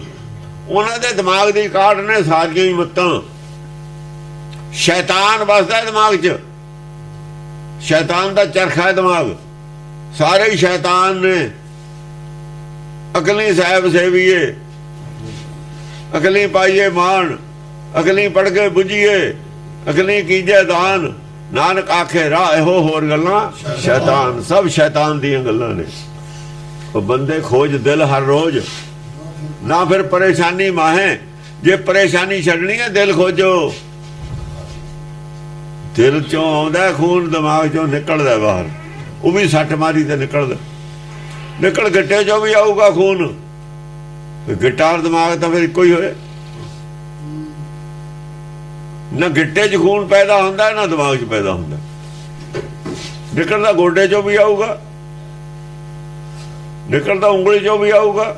ਉਹਨਾਂ ਦੇ ਦਿਮਾਗ ਦੀ ਕਾਢ ਨੇ ਸਾਰੀਆਂ ਹੀ ਮੱਤਾਂ। ਸ਼ੈਤਾਨ ਵਸਦਾ ਦਿਮਾਗ 'ਚ, ਸ਼ੈਤਾਨ ਦਾ ਚਰਖਾ ਹੈ ਦਿਮਾਗ। ਸਾਰੇ ਹੀ ਸ਼ੈਤਾਨ ਨੇ। ਅਕਲੀ ਸਾਹਿਬ ਸੇਵੀਏ, ਅਕਲੀ ਪਾਈਏ ਮਾਨ, ਅਕਲੀ ਪੜ ਕੇ ਬੁਝੀਏ, ਅਕਲੀ ਕੀਜੇ ਦਾਨ, ਨਾਨਕ ਆਖੇ ਰਾਹ ਇਹੋ ਹੋਰ ਗੱਲਾਂ ਸ਼ੈਤਾਨ। ਸਭ ਸ਼ੈਤਾਨ ਦੀਆਂ ਗੱਲਾਂ ਨੇ। ਉਹ ਬੰਦੇ ਖੋਜ ਦਿਲ ਹਰ ਰੋਜ਼, ਨਾ ਫਿਰ ਪਰੇਸ਼ਾਨੀ ਮਾਹੇ। ਜੇ ਪਰੇਸ਼ਾਨੀ ਛੱਡਣੀ ਹੈ ਦਿਲ ਖੋਜੋ। ਦਿਲ ਚੋਂ ਆਉਂਦਾ ਖੂਨ, ਦਿਮਾਗ ਚੋਂ ਨਿਕਲਦਾ ਬਾਹਰ, ਉਹ ਵੀ ਸੱਟ ਮਾਰੀ ਤੇ ਨਿਕਲਦਾ। ਨਿਕਲ ਗਿੱਟੇ ਚੋਂ ਵੀ ਆਊਗਾ ਖੂਨ। ਗਿੱਟਾ ਦਿਮਾਗ ਤਾਂ ਫਿਰ ਇੱਕੋ ਹੀ ਹੋਏ ਨਾ। ਗਿੱਟੇ 'ਚ ਖੂਨ ਪੈਦਾ ਹੁੰਦਾ ਨਾ ਦਿਮਾਗ 'ਚ ਪੈਦਾ ਹੁੰਦਾ। ਨਿਕਲਦਾ ਗੋਡੇ 'ਚੋਂ ਵੀ ਆਊਗਾ, ਨਿਕਲਦਾ ਉਂਗਲੀ 'ਚੋਂ ਵੀ ਆਊਗਾ।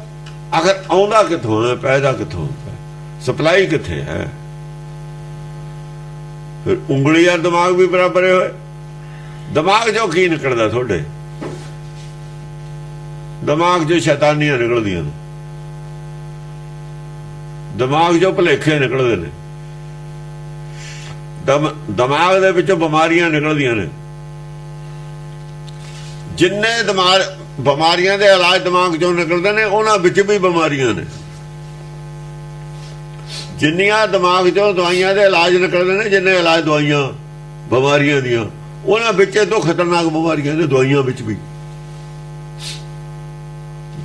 ਆਖਰ ਆਉਂਦਾ ਕਿੱਥੋਂ ਹੈ, ਪੈਦਾ ਕਿੱਥੋਂ ਹੁੰਦਾ, ਸਪਲਾਈ ਕਿੱਥੇ ਹੈ? ਫਿਰ ਉਂਗਲੀ ਔਰ ਦਿਮਾਗ ਵੀ ਬਰਾਬਰ ਹੋਏ। ਦਿਮਾਗ 'ਚੋਂ ਕੀ ਨਿਕਲਦਾ ਤੁਹਾਡੇ? ਦਿਮਾਗ 'ਚੋਂ ਸ਼ੈਤਾਨੀਆਂ ਨਿਕਲਦੀਆਂ ਨੇ, ਦਿਮਾਗ 'ਚੋਂ ਭੁਲੇਖੇ ਨਿਕਲਦੇ ਨੇ, ਦਿਮਾਗ ਦੇ ਵਿੱਚੋਂ ਬਿਮਾਰੀਆਂ ਨਿਕਲਦੀਆਂ ਨੇ। ਜਿੰਨੇ ਬਿਮਾਰੀਆਂ ਦੇ ਇਲਾਜ ਦਿਮਾਗ 'ਚੋਂ ਨਿਕਲਦੇ ਨੇ, ਉਹਨਾਂ ਵਿੱਚ ਵੀ ਬਿਮਾਰੀਆਂ ਨੇ। ਜਿੰਨੀਆਂ ਦਿਮਾਗ 'ਚੋਂ ਦਵਾਈਆਂ ਦੇ ਇਲਾਜ ਨਿਕਲਦੇ ਨੇ, ਜਿੰਨੇ ਇਲਾਜ ਦਵਾਈਆਂ ਬਿਮਾਰੀਆਂ ਦੀਆਂ, ਉਹਨਾਂ ਵਿੱਚ ਤੋਂ ਖਤਰਨਾਕ ਬਿਮਾਰੀਆਂ ਨੇ ਦਵਾਈਆਂ ਵਿੱਚ ਵੀ।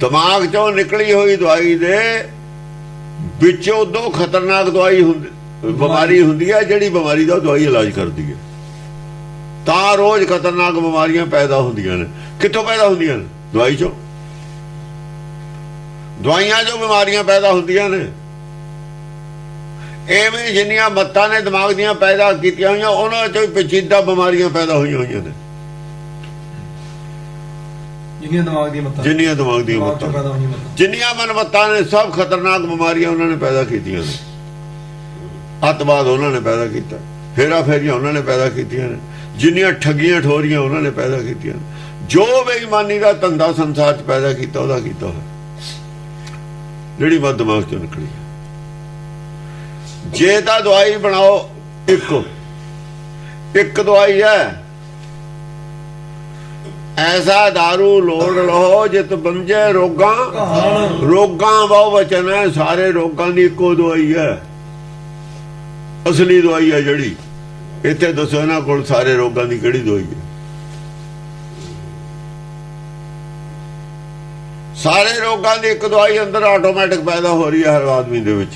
ਦਿਮਾਗ 'ਚੋਂ ਨਿਕਲੀ ਹੋਈ ਦਵਾਈ ਦੇ ਵਿੱਚੋਂ ਦੋ ਖਤਰਨਾਕ ਦਵਾਈ ਹੁੰਦੀ, ਬਿਮਾਰੀ ਹੁੰਦੀ ਹੈ, ਜਿਹੜੀ ਬਿਮਾਰੀ ਦਾ ਦਵਾਈ ਇਲਾਜ ਕਰਦੀ ਹੈ। ਤਾਂ ਰੋਜ਼ ਖਤਰਨਾਕ ਬਿਮਾਰੀਆਂ ਪੈਦਾ ਹੁੰਦੀਆਂ ਨੇ। ਕਿੱਥੋਂ ਪੈਦਾ ਹੁੰਦੀਆਂ ਨੇ? ਦਵਾਈ 'ਚੋਂ। ਦਵਾਈਆਂ 'ਚੋਂ ਬਿਮਾਰੀਆਂ ਪੈਦਾ ਹੁੰਦੀਆਂ ਨੇ। ਐਵੇਂ ਜਿੰਨੀਆਂ ਮੱਤਾਂ ਨੇ ਦਿਮਾਗ ਦੀਆਂ ਪੈਦਾ ਕੀਤੀਆਂ ਹੋਈਆਂ, ਉਹਨਾਂ 'ਚੋਂ ਪੇਚੀਦਾ ਬਿਮਾਰੀਆਂ ਪੈਦਾ ਹੋਈਆਂ ਨੇ। ਜਿੰਨੀਆਂ ਦਿਮਾਗ ਦੀਆਂ ਮੱਤਾਂ, ਜਿੰਨੀਆਂ ਦਿਮਾਗ ਦੀਆਂ ਮੱਤਾਂ, ਜਿੰਨੀਆਂ ਮਨ ਮੱਤਾਂ ਨੇ, ਸਭ ਖਤਰਨਾਕ ਬਿਮਾਰੀਆਂ ਉਹਨਾਂ ਨੇ ਪੈਦਾ ਕੀਤੀਆਂ ਨੇ। ਅੱਤਵਾਦ ਉਹਨਾਂ ਨੇ ਪੈਦਾ ਕੀਤਾ, ਫੇਰਾ ਫੇਰੀਆਂ ਉਹਨਾਂ ਨੇ ਪੈਦਾ ਕੀਤੀਆਂ ਨੇ, ਜਿੰਨੀਆਂ ਠੱਗੀਆਂ ਠੋਰੀਆਂ ਉਹਨਾਂ ਨੇ ਪੈਦਾ ਕੀਤੀਆਂ ਨੇ। ਜੋ ਬੇਈਮਾਨੀ ਦਾ ਧੰਦਾ ਸੰਸਾਰ 'ਚ ਪੈਦਾ ਕੀਤਾ, ਉਹਦਾ ਕੀਤਾ ਹੋਇਆ, ਜਿਹੜੀ ਮੱਤ ਦਿਮਾਗ 'ਚੋਂ ਨਿਕਲੀ। ਜੇ ਤਾਂ ਦਵਾਈ ਬਣਾਓ ਇੱਕ ਦਵਾਈ ਹੈ, ਐਸਾ ਦਾਰੂ ਲੋੜ ਲਓ ਜਿਤ ਬੰਜੇ ਰੋਗਾਂ। ਰੋਗਾਂ ਬਹੁ ਵਚਨ ਹੈ, ਸਾਰੇ ਰੋਗਾਂ ਦੀ ਇੱਕੋ ਦਵਾਈ ਹੈ, ਅਸਲੀ ਦਵਾਈ ਹੈ ਜਿਹੜੀ। ਇੱਥੇ ਦੱਸੋ ਇਹਨਾਂ ਕੋਲ ਸਾਰੇ ਰੋਗਾਂ ਦੀ ਕਿਹੜੀ ਦਵਾਈ ਹੈ? ਸਾਰੇ ਰੋਗਾਂ ਦੀ ਇੱਕ ਦਵਾਈ ਅੰਦਰ ਆਟੋਮੈਟਿਕ ਪੈਦਾ ਹੋ ਰਹੀ ਹੈ ਹਰ ਆਦਮੀ ਦੇ ਵਿੱਚ।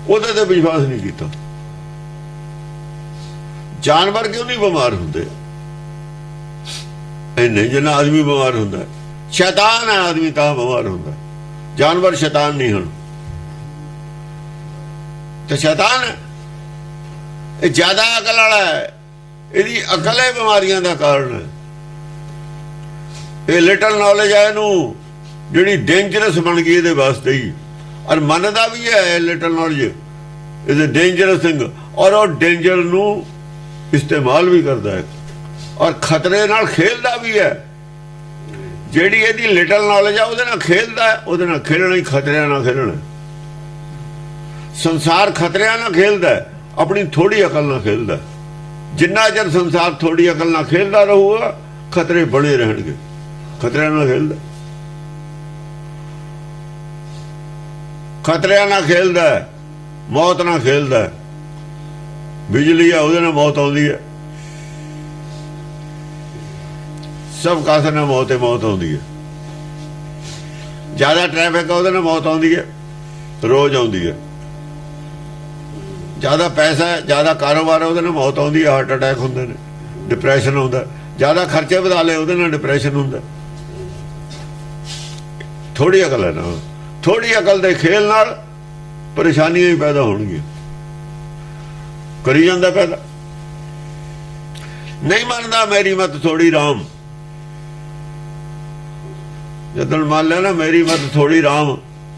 ਉਹਦੇ ਤੇ ਵਿਸ਼ਵਾਸ ਨਹੀਂ ਕੀਤਾ। ਜਾਨਵਰ ਕਿਉਂ ਨਹੀਂ ਬਿਮਾਰ ਹੁੰਦੇ ਇੰਨੇ ਜਿੰਨਾ ਆਦਮੀ ਬਿਮਾਰ ਹੁੰਦਾ? ਸ਼ੈਤਾਨ ਹੈ ਆਦਮੀ ਤਾਂ ਬਿਮਾਰ ਹੁੰਦਾ, ਜਾਨਵਰ ਸ਼ੈਤਾਨ ਨਹੀਂ ਹਨ। ਤੇ ਸ਼ੈਤਾਨ ਹੈ, ਇਹ ਜ਼ਿਆਦਾ ਅਕਲ ਵਾਲਾ ਹੈ, ਇਹਦੀ ਅਕਲ ਹੈ ਬਿਮਾਰੀਆਂ ਦਾ ਕਾਰਨ ਹੈ। ਇਹ ਲਿਟਲ ਨੌਲੇਜ ਹੈ ਇਹਨੂੰ, ਜਿਹੜੀ ਡੇਂਜਰਸ ਬਣ ਗਈ ਇਹਦੇ ਵਾਸਤੇ ਹੀ। ਔਰ ਮੰਨਦਾ ਵੀ ਹੈ little knowledge is a dangerous thing, ਔਰ ਉਹ ਡੇਂਜਰ ਨੂੰ ਇਸਤੇਮਾਲ ਵੀ ਕਰਦਾ ਹੈ, ਔਰ ਖਤਰੇ ਨਾਲ ਖੇਲਦਾ ਵੀ ਹੈ। ਜਿਹੜੀ ਇਹਦੀ ਲਿਟਲ ਨੌਲੇਜ ਆ ਉਹਦੇ ਨਾਲ ਖੇਲਦਾ, ਉਹਦੇ ਨਾਲ ਖੇਲਣਾ ਹੀ ਖਤਰਿਆਂ ਨਾਲ ਖੇਲਣਾ। ਸੰਸਾਰ ਖਤਰਿਆਂ ਨਾਲ ਖੇਲਦਾ, ਆਪਣੀ ਥੋੜੀ ਅਕਲ ਨਾਲ ਖੇਲਦਾ। ਜਿੰਨਾ ਚਿਰ ਸੰਸਾਰ ਥੋੜੀ ਅਕਲ ਨਾਲ ਖੇਲਦਾ ਰਹੂਗਾ, ਖਤਰੇ ਬਣੇ ਰਹਿਣਗੇ। ਖਤਰਿਆਂ ਨਾਲ ਖੇਲਦਾ, ਖਤਰਿਆਂ ਨਾਲ ਖੇਲਦਾ, ਮੌਤ ਨਾਲ ਖੇਲਦਾ। ਬਿਜਲੀ ਆ, ਉਹਦੇ ਨਾਲ ਮੌਤ ਆਉਂਦੀ ਹੈ। ਸਭ ਕਾਸੇ ਨਾਲ ਮੌਤ ਆਉਂਦੀ ਹੈ। ਜ਼ਿਆਦਾ ਟ੍ਰੈਫਿਕ ਆ, ਉਹਦੇ ਨਾਲ ਮੌਤ ਆਉਂਦੀ ਹੈ, ਰੋਜ਼ ਆਉਂਦੀ ਹੈ। ਜ਼ਿਆਦਾ ਪੈਸਾ, ਜ਼ਿਆਦਾ ਕਾਰੋਬਾਰ, ਉਹਦੇ ਨਾਲ ਮੌਤ ਆਉਂਦੀ ਹੈ, ਹਾਰਟ ਅਟੈਕ ਹੁੰਦੇ ਨੇ, ਡਿਪਰੈਸ਼ਨ ਹੁੰਦਾ। ਜ਼ਿਆਦਾ ਖਰਚੇ ਵਧਾ ਲਏ, ਉਹਦੇ ਨਾਲ ਡਿਪਰੈਸ਼ਨ ਹੁੰਦਾ। ਥੋੜੀ ਅਕਲ ਹੈ ਨਾ, ਥੋੜੀ ਅਕਲ ਦੇ ਖੇਲ ਨਾਲ ਪਰੇਸ਼ਾਨੀਆਂ ਹੀ ਪੈਦਾ ਹੋਣਗੀਆਂ। ਕਰੀ ਜਾਂਦਾ ਪੈਦਾ। ਨਹੀਂ ਮੰਨਦਾ ਮੇਰੀ ਮਤ ਥੋੜੀ ਰਾਮ। ਜਦੋਂ ਮੰਨ ਲਿਆ ਨਾ ਮੇਰੀ ਮਤ ਥੋੜੀ ਰਾਮ,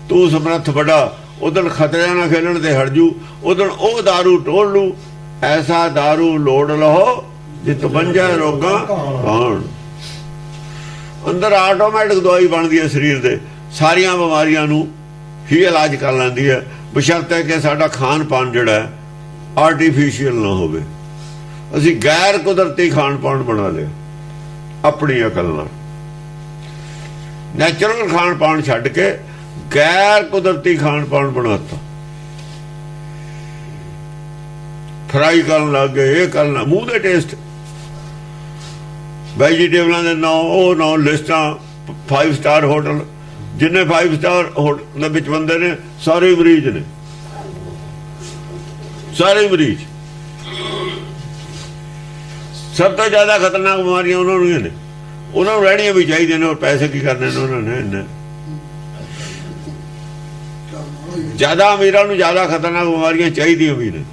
ਤੂੰ ਸਮਰੱਥ ਵੱਡਾ, ਉਦੋਂ ਖਤਰਿਆਂ ਨਾਲ ਖੇਲਣ ਤੇ ਹਟ ਜੂ। ਉਦੋਂ ਉਹ ਦਾਰੂ ਟੋਲ ਲੂ, ਐਸਾ ਦਾਰੂ ਲੋੜ ਲਓ ਜਿਤ ਬੰਜਾ ਰੋਗਾਂ ਖਾਣ। ਅੰਦਰ ਆਟੋਮੈਟਿਕ ਦਵਾਈ ਬਣਦੀ ਹੈ ਸਰੀਰ ਦੇ, ਸਾਰੀਆਂ ਬਿਮਾਰੀਆਂ ਨੂੰ ਹੀ ਇਲਾਜ ਕਰ ਲੈਂਦੀ ਹੈ, ਬਸ਼ਰਤੇ ਕਿ ਸਾਡਾ ਖਾਣ ਪਾਣ ਜਿਹੜਾ ਆਰਟੀਫੀਸ਼ੀਅਲ ਨਾ ਹੋਵੇ। ਅਸੀਂ ਗੈਰ ਕੁਦਰਤੀ ਖਾਣ ਪਾਣ ਬਣਾ ਲਿਆ ਆਪਣੀ ਅਕਲ ਨਾਲ। ਨੈਚੁਰਲ ਖਾਣ ਪਾਣ ਛੱਡ ਕੇ ਗੈਰ ਕੁਦਰਤੀ ਖਾਣ ਪਾਣ ਬਣਾਤਾ। ਫਰਾਈ ਕਰਨ ਲੱਗ ਗਏ, ਇਹ ਕਰਨਾ ਮੂੰਹ ਦੇ ਟੇਸਟ, ਵੈਜੀਟੇਬਲਾਂ ਦੇ ਨਾਂ, ਉਹ ਨਾਂ, ਲਿਸਟਾਂ, 5 ਸਟਾਰ ਹੋਟਲ, ਜਿੰਨੇ 5 ਸਟਾਰ ਹੋਟਲ ਦੇ ਵਿੱਚ ਬੰਦੇ ਨੇ ਸਾਰੇ ਮਰੀਜ਼ ਨੇ, ਸਾਰੇ ਮਰੀਜ਼। ਸਭ ਤੋਂ ਜ਼ਿਆਦਾ ਖਤਰਨਾਕ ਬਿਮਾਰੀਆਂ ਉਹਨਾਂ ਨੂੰ ਹੀ ਨੇ, ਉਹਨਾਂ ਨੂੰ ਰਹਿਣੀਆਂ ਵੀ ਚਾਹੀਦੀਆਂ ਨੇ, ਔਰ ਪੈਸੇ ਕੀ ਕਰਨੇ ਨੇ ਉਹਨਾਂ ਨੇ ਇੰਨੇ। ਜ਼ਿਆਦਾ ਅਮੀਰਾਂ ਨੂੰ ਜ਼ਿਆਦਾ ਖਤਰਨਾਕ ਬਿਮਾਰੀਆਂ ਚਾਹੀਦੀਆਂ ਵੀ ਨੇ,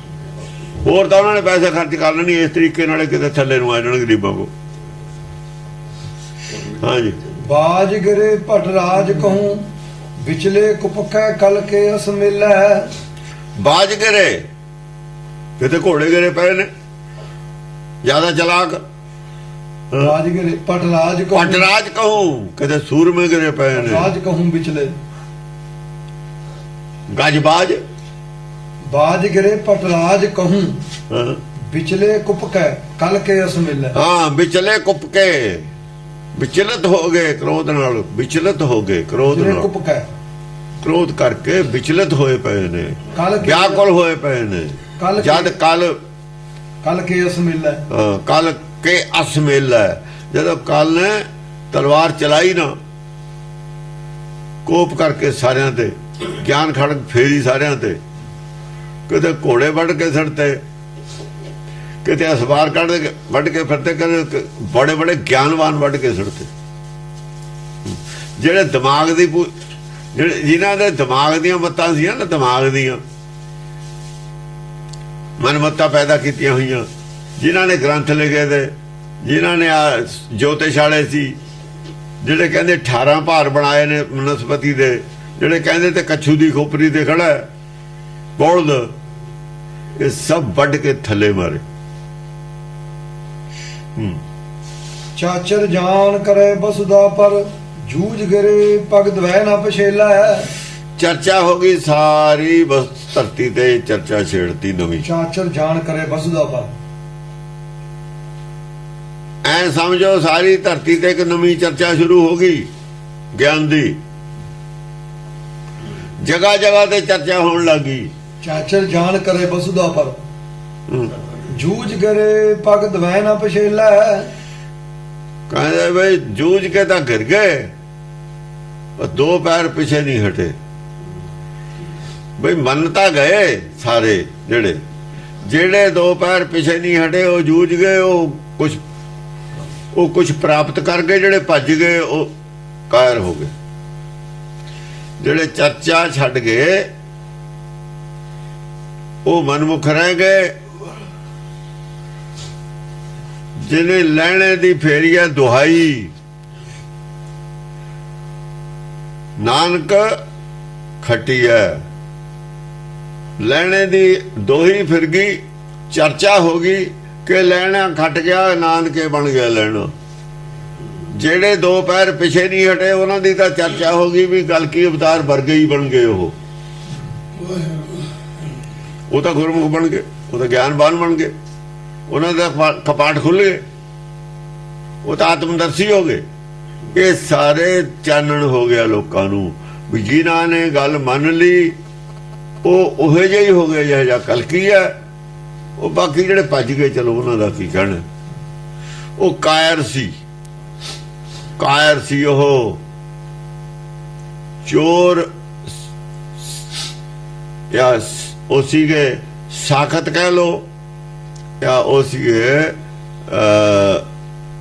ਹੋਰ ਤਾਂ ਉਹਨਾਂ ਨੇ ਪੈਸੇ ਖਰਚ ਕਰ ਲੈਣੀ ਇਸ ਤਰੀਕੇ ਨਾਲ, ਕਿਤੇ ਥੱਲੇ ਨੂੰ ਆ ਜਾਣ ਗਰੀਬਾਂ ਕੋ। ਹਾਂਜੀ, ਬਾਜ ਗਿਰੇ ਭਟ ਰਾਜ ਕਹੂੰ, ਵਿਚਲੇ ਕੁਪਕੈ ਕਲ ਕੇ ਅਸ ਮਿਲੈ। ਬਾਜ ਗਿਰੇ, ਕਿਤੇ ਘੋੜੇ ਗਿਰੇ ਪਏ ਨੇ ਜ਼ਿਆਦਾ ਚਲਾਕ। ਬਾਜ ਗਿਰੇ ਭਟ ਰਾਜ ਕਹੂੰ, ਭਟ ਰਾਜ ਕਹੂੰ, ਕਿਤੇ ਸੂਰਮੇ ਗਿਰੇ ਪਏ ਨੇ। ਰਾਜ ਕਹੂੰ ਵਿਚਲੇ, ਗੱਜਬਾਜ। ਬਾਜ ਗਿਰੇ ਭਟ ਰਾਜ ਕਹੂੰ, ਹਾਂ ਵਿਚਲੇ ਕੁਪਕੈ ਕਲ ਕੇ ਅਸ ਮਿਲੈ। ਹਾਂ, ਵਿਚਲੇ ਕੁੱਪ ਕੇ, ਵਿਚਲਿਤ ਹੋ ਗਏ ਕ੍ਰੋਧ ਨਾਲ, ਵਿਚਲਿਤ ਹੋ ਗਏ ਕ੍ਰੋਧ ਨਾਲ, ਕੁਪਕੈ ਕ੍ਰੋਧ ਕਰਕੇ ਵਿਚਲਿਤ ਹੋਏ ਪਏ ਨੇ, ਕਲ ਵਿਆਕੁਲ ਹੋਏ ਪਏ ਨੇ। ਜਦ ਕਲ ਕੇ ਅਸ ਮਿਲੈ, ਕੱਲ ਕੇ ਅਸ ਮਿਲੈ, ਜਦੋਂ ਕੱਲ ਨੇ ਤਲਵਾਰ ਚਲਾਈ ਨਾ, ਕੋਪ ਕਰਕੇ ਸਾਰਿਆਂ ਤੇ, ਗਿਆਨ ਖੜਕ ਫੇਰੀ ਸਾਰਿਆਂ ਤੇ, ਕਿਤੇ ਘੋੜੇ ਵੱਢ ਕੇ ਸੜਤੇ, ਕਿਤੇ ਅਸਵਾਰ ਕੱਢ ਕੇ ਵੱਢ ਕੇ ਫਿਰਤੇ, ਕਿਤੇ ਬੜੇ ਬੜੇ ਗਿਆਨਵਾਨ ਵੱਢ ਕੇ ਸੜਤੇ। ਜਿਹੜੇ ਦਿਮਾਗ ਦੀ ਜਿਹੜੇ ਜਿਨ੍ਹਾਂ ਦੇ ਦਿਮਾਗ ਦੀਆਂ ਮੱਤਾਂ ਸੀ ਨਾ, ਦਿਮਾਗ ਦੀਆਂ ਮਨਮੱਤਾਂ ਪੈਦਾ ਕੀਤੀਆਂ ਹੋਈਆਂ, ਜਿਨ੍ਹਾਂ ਨੇ ਗ੍ਰੰਥ ਲਿਖੇ ਤੇ, ਜਿਨ੍ਹਾਂ ਨੇ ਆ ਜੋਤਿਸ਼ ਵਾਲੇ ਸੀ, ਜਿਹੜੇ ਕਹਿੰਦੇ 18 ਭਾਰ ਬਣਾਏ ਨੇ ਬਨਸਪਤੀ ਦੇ, ਜਿਹੜੇ ਕਹਿੰਦੇ ਤੇ ਕੱਛੂ ਦੀ ਖੋਪਰੀ ਤੇ ਖੜਾ ਹੈ ਬੋਲਦ, ਇਹ ਸਭ ਵੱਢ ਕੇ ਥੱਲੇ ਮਾਰੇ। ਚਾਚਰ ਜਾਨ ਕਰੇ ਬਸੁਦਾ ਪਰ, ਜੂਝ ਗਿਰੇ ਪਗ ਦਵੈ ਨਾ ਪਛੇਲਾ। ਚਰਚਾ ਹੋ ਗਈ ਸਾਰੀ ਬਸ ਧਰਤੀ ਤੇ, ਚਰਚਾ ਛੇੜਤੀ ਨਵੀਂ। ਚਾਚਰ ਜਾਨ ਕਰੇ ਬਸੁਦਾ ਪਰ, ਐ ਸਮਝੋ ਸਾਰੀ ਧਰਤੀ ਤੇ ਇੱਕ ਨਵੀਂ ਚਰਚਾ ਸ਼ੁਰੂ ਹੋ ਗਈ ਗਿਆਨ ਦੀ, ਜਗ੍ਹਾ ਜਗ੍ਹਾ ਤੇ ਚਰਚਾ ਹੋਣ ਲੱਗੀ। ਚਾਚਰ ਜਾਨ ਕਰੇ ਬਸੁਦਾ ਪਰ, ਜੂਝ ਗਿਰੇ ਪਗ ਦਵੈ ਨਾ ਪਛੇਲਾ। ਕਹਿੰਦੇ ਬਈ ਜੂਝ ਕੇ ਤਾਂ ਗਿਰ ਗਏ, ਪਰ 2 ਪੈਰ ਪਿੱਛੇ ਨਹੀਂ ਹਟੇ। ਬਈ ਮੰਨ ਤਾਂ ਗਏ ਸਾਰੇ, ਜਿਹੜੇ 2 ਪੈਰ ਪਿੱਛੇ ਨਹੀਂ ਹਟੇ ਉਹ ਜੂਝ ਗਏ, ਉਹ ਕੁਝ ਪ੍ਰਾਪਤ ਕਰ ਗਏ, ਜਿਹੜੇ ਭੱਜ ਗਏ ਉਹ ਕਾਇਰ ਹੋ ਗਏ। ਜਿਹੜੇ ਚਰਚਾ ਛੱਡ ਗਏ ਉਹ ਮਨਮੁਖ ਰਹਿ ਗਏ। ਜਿਹਨੇ ਲੈਣੇ ਦੀ ਫੇਰੀ ਹੈ ਦੁਹਾਈ, ਨਾਨਕ ਖੱਟੀ ਹੈ, ਲੈਣੇ ਦੀ ਦੋਹੀ ਫਿਰ ਗਈ, ਚਰਚਾ ਹੋ ਗਈ ਕਿ ਲੈਣਾ ਖੱਟ ਗਿਆ, ਨਾਨਕੇ ਬਣ ਗਿਆ ਲੈਣਾ। ਜਿਹੜੇ 2 ਪੈਰ ਪਿੱਛੇ ਨਹੀਂ ਹਟੇ ਉਹਨਾਂ ਦੀ ਤਾਂ ਚਰਚਾ ਹੋ ਗਈ ਵੀ ਗੱਲ ਕੀ ਅਵਤਾਰ ਵਰਗੇ ਹੀ ਬਣ ਗਏ। ਉਹ ਤਾਂ ਗੁਰਮੁਖ ਬਣ ਗਏ, ਉਹ ਤਾਂ ਗਿਆਨਵਾਨ ਬਣ ਗਏ, ਉਹਨਾਂ ਦਾ ਕਪਾਟ ਖੁੱਲ ਗਏ, ਉਹ ਤਾਂ ਆਤਮਦਰਸ਼ੀ ਹੋ ਗਏ। ਇਹ ਸਾਰੇ ਚਾਨਣ ਹੋ ਗਿਆ ਲੋਕਾਂ ਨੂੰ ਵੀ ਜਿਨ੍ਹਾਂ ਨੇ ਗੱਲ ਮੰਨ ਲਈ ਉਹ ਉਹੇ ਜਿਹੇ ਹੀ ਹੋ ਗਏ ਜਿਹੋ ਜਿਹਾ ਕਲਕੀ ਹੈ। ਉਹ ਬਾਕੀ ਜਿਹੜੇ ਭੱਜ ਗਏ ਚਲੋ ਉਹਨਾਂ ਦਾ ਕੀ ਕਹਿਣਾ। ਉਹ ਕਾਇਰ ਸੀ ਉਹ ਚੋਰ, ਜਾਂ ਉਹ ਸੀਗੇ ਸਾਖਤ ਕਹਿ ਲੋ, ਜਾਂ ਉਹ ਸੀਗੇ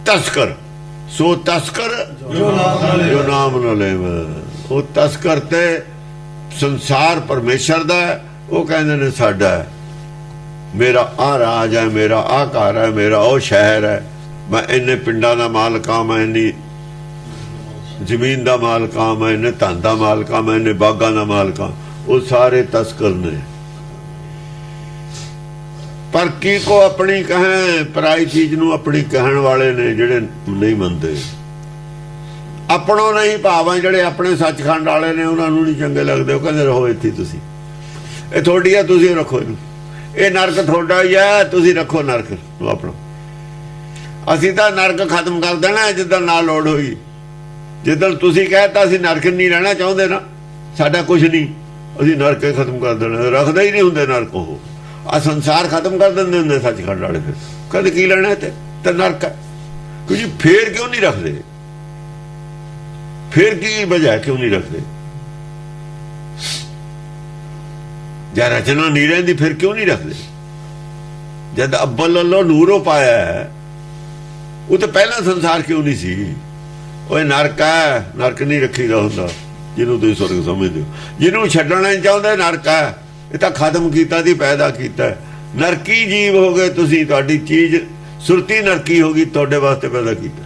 ਤਸਕਰ। ਸੋ ਤਸਕਰ ਜੋ ਨਾਮ ਨਾ ਲੈ, ਉਹ ਤਸਕਰ ਤੇ ਸੰਸਾਰ ਪਰਮੇਸ਼ਰ ਦਾ, ਉਹ ਕਹਿੰਦੇ ਨੇ ਸਾਡਾ, ਮੇਰਾ ਆ ਰਾਜ ਹੈ, ਮੇਰਾ ਆ ਘਰ ਹੈ, ਮੇਰਾ ਉਹ ਸ਼ਹਿਰ ਹੈ, ਮੈਂ ਇੰਨੇ ਪਿੰਡਾਂ ਦਾ ਮਾਲਕ ਹਾਂ, ਮੈਂ ਇੰਨੀ ਜ਼ਮੀਨ ਦਾ ਮਾਲਕ ਹਾਂ, ਮੈਂ ਇੰਨੇ ਧਨ ਦਾ ਮਾਲਕ ਹਾਂ, ਮੈਂ ਇੰਨੇ ਬਾਗਾਂ ਦਾ ਮਾਲਕ ਹਾਂ। ਉਹ ਸਾਰੇ ਤਸਕਰ ਨੇ। ਪਰ ਕੀ ਕੋ ਆਪਣੀ ਕਹੇ, ਪਰਾਈ ਚੀਜ਼ ਨੂੰ ਆਪਣੀ ਕਹਿਣ ਵਾਲੇ ਨੇ ਜਿਹੜੇ ਨਹੀਂ ਮੰਨਦੇ। ਆਪਣੋਂ ਨਹੀਂ ਭਾਵਾਂ ਜਿਹੜੇ ਆਪਣੇ ਸੱਚਖੰਡ ਵਾਲੇ ਨੇ ਉਹਨਾਂ ਨੂੰ ਨਹੀਂ ਚੰਗੇ ਲੱਗਦੇ। ਉਹ ਕਹਿੰਦੇ ਰਹੋ ਇੱਥੇ, ਤੁਸੀਂ ਇਹ ਤੁਹਾਡੀ ਆ, ਤੁਸੀਂ ਰੱਖੋ ਇਹਨੂੰ, ਇਹ ਨਰਕ ਤੁਹਾਡਾ ਹੀ ਹੈ, ਤੁਸੀਂ ਰੱਖੋ ਨਰਕ ਨੂੰ ਆਪਣਾ। ਅਸੀਂ ਤਾਂ ਨਰਕ ਖਤਮ ਕਰ ਦੇਣਾ ਜਿੱਦਾਂ ਨਾ ਲੋੜ ਹੋਈ, ਜਿੱਦਣ ਤੁਸੀਂ ਕਹਿਤਾ ਅਸੀਂ ਨਰਕ ਨਹੀਂ ਰਹਿਣਾ ਚਾਹੁੰਦੇ ਨਾ, ਸਾਡਾ ਕੁਝ ਨਹੀਂ, ਅਸੀਂ ਨਰਕ ਹੀ ਖਤਮ ਕਰ ਦੇਣਾ, ਰੱਖਦੇ ਹੀ ਨਹੀਂ ਹੁੰਦੇ ਨਰਕ। ਉਹ ਆ ਸੰਸਾਰ ਖਤਮ ਕਰ ਦਿੰਦੇ ਹੁੰਦੇ ਸੱਚਖੰਡ ਵਾਲੇ। ਫਿਰ ਕਦੇ ਕੀ ਲੈਣਾ ਤੇ ਨਰਕ ਹੈ। ਕਿਉਂਕਿ ਫੇਰ ਕਿਉਂ ਨਹੀਂ ਰੱਖਦੇ? ਫੇਰ ਕੀ ਵਜ੍ਹਾ ਕਿਉਂ ਨਹੀਂ ਰੱਖਦੇ? ਜੇ ਰਚਨਾ ਨਹੀਂ ਰਹਿੰਦੀ ਫਿਰ ਕਿਉਂ ਨਹੀਂ ਰੱਖਦੇ? ਜਦ ਅੱਬਲ ਅੱਲੋ ਨੂਰੋ ਪਾਇਆ ਹੈ, ਉਹ ਤਾਂ ਪਹਿਲਾਂ ਸੰਸਾਰ ਕਿਉਂ ਨਹੀਂ ਸੀ? ਉਹ ਨਰਕ ਹੈ, ਨਰਕ ਨਹੀਂ ਰੱਖੀਦਾ ਹੁੰਦਾ ਜਿਹਨੂੰ ਤੁਸੀਂ ਸੁਰਗ ਸਮਝਦੇ ਹੋ। ਜਿਹਨੂੰ ਛੱਡਣਾ ਨਹੀਂ ਚਾਹੁੰਦੇ ਨਰਕ ਹੈ, ਇਹ ਤਾਂ ਖਤਮ ਕੀਤਾ ਦੀ ਪੈਦਾ ਕੀਤਾ। ਨਰਕੀ ਜੀਵ ਹੋ ਗਏ ਤੁਸੀਂ, ਤੁਹਾਡੀ ਚੀਜ਼ ਸੁਰਤੀ ਨਰਕੀ ਹੋ ਗਈ, ਤੁਹਾਡੇ ਵਾਸਤੇ ਪੈਦਾ ਕੀਤਾ।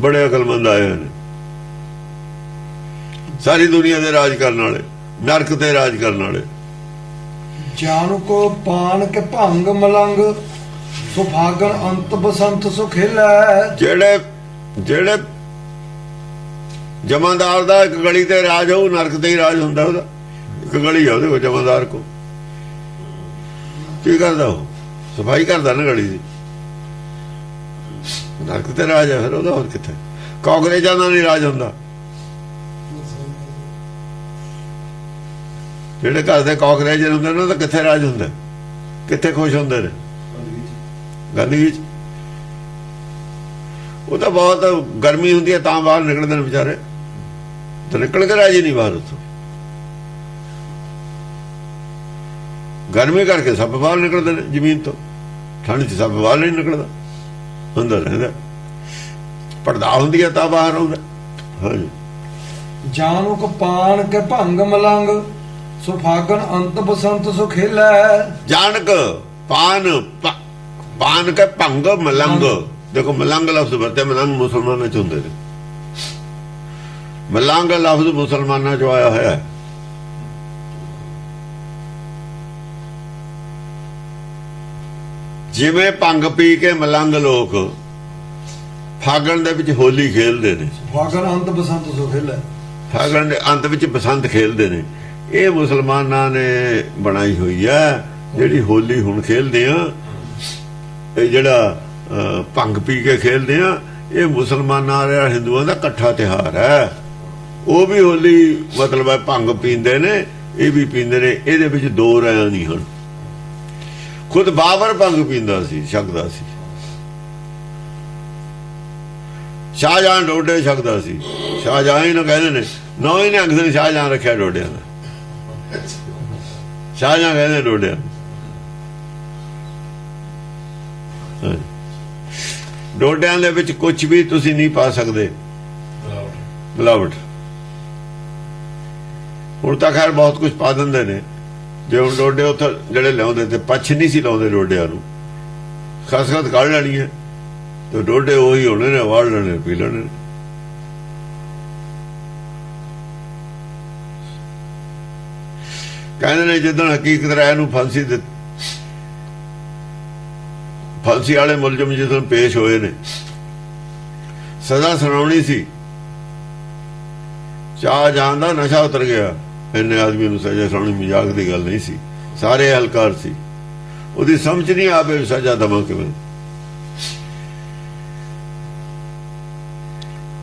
ਬੜੇ ਅਕਲਮੰਦ ਆਏ ਨੇ ਸਾਰੀ ਦੁਨੀਆ ਦੇ ਰਾਜ ਕਰਨ ਵਾਲੇ, ਨਰਕ ਤੇ ਰਾਜ ਕਰਨ ਵਾਲੇ। ਜਾਨ ਕੋ ਪਾਨ ਕੇ ਭੰਗ ਮਲੰਗ, ਸੁਭਾਗਣ ਅੰਤ ਬਸੰਤ ਸੁਖੇਲਾ। ਜਿਹੜੇ ਜਮਾਦਾਰ ਦਾ ਇੱਕ ਗਲੀ ਤੇ ਰਾਜ ਹੋਊ, ਨਰਕ ਤੇ ਹੀ ਰਾਜ ਹੁੰਦਾ। ਉਹਦਾ ਇੱਕ ਗਲੀ ਆ ਉਹਦੇ ਕੋਲ, ਜਮਾਦਾਰ ਕੋ ਕੀ ਕਰਦਾ? ਉਹ ਸਫਾਈ ਕਰਦਾ ਨਾ ਗਲੀ ਦੀ, ਨਰਕ ਤੇ ਰਾਜ ਹੈ ਫਿਰ ਉਹਦਾ। ਹੋਰ ਕਿੱਥੇ? ਕਾਂਗਰੇਜਾਂ ਦਾ ਨਹੀਂ ਰਾਜ ਹੁੰਦਾ। ਜਿਹੜੇ ਘਰ ਦੇ ਕਾਂਗਰੇਜ ਹੁੰਦੇ ਨੇ ਤਾਂ ਕਿੱਥੇ ਰਾਜ ਹੁੰਦਾ? ਕਿੱਥੇ ਖੁਸ਼ ਹੁੰਦੇ ਨੇ? ਗੰਦਗੀ ਚ। ਉਹ ਤਾਂ ਬਹੁਤ ਗਰਮੀ ਹੁੰਦੀ ਹੈ ਤਾਂ ਬਾਹਰ ਨਿਕਲਦੇ ਨੇ ਵਿਚਾਰੇ, ਤਾਂ ਨਿਕਲ ਕੇ ਰਾਜੀ ਨਹੀਂ ਬਾਹਰ। ਉੱਥੋਂ ਗਰਮੀ ਕਰਕੇ ਸੱਪ ਬਾਹਰ ਨਿਕਲਦੇ ਨੇ ਜ਼ਮੀਨ ਤੋਂ, ਠੰਡ ਚ ਸੱਪ ਬਾਹਰ ਨਹੀਂ ਨਿਕਲਦਾ, ਅੰਦਰ ਰਹਿੰਦਾ। ਪਰਦਾ ਹੁੰਦੀ ਹੈ ਤਾਂ ਬਾਹਰ ਆਉਂਦਾ। ਹਾਂਜੀ। ਜਾਨੁ ਕੋ ਪਾਨ ਕੇ ਭੰਗ ਮਲੰਗ, ਸੁਭਾਗਣ ਅੰਤ ਬਸੰਤ ਸੁਖੇਲਾ। ਜਾਨਕ ਪਾਨ ਕੇ ਭੰਗ ਮਲੰਗ। ਦੇਖੋ ਮਲੰਗ ਲਫ਼ਜ਼ ਵਰਤਿਆ, ਮਲੰਗ ਮੁਸਲਮਾਨਾਂ ਚ ਹੁੰਦੇ ਨੇ। ਮਲੰਗ ਲਫ਼ਜ਼ ਮੁਸਲਮਾਨਾਂ ਚੋਂ ਆਇਆ ਹੋਇਆ। ਜਿਵੇਂ ਭੰਗ ਪੀ ਕੇ ਮਲੰਗ ਲੋਕ ਫਾਗਣ ਦੇ ਵਿੱਚ ਹੋਲੀ ਖੇਲਦੇ ਨੇ, ਫਾਗਣ ਅੰਤ ਬਸੰਤ ਸੁਖੇਲਾ। ਫਾਗਣ ਦੇ ਅੰਤ ਵਿੱਚ ਬਸੰਤ ਖੇਲਦੇ ਨੇ। ਇਹ ਮੁਸਲਮਾਨਾਂ ਨੇ ਬਣਾਈ ਹੋਈ ਹੈ ਜਿਹੜੀ ਹੋਲੀ ਹੁਣ ਖੇਲਦੇ ਆ। ਇਹ ਜਿਹੜਾ ਭੰਗ ਪੀ ਕੇ ਖੇਲਦੇ ਆ, ਇਹ ਮੁਸਲਮਾਨਾਂ ਦਾ ਹਿੰਦੂਆਂ ਦਾ ਇਕੱਠਾ ਤਿਉਹਾਰ ਹੈ। ਉਹ ਵੀ ਹੋਲੀ ਮਤਲਬ ਹੈ ਭੰਗ ਪੀਂਦੇ ਨੇ, ਇਹ ਵੀ ਪੀਂਦੇ ਨੇ। ਇਹਦੇ ਵਿੱਚ ਦੋ ਰਾਇਆਂ ਨਹੀਂ ਹਨ। ਖੁਦ ਬਾਬਰ ਭੰਗ ਪੀਂਦਾ ਸੀ, ਛਕਦਾ ਸੀ। ਸ਼ਾਹਜਹਾਂ ਡੋਡੇ ਛਕਦਾ ਸੀ। ਸ਼ਾਹਜਹਾਂ ਹੀ ਨਾ ਕਹਿੰਦੇ ਨੇ, ਨਾ ਹੀ ਨੇ ਅਕਸਰ ਸ਼ਾਹਜਹਾਂ ਰੱਖਿਆ ਡੋਡਿਆਂ ਦਾ। ਸ਼ਾਹਜਹਾਂ ਕਹਿੰਦੇ ਡੋਡਿਆਂ। ਡੋਡਿਆਂ ਦੇ ਵਿੱਚ ਕੁਝ ਵੀ ਤੁਸੀਂ ਨਹੀਂ ਪਾ ਸਕਦੇ, ਮਿਲਾਵਟ। ਹੁਣ ਤਾਂ ਖੈਰ ਬਹੁਤ ਕੁਝ ਪਾ ਦਿੰਦੇ ਨੇ। ਜੇ ਹੁਣ ਡੋਡੇ ਉੱਥੇ ਜਿਹੜੇ ਲਿਆਉਂਦੇ ਤੇ ਪੱਛ ਨਹੀਂ ਸੀ ਲਾਉਂਦੇ ਡੋਡਿਆਂ ਨੂੰ, ਖਸਖਸ ਕੱਢ ਲੈਣੀ ਹੈ ਤੇ ਡੋਡੇ ਉਹੀ ਹੋਣੇ ਨੇ, ਵਾੜ ਲੈਣੇ, ਪੀ ਲੈਣੇ। ਕਹਿੰਦੇ ਨੇ ਜਿੱਦਣ ਹਕੀਕਤ ਰਾਏ ਨੂੰ ਫਾਂਸੀ ਵਾਲੇ ਮੁਲਜ਼ਮ ਜਦੋਂ ਪੇਸ਼ ਹੋਏ ਨੇ, ਸਜ਼ਾ ਸੁਣਾਉਣੀ ਸੀ, ਸ਼ਾਹਜਹਾਂ ਦਾ ਨਸ਼ਾ ਉਤਰ ਗਿਆ। ਇੰਨੇ ਆਦਮੀ ਨੂੰ ਸਜ਼ਾ ਸੁਣਾਉਣੀ ਮਜ਼ਾਕ ਦੀ ਗੱਲ ਨਹੀਂ ਸੀ। ਸਾਰੇ ਹਲਕਾਰ ਸੀ, ਉਹਦੀ ਸਮਝ ਨਹੀਂ ਆਵੇ ਸਜ਼ਾ ਦਵਾਂ ਕਿਵੇਂ।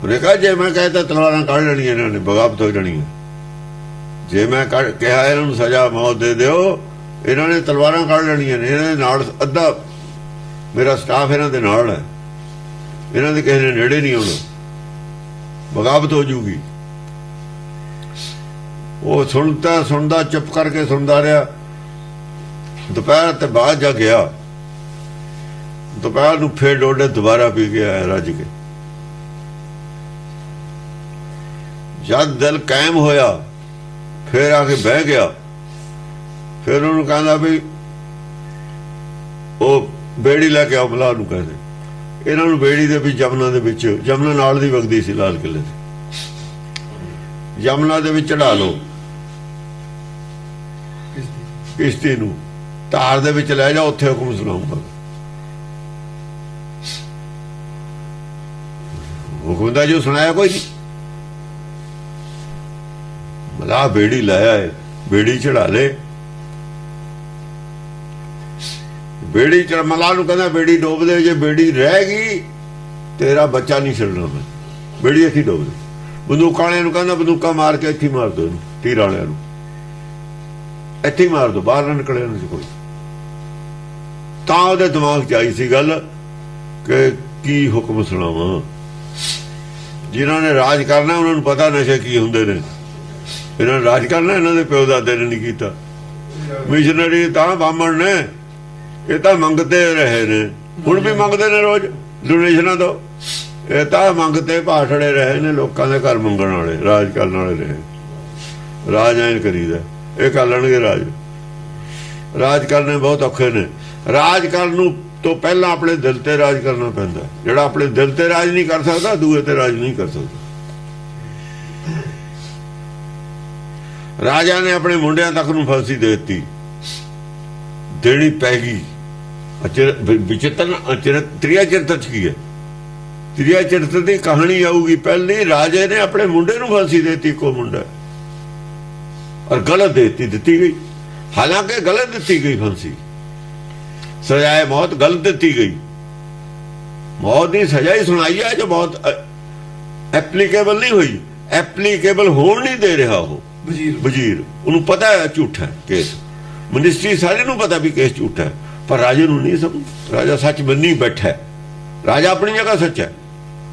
ਉਹਨੇ ਕਿਹਾ ਜੇ ਮੈਂ ਕਹਿਤਾ ਤਲਵਾਰਾਂ ਕੱਢ ਲੈਣੀਆਂ ਇਹਨਾਂ ਨੇ, ਬਗਾਵਤ ਹੋ ਜਾਣੀ ਹੈ। ਜੇ ਮੈਂ ਕਿਹਾ ਇਹਨਾਂ ਨੂੰ ਸਜ਼ਾ ਮੌਤ ਦੇ ਦਿਓ, ਇਹਨਾਂ ਨੇ ਤਲਵਾਰਾਂ ਕੱਢ ਲੈਣੀਆਂ ਨੇ। ਇਹਨਾਂ ਦੇ ਨਾਲ ਅੱਧਾ ਮੇਰਾ ਸਟਾਫ ਇਹਨਾਂ ਦੇ ਨਾਲ ਹੈ, ਇਹਨਾਂ ਦੇ ਕਿਸੇ ਨੇ ਨੇੜੇ ਨਹੀਂ ਆਉਣਾ, ਬਗਾਵਤ ਹੋ ਜੂਗੀ। ਉਹ ਸੁਣਦਾ ਚੁੱਪ ਕਰਕੇ ਸੁਣਦਾ ਰਿਹਾ। ਦੁਪਹਿਰ ਤੇ ਬਾਅਦ ਜਾ ਗਿਆ। ਦੁਪਹਿਰ ਨੂੰ ਫੇਰ ਡੋਡੇ ਦੁਬਾਰਾ ਪੀ ਕੇ ਆਇਆ ਰੱਜ ਕੇ। ਜਦ ਦਿਲ ਕਾਇਮ ਹੋਇਆ ਫੇਰ ਆ ਕੇ ਬਹਿ ਗਿਆ। ਫਿਰ ਉਹਨੂੰ ਕਹਿੰਦਾ ਵੀ ਉਹ ਬੇੜੀ ਲੈ ਕੇ ਆਓ, ਮਲਾਹ ਨੂੰ ਕਹਿੰਦੇ। ਇਹਨਾਂ ਨੂੰ ਬੇੜੀ ਦੇ ਵਿੱਚ ਜਮਨਾ ਦੇ ਵਿੱਚ, ਜਮਨਾ ਨਾਲ ਦੀ ਵਗਦੀ ਸੀ ਲਾਲ ਕਿਲੇ ਤੇ, ਜਮਨਾ ਦੇ ਵਿੱਚ ਚੜਾ ਲਓ ਕਿਸ਼ਤੀ ਨੂੰ, ਧਾਰ ਦੇ ਵਿੱਚ ਲੈ ਜਾ, ਉੱਥੇ ਹੁਕਮ ਸੁਣਾਉਂਗਾ। ਹੁਕਮ ਦਾ ਜੋ ਸੁਣਾਇਆ ਕੋਈ ਨਹੀਂ। ਮਲਾਹ ਬੇੜੀ ਲਾਇਆ ਹੈ, ਬੇੜੀ ਚੜਾ ਲੈ। ਬੇੜੀ ਮਲਾਹ ਨੂੰ ਕਹਿੰਦਾ ਬੇੜੀ ਡੋਬ ਦੇ, ਜੇ ਬੇੜੀ ਰਹਿ ਗਈ ਤੇਰਾ ਬੱਚਾ ਨਹੀਂ ਛੱਡਣਾ ਮੈਂ। ਬੇੜੀ ਇੱਥੇ ਡੋਬ ਦੇ। ਬੰਦੂਕ ਵਾਲਿਆਂ ਨੂੰ ਕਹਿੰਦਾ ਬੰਦੂਕਾਂ ਮਾਰ ਕੇ ਇੱਥੇ ਮਾਰ ਦਿਓ ਇਹਨੂੰ, ਤੀਰ ਵਾਲਿਆਂ ਨੂੰ ਇੱਥੇ ਮਾਰ ਦਿਓ, ਬਾਹਰ ਨਾ ਨਿਕਲਿਆ ਨਹੀਂ ਸੀ ਕੋਈ। ਤਾਂ ਉਹਦੇ ਦਿਮਾਗ 'ਚ ਆਈ ਸੀ ਗੱਲ ਕਿ ਕੀ ਹੁਕਮ ਸੁਣਾਵਾਂ। ਜਿਨ੍ਹਾਂ ਨੇ ਰਾਜ ਕਰਨਾ ਉਹਨਾਂ ਨੂੰ ਪਤਾ ਨਸ਼ੇ ਕੀ ਹੁੰਦੇ ਨੇ। ਇਹਨਾਂ ਨੇ ਰਾਜ ਕਰਨਾ, ਇਹਨਾਂ ਦੇ ਪਿਓ ਦਾਦੇ ਨੇ ਨਹੀਂ ਕੀਤਾ। ਮਿਸ਼ਨਰੀ ਤਾਂ ਬਾਹਮਣ ਨੇ, ਇਹ ਤਾਂ ਮੰਗਦੇ ਰਹੇ ਨੇ, ਹੁਣ ਵੀ ਮੰਗਦੇ ਨੇ ਰੋਜ਼ ਡੋਨੇਸ਼ਨਾਂ ਤੋਂ। ਇਹ ਤਾਂ ਮੰਗਤੇ ਭਾਠੜੇ ਰਹੇ ਨੇ, ਲੋਕਾਂ ਦੇ ਘਰ ਮੰਗਣ ਵਾਲੇ, ਰਾਜ ਕਰਨ ਵਾਲੇ ਰਹੇ। ਰਾਜ ਐਂ ਕਰੀਦਾ, ਇਹ ਕਰ ਲੈਣਗੇ ਰਾਜ। ਰਾਜ ਕਰਨੇ ਬਹੁਤ ਔਖੇ ਨੇ। ਰਾਜ ਕਰਨ ਨੂੰ ਤੋਂ ਪਹਿਲਾਂ ਆਪਣੇ ਦਿਲ ਤੇ ਰਾਜ ਕਰਨਾ ਪੈਂਦਾ। ਜਿਹੜਾ ਆਪਣੇ ਦਿਲ ਤੇ ਰਾਜ ਨਹੀਂ ਕਰ ਸਕਦਾ, ਦੂਏ ਤੇ ਰਾਜ ਨਹੀਂ ਕਰ ਸਕਦਾ। ਰਾਜਾ ਨੇ ਆਪਣੇ ਮੁੰਡਿਆਂ ਤੱਕ ਨੂੰ ਫਾਂਸੀ ਦੇ ਦਿੱਤੀ, ਦੇਣੀ ਪੈ ਗਈ। ਤ੍ਰਿਆ ਚਰਿੱਤਰ ਚ ਕੀ ਹੈ? ਤ੍ਰਿਆ ਚਰਿੱਤਰ ਦੀ ਕਹਾਣੀ ਆਊਗੀ। ਪਹਿਲੀ ਰਾਜੇ ਨੇ ਆਪਣੇ ਮੁੰਡੇ ਨੂੰ ਫਾਂਸੀ ਦੇ ਦਿੱਤੀ, ਇੱਕੋ ਮੁੰਡਾ, ਔਰ ਗਲਤ ਦਿੱਤੀ ਗਈ। ਹਾਲਾਂਕਿ ਗਲਤ ਦਿੱਤੀ ਗਈ ਫਾਂਸੀ, ਸਜ਼ਾਏ ਮੌਤ ਗਲਤ ਦਿੱਤੀ ਗਈ। ਮੌਤ ਦੀ ਸਜ਼ਾ ਹੀ ਸੁਣਾਈ ਹੈ ਜੋ ਬਹੁਤ ਐਪਲੀਕੇਬਲ ਨਹੀਂ ਹੋਈ। ਐਪਲੀਕੇਬਲ ਹੋਣ ਨਹੀਂ ਦੇ ਰਿਹਾ ਉਹ ਵਜ਼ੀਰ। ਉਹਨੂੰ ਪਤਾ ਹੈ ਝੂਠਾ ਕੇਸ, ਮਿਨਿਸਟਰੀ ਸਾਰੇ ਨੂੰ ਪਤਾ ਵੀ ਕੇਸ ਝੂਠਾ ਹੈ, ਪਰ ਰਾਜੇ ਨੂੰ ਨਹੀਂ ਸਮਝ। ਰਾਜਾ ਸੱਚ ਮੰਨੀ ਬੈਠਾ। ਰਾਜਾ ਆਪਣੀ ਜਗ੍ਹਾ ਸੱਚ ਹੈ,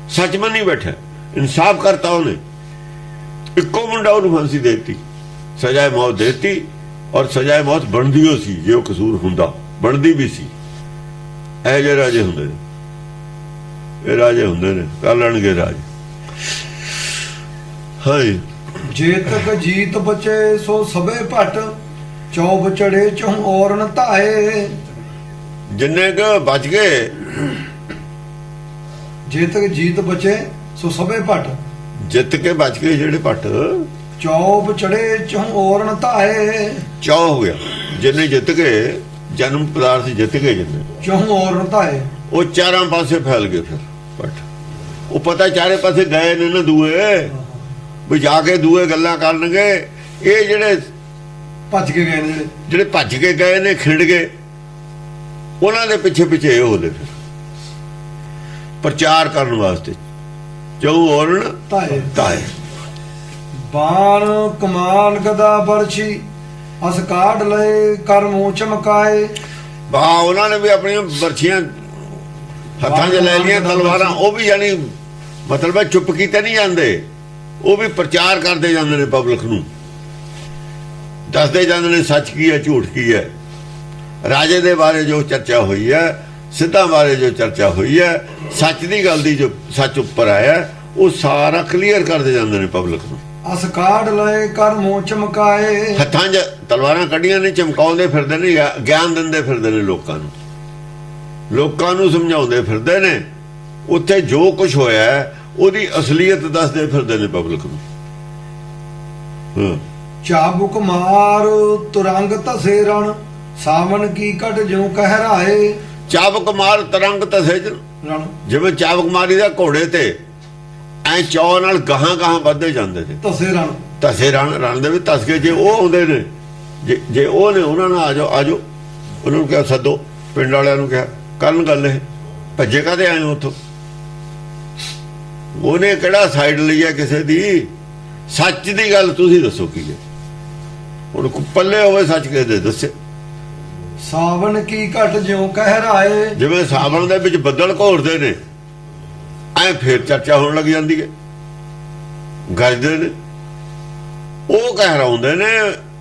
ਸੱਚ ਮੰਨੀ ਬੈਠਾ, ਇਨਸਾਫ ਕਰਤਾ ਉਹਨੇ। ਇੱਕੋ ਮੁੰਡਾ ਉਹਨੂੰ ਫਾਂਸੀ ਦੇ ਦਿੱਤੀ, ਸਜ਼ਾਏ ਮੌਤ ਦੇ ਦਿੱਤੀ। ਔਰ ਸਜ਼ਾਏ ਮੌਤ ਬਣਦੀ ਹੋ ਸੀ, ਜੇ ਉਹ ਕਸੂਰ ਹੁੰਦਾ ਬਣਦੀ ਵੀ ਸੀ। ਇਹ ਜਿਹੇ ਰਾਜੇ ਹੁੰਦੇ ਨੇ, ਇਹ ਰਾਜੇ ਹੁੰਦੇ ਨੇ, ਕਰ ਲੈਣਗੇ ਰਾਜ। ਹਾਏ ਜੇਤਕ ਜੀਤ ਬਚੇ ਸੋ ਸਭੇ ਭਟ, ਚੌਬ ਚੜੇ ਚੋਂ ਔਰਨ ਧਾਏ। ਜਿੰਨੇ ਕੁ ਬਚ ਗਏ, ਜੇਤਕ ਜੀਤ ਬਚੇ ਸੋ ਸਭੇ ਭਟ, ਜਿੱਤ ਕੇ ਬਚ ਗਏ ਜਿਹੜੇ ਭੱਟ। ਚੌਬ ਚੜੇ ਚੋਂ ਔਰਨ ਧਾਏ। ਚੌ ਹੋ ਗਿਆ, ਜਿੰਨੇ ਜਿੱਤ ਗਏ, ਜਨਮ ਪਦਾਰਥ ਜਿੱਤ ਗਏ ਜਿੰਨੇ, ਚੋਂ ਔਰਨ ਧਾਏ। ਉਹ ਚਾਰਾਂ ਪਾਸੇ ਫੈਲ ਗਏ। ਫਿਰ ਭੱਟ ਉਹ ਪਤਾ ਚਾਰੇ ਪਾਸੇ ਗਏ ਨੇ ਨਾ ਦੂਏ, ਵੀ ਜਾ ਕੇ ਦੂਏ ਗੱਲਾਂ ਕਰਨਗੇ। ਇਹ ਜਿਹੜੇ ਭੱਜ ਕੇ ਗਏ ਨੇ, ਜਿਹੜੇ ਭੱਜ ਕੇ ਗਏ ਨੇ, ਖਿੰਡ ਗਏ, ਉਹਨਾਂ ਦੇ ਪਿੱਛੇ ਪਿੱਛੇ ਇਹ ਹੋਦੇ ਫਿਰ ਪ੍ਰਚਾਰ ਕਰਨ ਵਾਸਤੇ। ਚੌ ਔਰਨ ਧਾਏ। ਬਾਣ ਕਮਾਨ ਗਦਾ ਬਰਛੀ, ਅਸ ਕਾਢ ਲਏ ਕਰਮੋਂ ਚਮਕਾਏ। ਬਾ ਉਹਨਾਂ ਨੇ ਵੀ ਆਪਣੀਆਂ ਬਰਛੀਆਂ ਹੱਥਾਂ 'ਚ ਲੈ ਲਈਆਂ, ਤਲਵਾਰਾਂ। ਉਹ ਵੀ ਯਾਨੀ ਮਤਲਬ ਹੈ ਚੁੱਪ ਕੀਤੇ ਨਹੀਂ ਜਾਂਦੇ, ਉਹ ਵੀ ਪ੍ਰਚਾਰ ਕਰਦੇ ਜਾਂਦੇ ਨੇ, ਪਬਲਿਕ ਨੂੰ ਦੱਸਦੇ ਜਾਂਦੇ ਨੇ ਸੱਚ ਕੀ ਹੈ, ਝੂਠ ਕੀ ਹੈ। ਰਾਜੇ ਦੇ ਬਾਰੇ ਜੋ ਚਰਚਾ ਹੋਈ ਹੈ, ਸਿੱਧਾਂ ਬਾਰੇ ਜੋ ਚਰਚਾ ਹੋਈ ਹੈ, ਸੱਚ ਦੀ ਗੱਲ ਦੀ ਜੋ ਸੱਚ ਉੱਪਰ ਆਇਆ, ਉਹ ਸਾਰਾ ਕਲੀਅਰ ਕਰਦੇ ਜਾਂਦੇ ਨੇ ਪਬਲਿਕ ਨੂੰ। ਅਸ ਕਾਢ ਲਏ ਕਰਮੋਂ ਚਮਕਾਏ। ਹੱਥਾਂ 'ਚ ਤਲਵਾਰਾਂ ਕੱਢੀਆਂ ਨੇ, ਚਮਕਾਉਂਦੇ ਫਿਰਦੇ ਨੇ, ਗਿਆਨ ਦਿੰਦੇ ਫਿਰਦੇ ਨੇ ਲੋਕਾਂ ਨੂੰ, ਲੋਕਾਂ ਨੂੰ ਸਮਝਾਉਂਦੇ ਫਿਰਦੇ ਨੇ। ਉੱਥੇ ਜੋ ਕੁਝ ਹੋਇਆ ਉਹਦੀ ਅਸਲੀਅਤ ਦੱਸਦੇ ਫਿਰਦੇ ਨੇ ਪਬਲਿਕ ਨੂੰ। ਚਾਬੁਕ ਮਾਰ ਤੁਰੰਗ ਧਸੇ ਰਣ, ਸਾਵਣ ਕੀ ਘਟ ਜਿਉ ਕਹਿਰਾਏ। ਚਾਬਕ ਮਾਰ ਤਰੰਗ ਧਸੇ ਰਣ, ਜਿਵੇਂ ਚਾਬਕ ਮਾਰੀ ਦਾ ਘੋੜੇ ਤੇ ਐ ਚੌ ਨਾਲ ਗਾਹਾਂ ਗਾਹਾਂ ਵੱਧਦੇ ਜਾਂਦੇ ਨੇ। ਧਸੇ ਰਣ ਦੇ ਵੀ ਧਸ ਕੇ ਜੇ ਉਹ ਆਉਂਦੇ ਨੇ, ਜੇ ਉਹ ਨੇ, ਉਹਨਾਂ ਨਾਲ ਆਜੋ ਉਹਨਾਂ ਨੂੰ ਕਿਹਾ ਸੱਦੋ, ਪਿੰਡ ਵਾਲਿਆਂ ਨੂੰ ਕਿਹਾ ਕਰਨ ਗੱਲ। ਇਹ ਭੱਜੇ ਕਾਹਦੇ ਆਏ ਉੱਥੋਂ? ਉਹਨੇ ਕਿਹੜਾ ਸਾਈਡ ਲਈ ਹੈ ਕਿਸੇ ਦੀ? ਸੱਚ ਦੀ ਗੱਲ ਤੁਸੀਂ ਦੱਸੋ ਕੀ ਹੈ। ਹੁਣ ਪੱਲੇ ਹੋਵੇ ਸੱਚ ਕਿਸੇ ਦੇ ਦੱਸੇ। ਸਾਵਣ ਕੀ ਘਟ ਜਿਉ ਕਹਿਰਾਏ। ਜਿਵੇਂ ਸਾਵਣ ਦੇ ਵਿੱਚ ਬੱਦਲ ਘੋਰਦੇ ਨੇ, ਐ ਫੇਰ ਚਰਚਾ ਹੋਣ ਲੱਗ ਜਾਂਦੀ ਹੈ, ਗਰਜਦੇ ਨੇ, ਉਹ ਕਹਿਰਾਉਂਦੇ ਨੇ,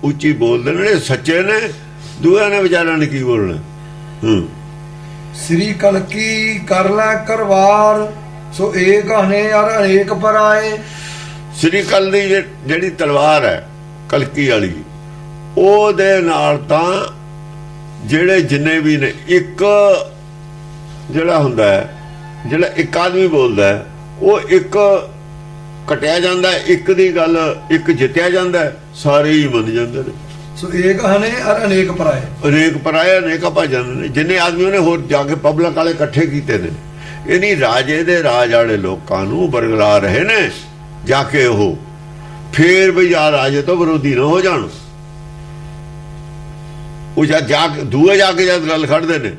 ਉੱਚੀ ਬੋਲਦੇ ਨੇ, ਸੱਚੇ ਨੇ। ਦੂਆਂ ਨੇ ਵਿਚਾਰਿਆਂ ਨੇ ਕੀ ਬੋਲਣਾ। ਸ੍ਰੀ ਕਲਕੀ ਕਰ ਲੈ ਕਰਵਾਰ, ਸੋ ਏਕ ਹਨੇ ਅਰ ਅਨੇਕ ਪਰਾਏ। ਸ੍ਰੀ ਕਲ ਦੀ ਜਿਹੜੀ ਤਲਵਾਰ ਹੈ ਕਲਕੀ ਵਾਲੀ, ਉਹਦੇ ਨਾਲ ਤਾਂ ਜਿਹੜੇ ਜਿੰਨੇ ਵੀ ਨੇ, ਇੱਕ ਜਿਹੜਾ ਹੁੰਦਾ ਹੈ, ਜਿਹੜਾ ਇੱਕ ਆਦਮੀ ਬੋਲਦਾ ਹੈ, ਉਹ ਇੱਕ ਕਟਿਆ ਜਾਂਦਾ, ਇੱਕ ਦੀ ਗੱਲ ਇੱਕ ਜਿੱਤਿਆ ਜਾਂਦਾ, ਸਾਰੇ ਹੀ ਮੰਨ ਜਾਂਦੇ ਨੇ। ਸੋ ਏਕ ਹਨੇ ਅਰ ਅਨੇਕ ਪਰਾਏ। ਅਨੇਕ ਪਰਾਏ, ਅਨੇਕ ਭੱਜ ਜਾਂਦੇ ਨੇ। ਜਿੰਨੇ ਆਦਮੀ ਉਹਨੇ ਹੋਰ ਜਾ ਕੇ ਪਬਲਿਕ ਵਾਲੇ ਇਕੱਠੇ ਕੀਤੇ ਨੇ, ਇਹ ਨਹੀਂ ਰਾਜੇ ਦੇ ਰਾਜ ਵਾਲੇ ਲੋਕਾਂ ਨੂੰ ਬਰਗਲਾ ਰਹੇ ਨੇ ਜਾ ਕੇ ਉਹ। ਫੇਰ ਵੀ ਯਾਰ ਰਾਜੇ ਤੋਂ ਵਿਰੋਧੀ ਨਾ ਹੋ ਜਾਣ। ਉਹ ਜਦ ਦੂਏ ਜਾ ਕੇ ਜਦ ਗੱਲ ਖੜਦੇ ਨੇ,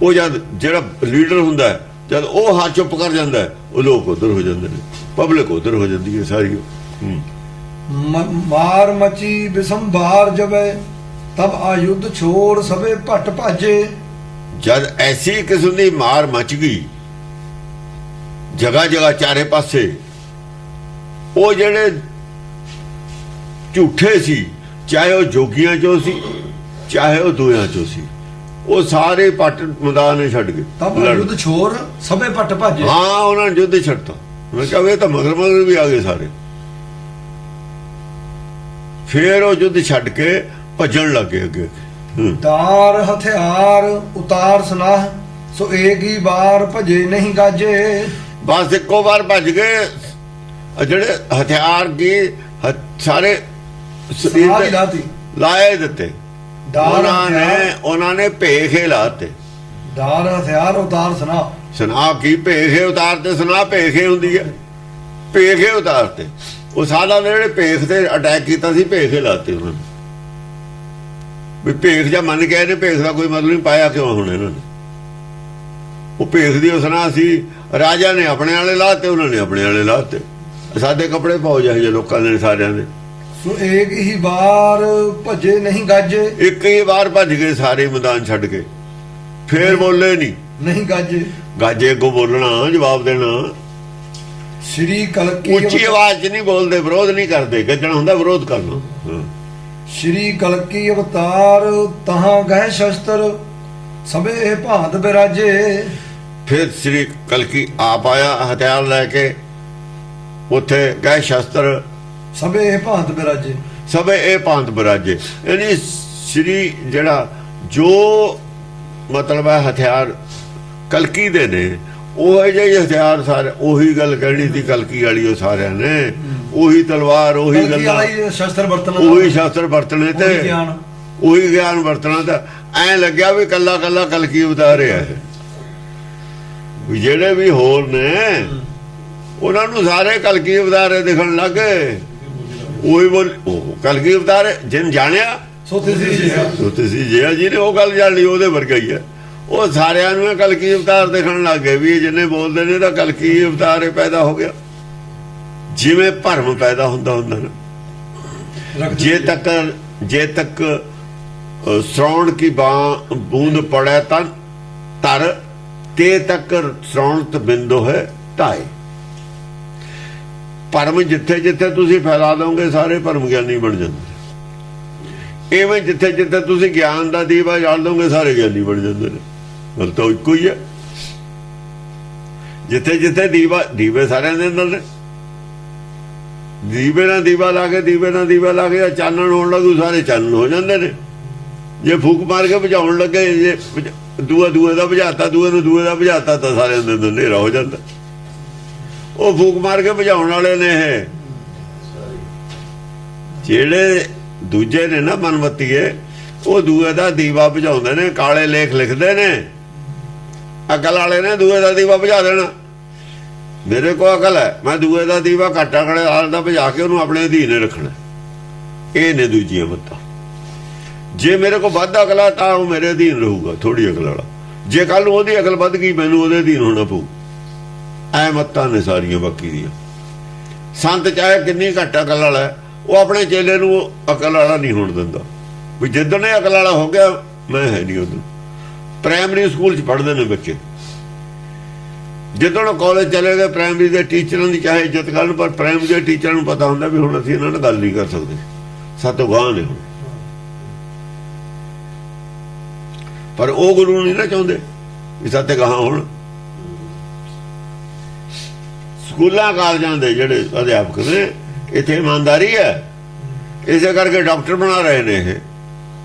ਉਹ ਜਦ ਜਿਹੜਾ ਲੀਡਰ ਹੁੰਦਾ ਜਦ ਉਹ ਹੱਥ ਚੁੱਪ ਕਰ ਜਾਂਦਾ ਹੈ, ਉਹ ਲੋਕ ਉਧਰ ਹੋ ਜਾਂਦੇ ਨੇ, ਪਬਲਿਕ ਉਧਰ ਹੋ ਜਾਂਦੀ ਹੈ ਸਾਰੀ। ਮਾਰ ਮਚੀ ਬਿਸੰਭਾਰ ਜਬੇ ਤਬ ਆਯੁੱਧ ਛੋੜ ਸਭੇ ਭੱਟ ਭਾਜੇ। ਜਦ ਐਸੀ ਕਿਸਮ ਦੀ ਮਾਰ ਮਚ ਗਈ ਜਗ੍ਹਾ ਜਗ੍ਹਾ ਚਾਰੇ ਪਾਸੇ, ਉਹ ਜਿਹੜੇ ਝੂਠੇ ਸੀ, ਚਾਹੇ ਉਹ ਜੋਗੀਆਂ ਚੋਂ ਸੀ ਚਾਹੇ ਉਹ ਦੂਆਂ ਚੋਂ ਸੀ, ਉਹ ਸਾਰੇ ਪੱਟ ਮੈਦਾਨ ਛੱਡ ਗਏ। ਤਬ ਯੁੱਧ ਛੋੜ ਸਭੇ ਭੱਟ ਭਾਜੇ। ਹਾਂ, ਉਹਨਾਂ ਨੇ ਯੁੱਧ ਛੱਡਤਾ। ਮੈਂ ਕਿਹਾ ਇਹ ਤਾਂ ਮਗਰ ਮਗਰ ਵੀ ਆ ਗਏ ਸਾਰੇ। ਫੇਰ ਉਹ ਯੁੱਧ ਛੱਡ ਕੇ ਭੱਜਣ ਲੱਗੇ ਅੱਗੇ। ਦਾਰ ਹਥਿਆਰ ਉਤਾਰ ਸਨਾਹ ਸੋ ਏਕ ਹੀ ਵਾਰ ਭਜੇ ਨਹੀਂ ਗਾਜੇ। ਬਸ ਇੱਕੋ ਵਾਰ ਭੱਜ ਗਏ। ਜਿਹੜੇ ਹਥਿਆਰ ਕੀ ਸਾਰੇ ਸਰੀਰ ਸਨਾਹ ਤੇ ਲਾਤੀ ਲਾਏ ਦਿੱਤੇ। ਉਹਨਾਂ ਨੇ ਭੇਖੇ ਲਾਤੇ। ਦਾਰ ਹਥਿਆਰ ਉਤਾਰ ਸਨਾਹ, ਸੁਨਾ ਕੀ ਭੇਖੇ ਉਤਾਰਤੇ। ਸੁਨਾ ਭੇਖੇ ਹੁੰਦੀ ਹੈ, ਭੇਖੇ ਉਤਾਰਤੇ। ਉਹ ਸਾਡਾ ਜਿਹੜੇ ਭੇਖ ਤੇ ਅਟੈਕ ਕੀਤਾ ਸੀ, ਭੇਖੇ ਲਾਤੇ ਉਹਨਾਂ ਨੇ। ਵੀ ਭੇਖ ਜਾਂ ਮੰਨ ਕੇ ਇਹਨੇ ਭੇਖ ਦਾ ਕੋਈ ਮਤਲਬ ਨਹੀਂ ਪਾਇਆ ਕਿਉਂ ਹੁਣ ਇਹਨਾਂ ਨੇ। ਉਹ ਭੇਖ ਦੀ ਸੁਨਾ ਸੀ। ਰਾਜਾ ਨੇ ਆਪਣੇ ਵਾਲੇ ਲਾਤੇ, ਉਹਨਾਂ ਨੇ ਆਪਣੇ ਵਾਲੇ ਲਾਤੇ। ਸਾਡੇ ਕੱਪੜੇ ਪਾਓ ਜਿਹੇ ਲੋਕਾਂ ਨੇ ਸਾਰਿਆਂ ਦੇ। ਸੋ ਏਕ ਹੀ ਵਾਰ ਭਜੇ ਨਹੀਂ ਗਾਜੇ। ਇੱਕ ਹੀ ਵਾਰ ਭੱਜ ਗਏ ਸਾਰੇ ਮੈਦਾਨ ਛੱਡ ਕੇ। ਫੇਰ ਬੋਲੇ ਨਹੀਂ ਗਾਜੇ। ਗਾਜੇ ਅੱਗੋਂ ਬੋਲਣਾ, ਜਵਾਬ ਦੇਣਾ। ਸ਼੍ਰੀ ਕਲਕੀ ਉੱਚੀ ਆਵਾਜ਼ 'ਚ ਨਹੀਂ ਬੋਲਦੇ, ਵਿਰੋਧ ਨਹੀਂ ਕਰਦੇ। ਗੱਜਣਾ ਹੁੰਦਾ ਵਿਰੋਧ ਕਰਨਾ। ਸ਼੍ਰੀ ਕਲਕੀ ਅਵਤਾਰ ਤਹਾਂ ਗਏ ਸ਼ਸਤਰ ਸਭੇ ਭਾਂਤ ਬਿਰਾਜੇ। ਫਿਰ ਸ੍ਰੀ ਕਲਕੀ ਆਪ ਆਇਆ ਹਥਿਆਰ ਲੈ ਕੇ, ਉੱਥੇ ਗਏ ਸ਼ਸਤਰ ਸਭੇ ਭਾਂਤ ਬਿਰਾਜੇ। ਸਭੇ ਇਹ ਭਾਂਤ ਬਿਰਾਜੇ। ਯਾਨੀ ਸ੍ਰੀ ਜਿਹੜਾ ਜੋ ਮਤਲਬ ਹੈ ਹਥਿਆਰ ਕਲਕੀ ਦੇ ਨੇ, ਉਹ ਜਿਹੇ ਹਥਿਆਰ ਸਾਰੇ। ਉਹੀ ਗੱਲ ਕਹਿਣੀ ਸੀ ਕਲਕੀ ਵਾਲੀ, ਉਹ ਸਾਰਿਆਂ ਨੇ ਉਹੀ ਤਲਵਾਰ, ਉਹੀ ਗੱਲਾਂ, ਸ਼ਸਤਰ ਵਰਤਣਾ, ਉਹੀ ਸ਼ਸਤਰ ਵਰਤਣੇ ਤੇ ਉਹੀ ਗਿਆਨ ਵਰਤਣਾ। ਤਾਂ ਐ ਲੱਗਿਆ ਵੀ ਕੱਲਾ ਕੱਲਾ ਕਲਕੀ ਉਤਾਰਿਆ ਹੈ। ਜਿਹੜੇ ਵੀ ਹੋਰ ਨੇ ਉਹਨਾਂ ਨੂੰ ਸਾਰੇ ਕਲਕੀ ਅਵਤਾਰੇ ਦਿਖਣ ਲੱਗੇ। ਉਹੀ ਬੋਲ ਉਹ ਕਲਕੀ ਅਵਤਾਰ ਜਿਨ ਜਾਣਿਆ ਸੋ ਤੁਸੀਂ ਜੀ ਨੇ ਉਹ ਗੱਲ ਜਾਣ ਲਈ, ਉਹਦੇ ਵਰਗਾ ਹੀ ਹੈ। ਉਹ ਸਾਰਿਆਂ ਨੂੰ ਇਹ ਕਲਕੀ ਅਵਤਾਰ ਦਿਖਣ ਲੱਗ ਗਏ ਵੀ ਜਿੰਨੇ ਬੋਲਦੇ ਨੇ ਤਾਂ ਕਲਕੀ ਅਵਤਾਰ ਪੈਦਾ ਹੋ ਗਿਆ। ਜਿਵੇਂ ਭਰਮ ਪੈਦਾ ਹੁੰਦਾ ਨਾ, ਜੇ ਤੱਕ श्रवण की बूंद पड़े तन तर ते तक श्रवणत बिंदु है ढाए। भरम जिथे जिथे तुसी फैला दोगे सारे भरम ज्ञानी बन जाते। इवें जिथे जिथे तुसी ज्ञान का दीवा जाल दोगे सारे ज्ञानी बन जाते हैं। गल तो इको ही है। जिथे जिथे दीवे सारे दे अंदर ने, दीवे ना दीवा ला के चानन होने लगू सारे चानन हो जाते हैं। जे फूक मार के बुझाउण लगे, जे दूए का बुझाता, दूए का बुझाता तो सारे अंदर अंधेरा हो जाता। वो फूक मार के बुझाउण वाले ने जेड़े दूजे ने ना मनमतीए, वो दूए का दीवा बुझाउंदे ने, काले लेख लिखते ने। अकल वाले ने दूए का दीवा बुझा देना। मेरे को अकल है, मैं दूए का दीवा घाटा कड़े आल का बुझा के उन्होंने अपने अधीन रखना। ये ने दूजियां मत्तां। जे मेरे को वध अकल है तो वो मेरे अधीन रहूगा, थोड़ी अकल वाला। जे कल ओहदी अकल वध गई, मैनू ओहदे अधीन होना पऊ। ऐ मत्तां ने सारियां बाकी दियां। संत चाहे किन्नी घट अकल वाला है, वो अपने चेले नू अकल वाला नहीं होण दिंदा। भी जिद्दण अकल वाला हो गया, मैं है नहीं उधर। प्राइमरी स्कूल च पढ़ते हैं बच्चे, जिद्दण कॉलेज चले गए प्राइमरी के टीचरों की चाहे इज्जत करन, पर प्राइमरी के टीचर को पता होंदा भी हुण असीं इन्हां नाल गल नहीं कर सकते, सातों गांह ने हुण। पर वो गुरु नहीं ना चाहते भी साते कहाँ होण। स्कूलों कॉलेजों के जिहड़े अध्यापक ने, इत्थे ईमानदारी है, इसे करके डॉक्टर बना रहे ने। ये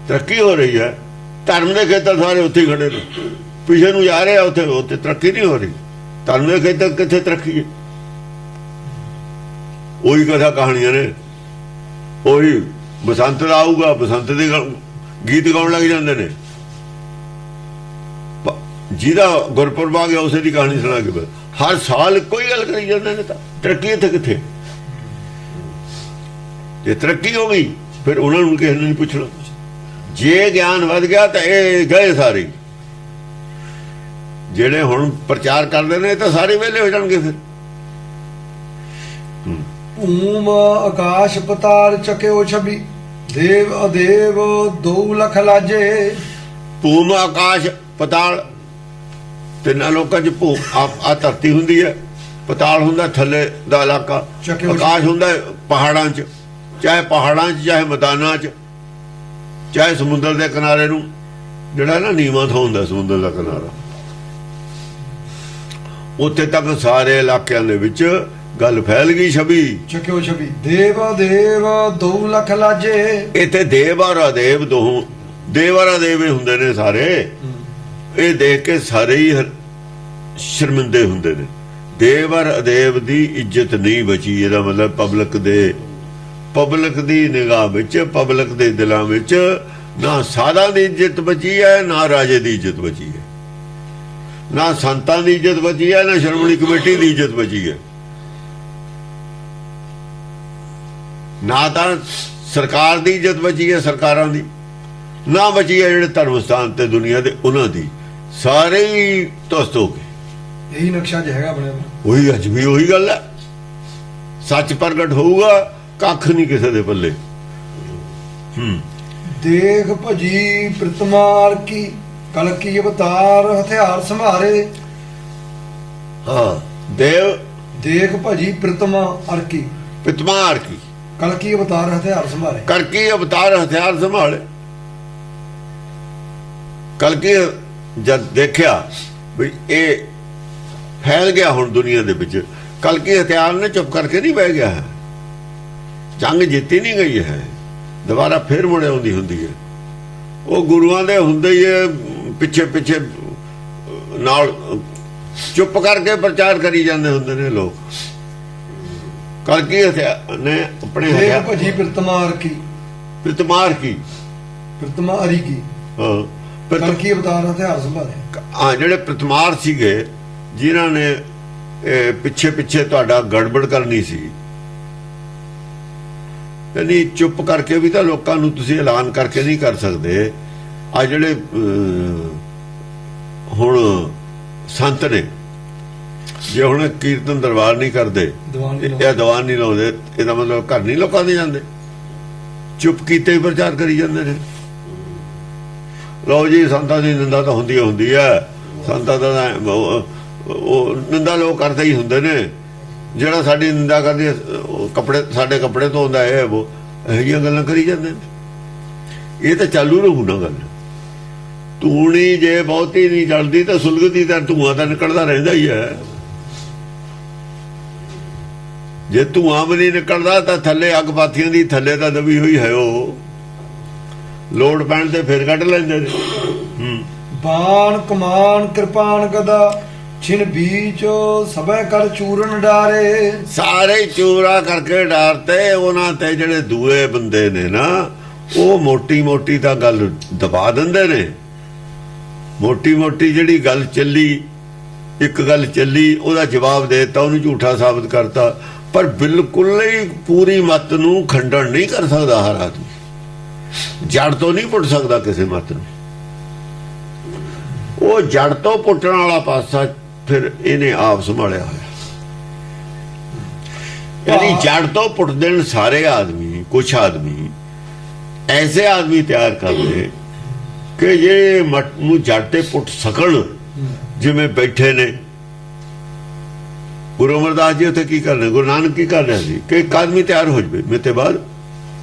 तरक्की हो रही है। धर्म के खेतर सारे उत्थे खड़े ने, पिछे नूं जा रहे हैं, उत्थे उत्थे तरक्की नहीं हो रही। धर्म के खेतर कित्थे तरक्की है? वही कथा कहानियां ने। वही बसंत दा आऊगा, बसंत दे गीत गाउण लग जांदे ने। जिहदा गुरपुरब आ गया उसे दी कहानी सुना के हर साल कोई गल करी जांदे ने। तरक्की इत्थे कित्थे? जे तरक्की हो गई फिर उन्होंने किसी ने नहीं पूछना। जे ज्ञान वध गया तो ये गए सारे। ਜਿਹੜੇ ਹੁਣ ਪ੍ਰਚਾਰ ਕਰਦੇ ਨੇ ਇਹ ਤਾਂ ਸਾਰੇ ਵਿਹਲੇ ਹੋ ਜਾਣਗੇ ਫਿਰ। ਭੂਮ ਆਕਾਸ਼ ਪਤਾਲ ਚਕਿਓ ਛਬੀ ਦੇਵ ਅਦੇਵ 2 ਲੱਖ ਲਾਜੇ। ਭੂਮ ਆਕਾਸ਼ ਪਤਾਲ ਤਿੰਨਾਂ ਲੋਕਾਂ 'ਚ ਆ ਧਰਤੀ ਹੁੰਦੀ ਹੈ, ਪਤਾਲ ਹੁੰਦਾ ਥੱਲੇ ਦਾ ਇਲਾਕਾ, ਆਕਾਸ਼ ਹੁੰਦਾ ਪਹਾੜਾਂ 'ਚ, ਚਾਹੇ ਪਹਾੜਾਂ 'ਚ ਚਾਹੇ ਮੈਦਾਨਾਂ 'ਚ ਚਾਹੇ ਸਮੁੰਦਰ ਦੇ ਕਿਨਾਰੇ ਨੂੰ ਜਿਹੜਾ ਨਾ ਨੀਵਾਂ ਥਾਂ ਹੁੰਦਾ ਸਮੁੰਦਰ ਦਾ ਕਿਨਾਰਾ, ਉੱਥੇ ਤੱਕ ਸਾਰੇ ਇਲਾਕਿਆਂ ਦੇ ਵਿੱਚ ਗੱਲ ਫੈਲ ਗਈ। ਛਵੀ ਚਕਿਓ ਛਬੀ ਦੇਵ ਅਦੇਵ 2 ਲੱਖ ਲਾਜੇ। ਇੱਥੇ ਦੇਵ ਔਰ ਅਦੇਵ ਦੋਹੋਂ, ਦੇਵ ਔਰ ਅਦੇਵ ਹੀ ਹੁੰਦੇ ਨੇ ਸਾਰੇ। ਇਹ ਦੇਖ ਕੇ ਸਾਰੇ ਹੀ ਸ਼ਰਮਿੰਦੇ ਹੁੰਦੇ ਨੇ। ਦੇਵ ਔਰ ਅਦੇਵ ਦੀ ਇੱਜ਼ਤ ਨਹੀਂ ਬਚੀ, ਇਹਦਾ ਮਤਲਬ ਪਬਲਿਕ ਦੀ ਨਿਗਾਹ ਵਿੱਚ, ਪਬਲਿਕ ਦੇ ਦਿਲਾਂ ਵਿੱਚ ਨਾ ਸਾਧਾਂ ਦੀ ਇੱਜ਼ਤ ਬਚੀ ਹੈ, ਨਾ ਰਾਜੇ ਦੀ ਇੱਜ਼ਤ ਬਚੀ ਹੈ, ਨਾ ਸੰਤਾਂ ਦੀ ਇੱਜ਼ਤ ਬਚੀ ਹੈ, ਨਾ ਸ਼੍ਰੋਮਣੀ ਕਮੇਟੀ ਦੀ ਇੱਜ਼ਤ ਬਚੀ ਹੈ, ਨਾ ਤਾਂ ਸਰਕਾਰ ਦੀ ਇੱਜ਼ਤ ਬਚੀ ਹੈ, ਸਰਕਾਰਾਂ ਦੀ ਨਾ ਬਚੀ ਹੈ ਜਿਹੜੇ ਧਰਮ ਸਥਾਨ ਤੇ ਦੁਨੀਆ ਦੇ ਉਹਨਾਂ ਦੀ, ਸਾਰੇ ਹੀ ਧੁਸਤ ਹੋ ਗਏ। ਇਹੀ ਨਕਸ਼ਾ ਜਿਹਾ ਹੈਗਾ ਬਣਿਆ। ਉਹੀ ਅੱਜ ਵੀ ਉਹੀ ਗੱਲ ਹੈ, ਸੱਚ ਪ੍ਰਗਟ ਹੋਊਗਾ ਕੱਖ ਨਹੀਂ ਕਿਸੇ ਦੇ ਪੱਲੇ। ਦੇਖ ਭਜੀ ਪ੍ਰਤਮਾਰ ਕੀ ਕਲਕੀ ਅਵਤਾਰ ਹਥਿਆਰ ਸੰਭਾਰੇ। ਹਾਂ ਦੇਵ ਦੇਖ ਭਜੀ ਪ੍ਰਤਮਾ ਅਰ ਕੀ ਪਿਤਮਾਰ ਕੀ ਕਲਕੀ ਅਵਤਾਰ ਹਥਿਆਰ ਸੰਭਾਰੇ। ਕਲਕੀ ਅਵਤਾਰ ਹਥਿਆਰ ਸੰਭਾਲੇ। ਕਲਕੀ ਜਦ ਦੇਖਿਆ ਵੀ ਇਹ ਫੈਲ ਗਿਆ ਹੁਣ ਦੁਨੀਆ ਦੇ ਵਿੱਚ, ਕਲਕੀ ਹਥਿਆਰ ਨੇ ਚੁੱਪ ਕਰਕੇ ਨਹੀਂ ਬਹਿ ਗਿਆ ਹੈ, ਜੰਗ ਜਿੱਤੀ ਨਹੀਂ ਗਈ ਹੈ, ਦੁਬਾਰਾ ਫਿਰ ਮੁੜ ਆਉਂਦੀ ਹੁੰਦੀ ਹੈ। ਉਹ ਗੁਰੂਆਂ ਦੇ ਹੁੰਦੇ ਹੀ ਪਿੱਛੇ ਪਿੱਛੇ ਨਾਲ ਚੁੱਪ ਕਰਕੇ ਪ੍ਰਚਾਰ ਕਰੀ ਜਾਂਦੇ ਹੁੰਦੇ ਨੇ ਲੋਕ। ਕਲਕੀ ਹਥਿਆਰ ਨੇ ਆਪਣੇ ਦੇਖ ਭਜੀ ਪ੍ਰਤਮਾਰ ਕੀ ਪਿਤਮਾਰ ਕੀ ਪ੍ਰਤਮਾ ਅਰੀ ਕੀ ਹਾਂ ਕਲਕੀ ਅਵਤਾਰ ਹਥਿਆਰ ਸੰਭਾਲੇ। ਹਾਂ ਜਿਹੜੇ ਪ੍ਰਤਮਾਰ ਸੀਗੇ ਜਿਨ੍ਹਾਂ ਨੇ ਪਿੱਛੇ ਪਿੱਛੇ ਤੁਹਾਡਾ ਗੜਬੜ ਕਰਨੀ ਸੀ, ਯਾਨੀ ਚੁੱਪ ਕਰਕੇ ਵੀ ਤਾਂ ਲੋਕਾਂ ਨੂੰ ਤੁਸੀਂ ਐਲਾਨ ਕਰਕੇ ਨਹੀਂ ਕਰ ਸਕਦੇ। ਆ ਜਿਹੜੇ ਹੁਣ ਸੰਤ ਨੇ, ਜੇ ਹੁਣ ਕੀਰਤਨ ਦਰਬਾਰ ਨਹੀਂ ਕਰਦੇ ਜਾਂ ਦੀਵਾਨ ਨਹੀਂ ਲਾਉਂਦੇ, ਇਹਦਾ ਮਤਲਬ ਘਰ ਨਹੀਂ ਲੋਕਾਂ ਦੇ ਜਾਂਦੇ, ਚੁੱਪ ਕੀਤੇ ਹੀ ਪ੍ਰਚਾਰ ਕਰੀ ਜਾਂਦੇ ਨੇ। ਲਓ ਜੀ ਸੰਤਾਂ ਦੀ ਨਿੰਦਾ ਤਾਂ ਹੁੰਦੀ ਹੈ, ਸੰਤਾਂ ਦਾ ਉਹ ਨਿੰਦਾ ਲੋਕ ਕਰਦੇ ਹੀ ਹੁੰਦੇ ਨੇ। ਜਿਹੜਾ ਸਾਡੀ ਨਿੰਦਾ ਕਰਦੇ ਕੱਪੜੇ ਸਾਡੇ ਕੱਪੜੇ ਧੋਂਦਾ ਹੈ, ਉਹ ਇਹੋ ਜਿਹੀਆਂ ਗੱਲਾਂ ਕਰੀ ਜਾਂਦੇ ਨੇ। ਇਹ ਤਾਂ ਚਾਲੂ ਰਹੂ ਨਾ ਗੱਲ। ਧੂਣੀ ਜੇ ਬਹੁਤੀ ਨਹੀਂ ਜਲਦੀ ਤਾਂ ਸੁਲਗਦੀ ਤਾਂ ਧੂਆਂ ਤਾਂ ਨਿਕਲਦਾ ਰਹਿੰਦਾ ਹੀ ਹੈ। ਜੇ ਧੂਆਂ ਵੀ ਨਹੀਂ ਨਿਕਲਦਾ ਤਾਂ ਥੱਲੇ ਅੱਗ ਪਾਥੀਆਂ ਦੀ ਥੱਲੇ ਤਾਂ ਦਬੀ ਹੋਈ ਹੈ, ਉਹ ਲੋੜ ਪੈਣ ਤੇ ਫਿਰ ਕੱਢ ਲੈਂਦੇ ਨੇ। ਬਾਣ ਕਮਾਨ ਕਿਰਪਾਨ ਗਦਾ ਛਿਨ ਬੀਚ ਸਭੇ ਕਰ ਚੂਰਨ ਡਾਰੇ। ਸਾਰੇ ਚੂਰਾ ਕਰਕੇ ਡਾਰਤੇ ਉਹਨਾਂ ਤੇ। ਜਿਹੜੇ ਦੂਏ ਬੰਦੇ ਨੇ ਨਾ ਉਹ ਮੋਟੀ ਮੋਟੀ ਤਾਂ ਗੱਲ ਦਬਾ ਦਿੰਦੇ ਨੇ। ਮੋਟੀ ਮੋਟੀ ਜਿਹੜੀ ਗੱਲ ਚੱਲੀ, ਇੱਕ ਗੱਲ ਚੱਲੀ, ਉਹਦਾ ਜਵਾਬ ਦੇ ਦਿੱਤਾ, ਉਹਨੂੰ ਝੂਠਾ ਸਾਬਤ ਕਰਤਾ, ਪਰ ਬਿਲਕੁਲ ਹੀ ਪੂਰੀ ਮੱਤ ਨੂੰ ਖੰਡਨ ਨਹੀਂ ਕਰ ਸਕਦਾ ਹਰ ਆਦਮੀ। ਜੜ ਤੋਂ ਨਹੀਂ ਪੁੱਟ ਸਕਦਾ ਕਿਸੇ ਮੱਤ ਨੂੰ। ਉਹ ਜੜ ਤੋਂ ਪੁੱਟਣ ਵਾਲਾ ਪਾਸਾ ਫਿਰ ਇਹਨੇ ਆਪ ਸੰਭਾਲਿਆ ਹੋਇਆ। ਯਾਨੀ ਜੜ ਤੋਂ ਪੁੱਟ ਦੇਣ ਸਾਰੇ ਆਦਮੀ, ਕੁਛ ਆਦਮੀ ਐਸੇ ਆਦਮੀ ਤਿਆਰ ਕਰਦੇ ਕਿ ਜੇ ਮੱਟ ਨੂੰ ਜੜ ਤੇ ਪੁੱਟ ਸਕਣ। ਜਿਵੇਂ ਬੈਠੇ ਨੇ ਗੁਰੂ ਅਮਰਦਾਸ ਜੀ ਉੱਥੇ ਕੀ ਕਰ ਰਹੇ, ਗੁਰੂ ਨਾਨਕ ਕੀ ਕਰ ਰਿਹਾ ਸੀ ਕਿ ਇੱਕ ਆਦਮੀ ਤਿਆਰ ਹੋ ਜਾਵੇ ਮੇਰੇ ਤੇ ਬਾਅਦ,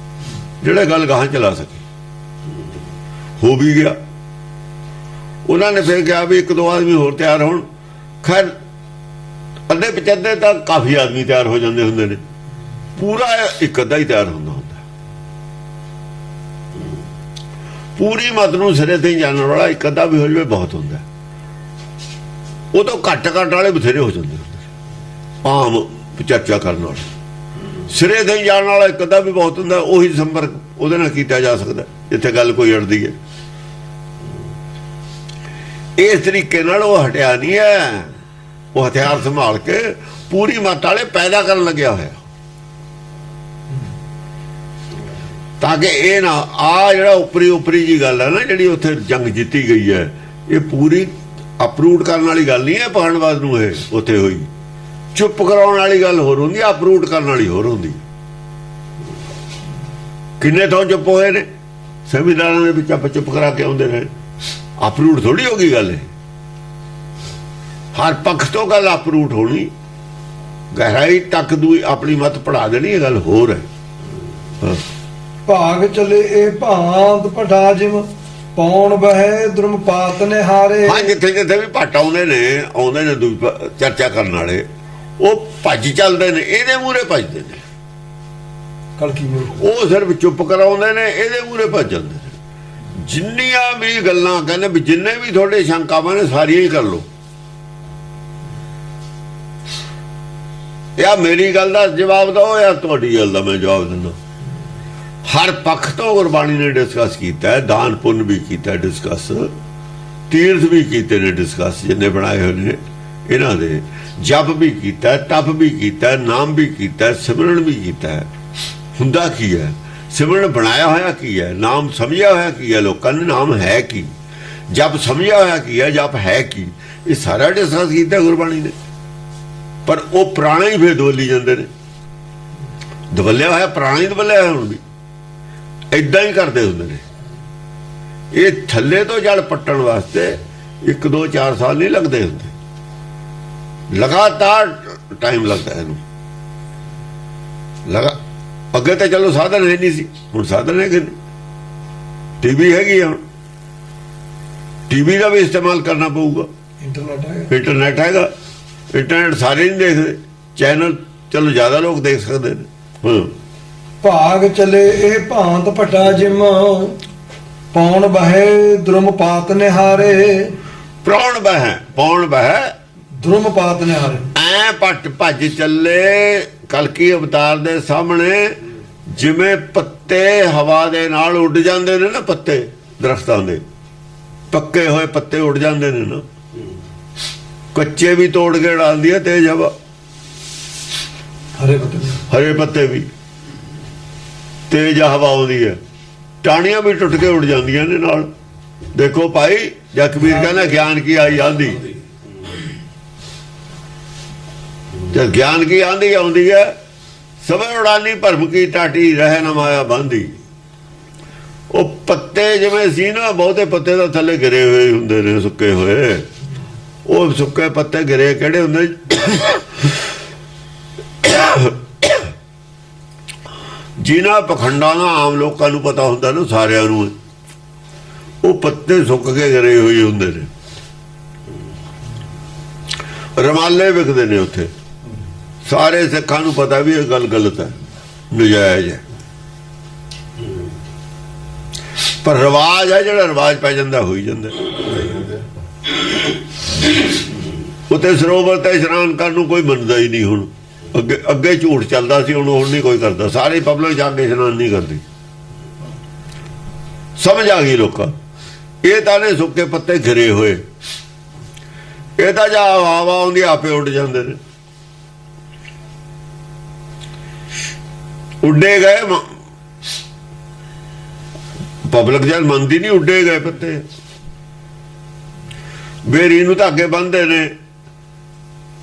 ਜਿਹੜਾ ਗੱਲ ਗਾਹਾਂ ਚਲਾ ਸਕੇ। ਹੋ ਵੀ ਗਿਆ। ਉਹਨਾਂ ਨੇ ਫਿਰ ਕਿਹਾ ਵੀ 1-2 ਆਦਮੀ ਹੋਰ ਤਿਆਰ ਹੋਣ। ਖੈਰ ਅੱਧੇ ਪਚੱਧੇ ਤਾਂ ਕਾਫੀ ਆਦਮੀ ਤਿਆਰ ਹੋ ਜਾਂਦੇ ਹੁੰਦੇ ਨੇ, ਪੂਰਾ ਇੱਕ ਅੱਧਾ ਹੀ ਤਿਆਰ ਹੁੰਦਾ। ਪੂਰੀ ਮਤ ਨੂੰ ਸਿਰੇ ਤੇ ਜਾਣਨ ਵਾਲਾ ਇੱਕ ਅੱਧਾ ਵੀ ਹੋ ਜਾਵੇ ਬਹੁਤ ਹੁੰਦਾ। ਉਹ ਤੋਂ ਘੱਟ ਵਾਲੇ ਬਥੇਰੇ ਹੋ ਜਾਂਦੇ ਹੁੰਦੇ ਆਮ ਚਰਚਾ ਕਰਨ ਵਾਲੇ। ਸਿਰੇ ਤੇ ਜਾਣ ਵਾਲਾ ਇੱਕ ਅੱਧਾ ਵੀ ਬਹੁਤ ਹੁੰਦਾ। ਉਹੀ ਸੰਪਰਕ ਉਹਦੇ ਨਾਲ ਕੀਤਾ ਜਾ ਸਕਦਾ ਜਿੱਥੇ ਗੱਲ ਕੋਈ ਅੜਦੀ ਹੈ। ਇਸ ਤਰੀਕੇ ਨਾਲ ਉਹ ਹਟਿਆ ਨਹੀਂ ਹੈ। ਉਹ ਹਥਿਆਰ ਸੰਭਾਲ ਕੇ ਪੂਰੀ ਮੱਤ ਵਾਲੇ ਪੈਦਾ ਕਰਨ ਲੱਗਿਆ ਹੋਇਆ, ਤਾਂ ਕਿ ਇਹ ਨਾ ਆ ਜਿਹੜਾ ਉਪਰੀ ਜੀ ਗੱਲ ਹੈ ਨਾ, ਜਿਹੜੀ ਉੱਥੇ ਜੰਗ ਜਿੱਤੀ ਗਈ ਹੈ, ਇਹ ਪੂਰੀ ਅਪਰੂਟ ਕਰਨ ਵਾਲੀ ਗੱਲ ਨਹੀਂ ਹੈ ਪਖੰਡਵਾਦ ਨੂੰ ਇਹ ਉੱਥੇ ਹੋਈ। ਚੁੱਪ ਕਰਾਉਣ ਵਾਲੀ ਗੱਲ ਹੋਰ ਹੁੰਦੀ, ਅਪਰੂਟ ਕਰਨ ਵਾਲੀ ਹੋਰ ਹੁੰਦੀ। ਕਿੰਨੇ ਤੋਂ ਚੁੱਪ ਹੋਏ ਨੇ ਸੰਵਿਧਾਨਾਂ ਦੇ ਵਿੱਚ, ਆਪਾਂ ਚੁੱਪ ਕਰਾ ਕੇ ਆਉਂਦੇ ਰਹੇ। ਅਪਰੂਟ ਥੋੜੀ ਹੋ ਗਈ ਗੱਲ ਇਹ, ਹਰ ਪੱਖ ਤੋਂ ਗੱਲ ਅਪਰੂਟ ਹੋਣੀ, ਗਹਿਰਾਈ ਤੱਕ ਦੂਈ ਆਪਣੀ ਮਤ ਪੜਾ ਦੇਣੀ, ਇਹ ਗੱਲ ਹੋਰ ਹੈ। ਹਾਂ। ਭਾਗ ਚਲੇ ਇਹ ਭਾਂਤ ਭਟਾ ਜਿਮ ਪੌਣ ਬਹਿ ਦੁਰਮਪਾਤ ਨਿਹਾਰੇ। ਹਾਂ, ਜਿੱਥੇ ਜਿੱਥੇ ਵੀ ਭੱਟ ਆਉਂਦੇ ਨੇ ਚਰਚਾ ਕਰਨ ਵਾਲੇ, ਉਹ ਭੱਜ ਚੱਲਦੇ ਨੇ, ਇਹਦੇ ਮੂਹਰੇ ਭੱਜਦੇ ਨੇ। ਕਲਕੀ ਉਹ ਸਿਰਫ ਚੁੱਪ ਕਰਾਉਂਦੇ ਨੇ, ਇਹਦੇ ਮੂਹਰੇ ਭੱਜ ਜਾਂਦੇ ਨੇ। ਜਿੰਨੀਆਂ ਵੀ ਗੱਲਾਂ ਕਹਿੰਦੇ ਵੀ ਜਿੰਨੇ ਵੀ ਤੁਹਾਡੇ ਸ਼ੰਕਾਵਾਂ ਨੇ ਸਾਰੀਆਂ ਹੀ ਕਰ ਲਓ। ਜਾਂ ਮੇਰੀ ਗੱਲ ਦਾ ਜਵਾਬ ਦਿਓ ਜਾਂ ਤੁਹਾਡੀ ਗੱਲ ਦਾ ਮੈਂ ਜਵਾਬ ਦਿੰਦਾ। ਹਰ ਪੱਖ ਤੋਂ ਗੁਰਬਾਣੀ ਨੇ ਡਿਸਕਸ ਕੀਤਾ ਹੈ, ਦਾਨ ਪੁੰਨ ਵੀ ਕੀਤਾ ਡਿਸਕਸ, ਤੀਰਥ ਵੀ ਕੀਤੇ ਨੇ ਡਿਸਕਸ, ਜਿੰਨੇ ਬਣਾਏ ਹੋਏ ਨੇ ਇਹਨਾਂ ਦੇ, ਜਪ ਵੀ ਕੀਤਾ, ਤਪ ਵੀ ਕੀਤਾ, ਨਾਮ ਵੀ ਕੀਤਾ, ਸਿਮਰਨ ਵੀ ਕੀਤਾ। ਹੁੰਦਾ ਕੀ ਹੈ ਸਿਮਰਨ? ਬਣਾਇਆ ਹੋਇਆ ਕੀ ਹੈ? ਨਾਮ ਸਮਝਿਆ ਹੋਇਆ ਕੀ ਹੈ? ਲੋਕਾਂ ਨੇ ਨਾਮ ਹੈ ਕੀ? ਜਪ ਸਮਝਿਆ ਹੋਇਆ ਕੀ ਹੈ? ਜਪ ਹੈ ਕੀ? ਇਹ ਸਾਰਾ ਡਿਸਕਸ ਕੀਤਾ ਗੁਰਬਾਣੀ ਨੇ। ਪਰ ਉਹ ਪੁਰਾਣਾ ਹੀ ਫਿਰ ਦਵੱਲੀ ਜਾਂਦੇ ਨੇ, ਦਵੱਲਿਆ ਹੋਇਆ ਪੁਰਾਣਾ ਹੀ ਦਵੱਲਿਆ ਹੋਇਆ। ਹੁਣ ਵੀ ਏਦਾਂ ਹੀ ਕਰਦੇ ਹੁੰਦੇ ਨੇ। ਇਹ ਥੱਲੇ ਤੋਂ ਜੜ ਪੱਟਣ ਵਾਸਤੇ 1 2 4 ਸਾਲ ਨਹੀਂ ਲੱਗਦੇ ਹੁੰਦੇ, ਲਗਾਤਾਰ ਟਾਈਮ ਲੱਗਦਾ ਇਹਨੂੰ। ਅੱਗੇ ਤਾਂ ਚਲੋ ਸਾਧਨ ਹੈ ਨਹੀਂ ਸੀ, ਹੁਣ ਸਾਧਨ ਹੈ ਕਿ ਟੀਵੀ ਹੈਗੀ ਆ, ਹੁਣ ਟੀਵੀ ਦਾ ਵੀ ਇਸਤੇਮਾਲ ਕਰਨਾ ਪਊਗਾ। ਇੰਟਰਨੈਟ ਹੈਗਾ, ਇੰਟਰਨੈਟ ਸਾਰੇ ਨਹੀਂ ਦੇਖਦੇ, ਚੈਨਲ ਚਲੋ ਜ਼ਿਆਦਾ ਲੋਕ ਦੇਖ ਸਕਦੇ ਨੇ। ਭਾਗ ਚਲੇ ਇਹ ਭਾਂਤ ਭਟਾ ਜਿਮ ਪੌਣ ਬਹਿ ਦੁਰਮਪਾਤ ਨਿਹਾਰੇ। ਪ੍ਰਾਣ ਬਹਿ ਪੌਣ ਬਹਿ ਦੁਰਮਪਾਤ ਨਿਹਾਰੇ। ਐ ਪੱਟ ਭੱਜ ਚੱਲੇ ਕਲਕੀ ਅਵਤਾਰ ਦੇ ਸਾਹਮਣੇ, ਜਿਵੇਂ ਪੱਤੇ ਹਵਾ ਦੇ ਨਾਲ ਉੱਡ ਜਾਂਦੇ ਨੇ ਨਾ, ਪੱਤੇ ਦਰਖਤਾਂ ਦੇ ਪੱਕੇ ਹੋਏ ਪੱਤੇ ਉੱਡ ਜਾਂਦੇ ਨੇ ਨਾ, ਕੱਚੇ ਵੀ ਤੋੜ ਕੇ ਡਾਲਦੀ ਹੈ ਤੇਜ਼ ਹਵਾ, ਹਰੇ ਪੱਤੇ ਵੀ ਤੇਜ਼ ਹਵਾ ਆਉਂਦੀ ਹੈ, ਟਾਹਣੀਆਂ ਵੀ ਟੁੱਟ ਕੇ ਉੱਡ ਜਾਂਦੀਆਂ ਨੇ ਨਾਲ। ਦੇਖੋ ਭਾਈ ਜਕਬੀਰ ਕਹਿੰਦਾ ਗਿਆਨ ਕੀ ਆਈ ਆਂਦੀ, ਜਦ ਗਿਆਨ ਕੀ ਆਂਦੀ ਆਉਂਦੀ ਹੈ, ਸਭੇ ਉਡਾਨੀ ਭਰਮ ਕੀ ਟਾਟੀ ਰਹਿ ਨਾ ਮਾਇਆ ਬਾਂਦੀ। ਉਹ ਪੱਤੇ ਜਿਵੇਂ ਸੀ ਨਾ, ਬਹੁਤੇ ਪੱਤੇ ਤਾਂ ਥੱਲੇ ਗਿਰੇ ਹੋਏ ਹੁੰਦੇ ਨੇ, ਸੁੱਕੇ ਹੋਏ। ਉਹ ਸੁੱਕੇ ਪੱਤੇ ਗਿਰੇ ਕਿਹੜੇ ਹੁੰਦੇ? ਜਿਨ੍ਹਾਂ ਪਖੰਡਾਂ ਦਾ ਆਮ ਲੋਕਾਂ ਨੂੰ ਪਤਾ ਹੁੰਦਾ ਨਾ, ਸਾਰਿਆਂ ਨੂੰ ਉਹ ਪੱਤੇ ਸੁੱਕ ਕੇ ਗਿਰੇ ਹੋਏ ਹੁੰਦੇ ਨੇ। ਰਮਾਲੇ ਵਿਕਦੇ ਨੇ ਉੱਥੇ, ਸਾਰੇ ਸਿੱਖਾਂ ਨੂੰ ਪਤਾ ਵੀ ਇਹ ਗੱਲ ਗਲਤ ਹੈ, ਨਜਾਇਜ਼ ਹੈ, ਪਰ ਰਿਵਾਜ ਹੈ, ਜਿਹੜਾ ਰਿਵਾਜ ਪੈ ਜਾਂਦਾ ਹੋਈ ਜਾਂਦਾ। ਉੱਥੇ ਸਰੋਵਰ ਤੇ ਇਸ਼ਨਾਨ ਕਰਨ ਨੂੰ ਕੋਈ ਮੰਨਦਾ ਹੀ ਨਹੀਂ। ਹੁਣ ਅੱਗੇ ਝੂਠ ਚੱਲਦਾ ਸੀ, ਹੁਣ ਨਹੀਂ ਕੋਈ ਕਰਦਾ। ਸਾਰੇ ਪਬਲਿਕ ਜਾ ਕੇ ਇਸ਼ਨਾਨ ਨਹੀਂ ਕਰਦੀ, ਸਮਝ ਆ ਗਈ ਲੋਕਾਂ। ਇਹ ਤਾਂ ਨੇ ਸੁੱਕੇ ਪੱਤੇ ਘਿਰੇ ਹੋਏ, ਇਹ ਤਾਂ ਜਾ ਹਵਾ ਆਉਂਦੀ ਆਪੇ ਉੱਡ ਜਾਂਦੇ ਨੇ। ਉੱਡੇ ਗਏ, ਪਬਲਿਕ ਜਦ ਮੰਨਦੀ ਨਹੀਂ, ਉੱਡੇ ਗਏ ਪੱਤੇ। ਬੇਰੀ ਨੂੰ ਤਾਂ ਅੱਗੇ ਬੰਨਦੇ ਨੇ।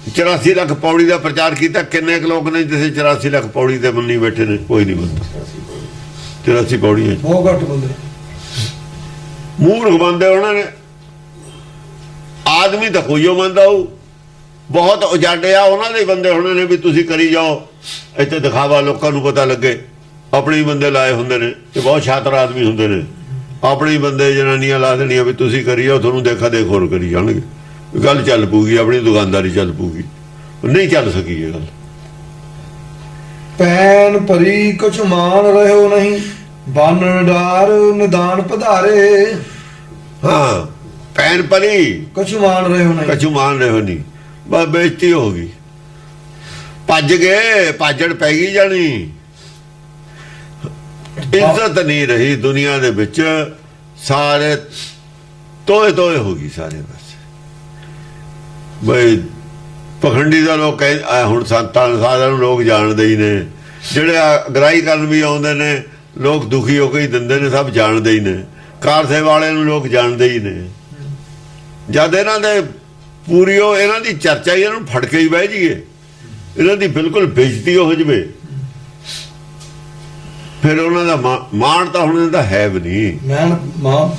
84 ਲੱਖ ਪੌੜੀ ਦਾ ਪ੍ਰਚਾਰ ਕੀਤਾ, ਕਿੰਨੇ ਕੁ ਲੋਕ ਨੇ ਜਿਸੇ 84 ਲੱਖ ਪੌੜੀ ਤੇ ਮੰਨੀ ਬੈਠੇ ਨੇ? ਕੋਈ ਨਹੀਂ ਬੰਦਾ। 84 ਪੌੜੀਆਂ ਬਹੁਤ ਘੱਟ ਬੰਦੇ ਮੂਰਖ ਬੰਦੇ ਉਹਨਾਂ ਨੇ। ਆਦਮੀ ਤਾਂ ਕੋਈ ਉਹ ਮੰਨਦਾ ਹੋਊ, ਬਹੁਤ ਉਜਾਡਿਆ ਉਹਨਾਂ ਦੇ ਬੰਦੇ ਹੋਣੇ ਨੇ ਵੀ ਤੁਸੀਂ ਕਰੀ ਜਾਓ, ਇੱਥੇ ਦਿਖਾਵਾ ਲੋਕਾਂ ਨੂੰ ਪਤਾ ਲੱਗੇ। ਆਪਣੇ ਹੀ ਬੰਦੇ ਲਾਏ ਹੁੰਦੇ ਨੇ, ਤੇ ਬਹੁਤ ਸ਼ਾਤਰ ਆਦਮੀ ਹੁੰਦੇ ਨੇ, ਆਪਣੇ ਹੀ ਬੰਦੇ ਜਨਾਨੀਆਂ ਲਾ ਦੇਣੀਆਂ ਵੀ ਤੁਸੀਂ ਕਰੀ ਜਾਓ, ਤੁਹਾਨੂੰ ਦੇਖਾ ਦੇਖ ਹੋਰ ਕਰੀ ਜਾਣਗੇ। ਗੱਲ ਚੱਲ ਪਊਗੀ, ਆਪਣੀ ਦੁਕਾਨਦਾਰੀ ਚੱਲ ਪਊਗੀ। ਨਹੀਂ ਚੱਲ ਸਕੀ ਇਹ ਗੱਲ। ਪੈਨ ਭਰੀ ਕੁਛ ਮਾਨ ਰਹਿਓ ਨਹੀਂ, ਬਾਨਣ ਡਾਰ ਨਿਦਾਨ ਪਧਾਰੇ। ਹਾਂ, ਪੈਨ ਭਰੀ ਕੁਛ ਮਾਨ ਰਹਿਓ ਨਹੀਂ, ਕਛੂ ਮਾਨ ਰਹੇ ਨਹੀਂ, ਬਸ ਬੇਇੱਜ਼ਤੀ ਹੋ ਗਈ। ਭੱਜ ਗਏ, ਭਾਜੜ ਪੈ ਗਈ ਜਾਣੀ। ਇੱਜ਼ਤ ਨਹੀਂ ਰਹੀ ਦੁਨੀਆ ਦੇ ਵਿੱਚ, ਸਾਰੇ ਤੋਏ ਤੋਏ ਹੋ ਗਈ ਸਾਰੇ। ਬਸ ਬਈ ਪਖੰਡੀ ਦਾ ਲੋਕ ਹੁਣ ਸੰਤਾਂ ਸਾਰਿਆਂ ਨੂੰ ਲੋਕ ਜਾਣਦੇ ਹੀ ਨੇ, ਜਿਹੜੇ ਅਗਰਾਈ ਕਰਨ ਵੀ ਆਉਂਦੇ ਨੇ ਲੋਕ ਦੁਖੀ ਹੋ ਕੇ ਹੀ ਦਿੰਦੇ ਨੇ, ਸਭ ਜਾਣਦੇ ਹੀ ਨੇ। ਕਾਰ ਸੇਵਾ ਵਾਲਿਆਂ ਨੂੰ ਲੋਕ ਜਾਣਦੇ ਹੀ ਨੇ। ਜਦ ਇਹਨਾਂ ਦੇ ਪੂਰੀਓ ਇਹਨਾਂ ਦੀ ਚਰਚਾ ਹੀ ਇਹਨਾਂ ਨੂੰ ਫੜ ਕੇ ਹੀ ਬਹਿ ਜਾਈਏ, ਇਹਨਾਂ ਦੀ ਬਿਲਕੁਲ ਬੇਇੱਜ਼ਤੀ ਹੋ ਜਵੇ, ਫਿਰ ਉਹਨਾਂ ਦਾ ਮਾਣ ਤਾਂ ਹੁਣ ਇਹਦਾ ਹੈ ਵੀ ਨਹੀਂ।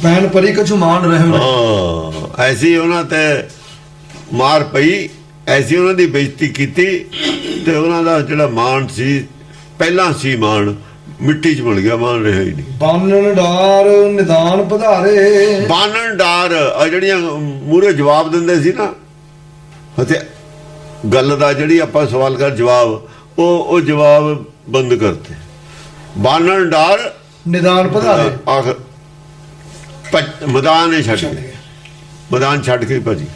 ਪੈਨ ਪਰੀ ਕਛੂ ਮਾਨ ਰਹੇ ਹੋ। ਹਾਂ, ਐਸੀ ਉਹਨਾਂ ਤੇ ਮਾਰ ਪਈ, ਐਸੀ ਉਹਨਾਂ ਦੀ ਬੇਇੱਜ਼ਤੀ ਕੀਤੀ, ਤੇ ਉਹਨਾਂ ਦਾ ਜਿਹੜਾ ਮਾਣ ਸੀ ਪਹਿਲਾਂ ਸੀ ਮਾਣ ਮਿੱਟੀ 'ਚ ਮਿਲ ਗਿਆ, ਮਾਣ ਰਿਹਾ ਹੀ ਨਹੀਂ। ਬਾਨਣ ਡਾਰ ਨਿਦਾਨ ਪਧਾਰੇ, ਬਾਨਣ ਡਾਰ ਆ ਜਿਹੜੀਆਂ ਮੂਹਰੇ ਜਵਾਬ ਦਿੰਦੇ ਸੀ ਨਾ, ਅਤੇ ਗੱਲ ਦਾ ਜਿਹੜੀ ਆਪਾਂ ਸਵਾਲ ਕਰ ਜਵਾਬ, ਉਹ ਜਵਾਬ ਬੰਦ ਕਰਤੇ। ਬਾਨਣ ਡਾਰ ਨਿਦਾਨ ਪਧਾਰੇ, ਆਖ ਮੈਦਾਨ ਹੀ ਛੱਡ ਗਏ, ਮੈਦਾਨ ਛੱਡ ਕੇ ਭਾਜੀ।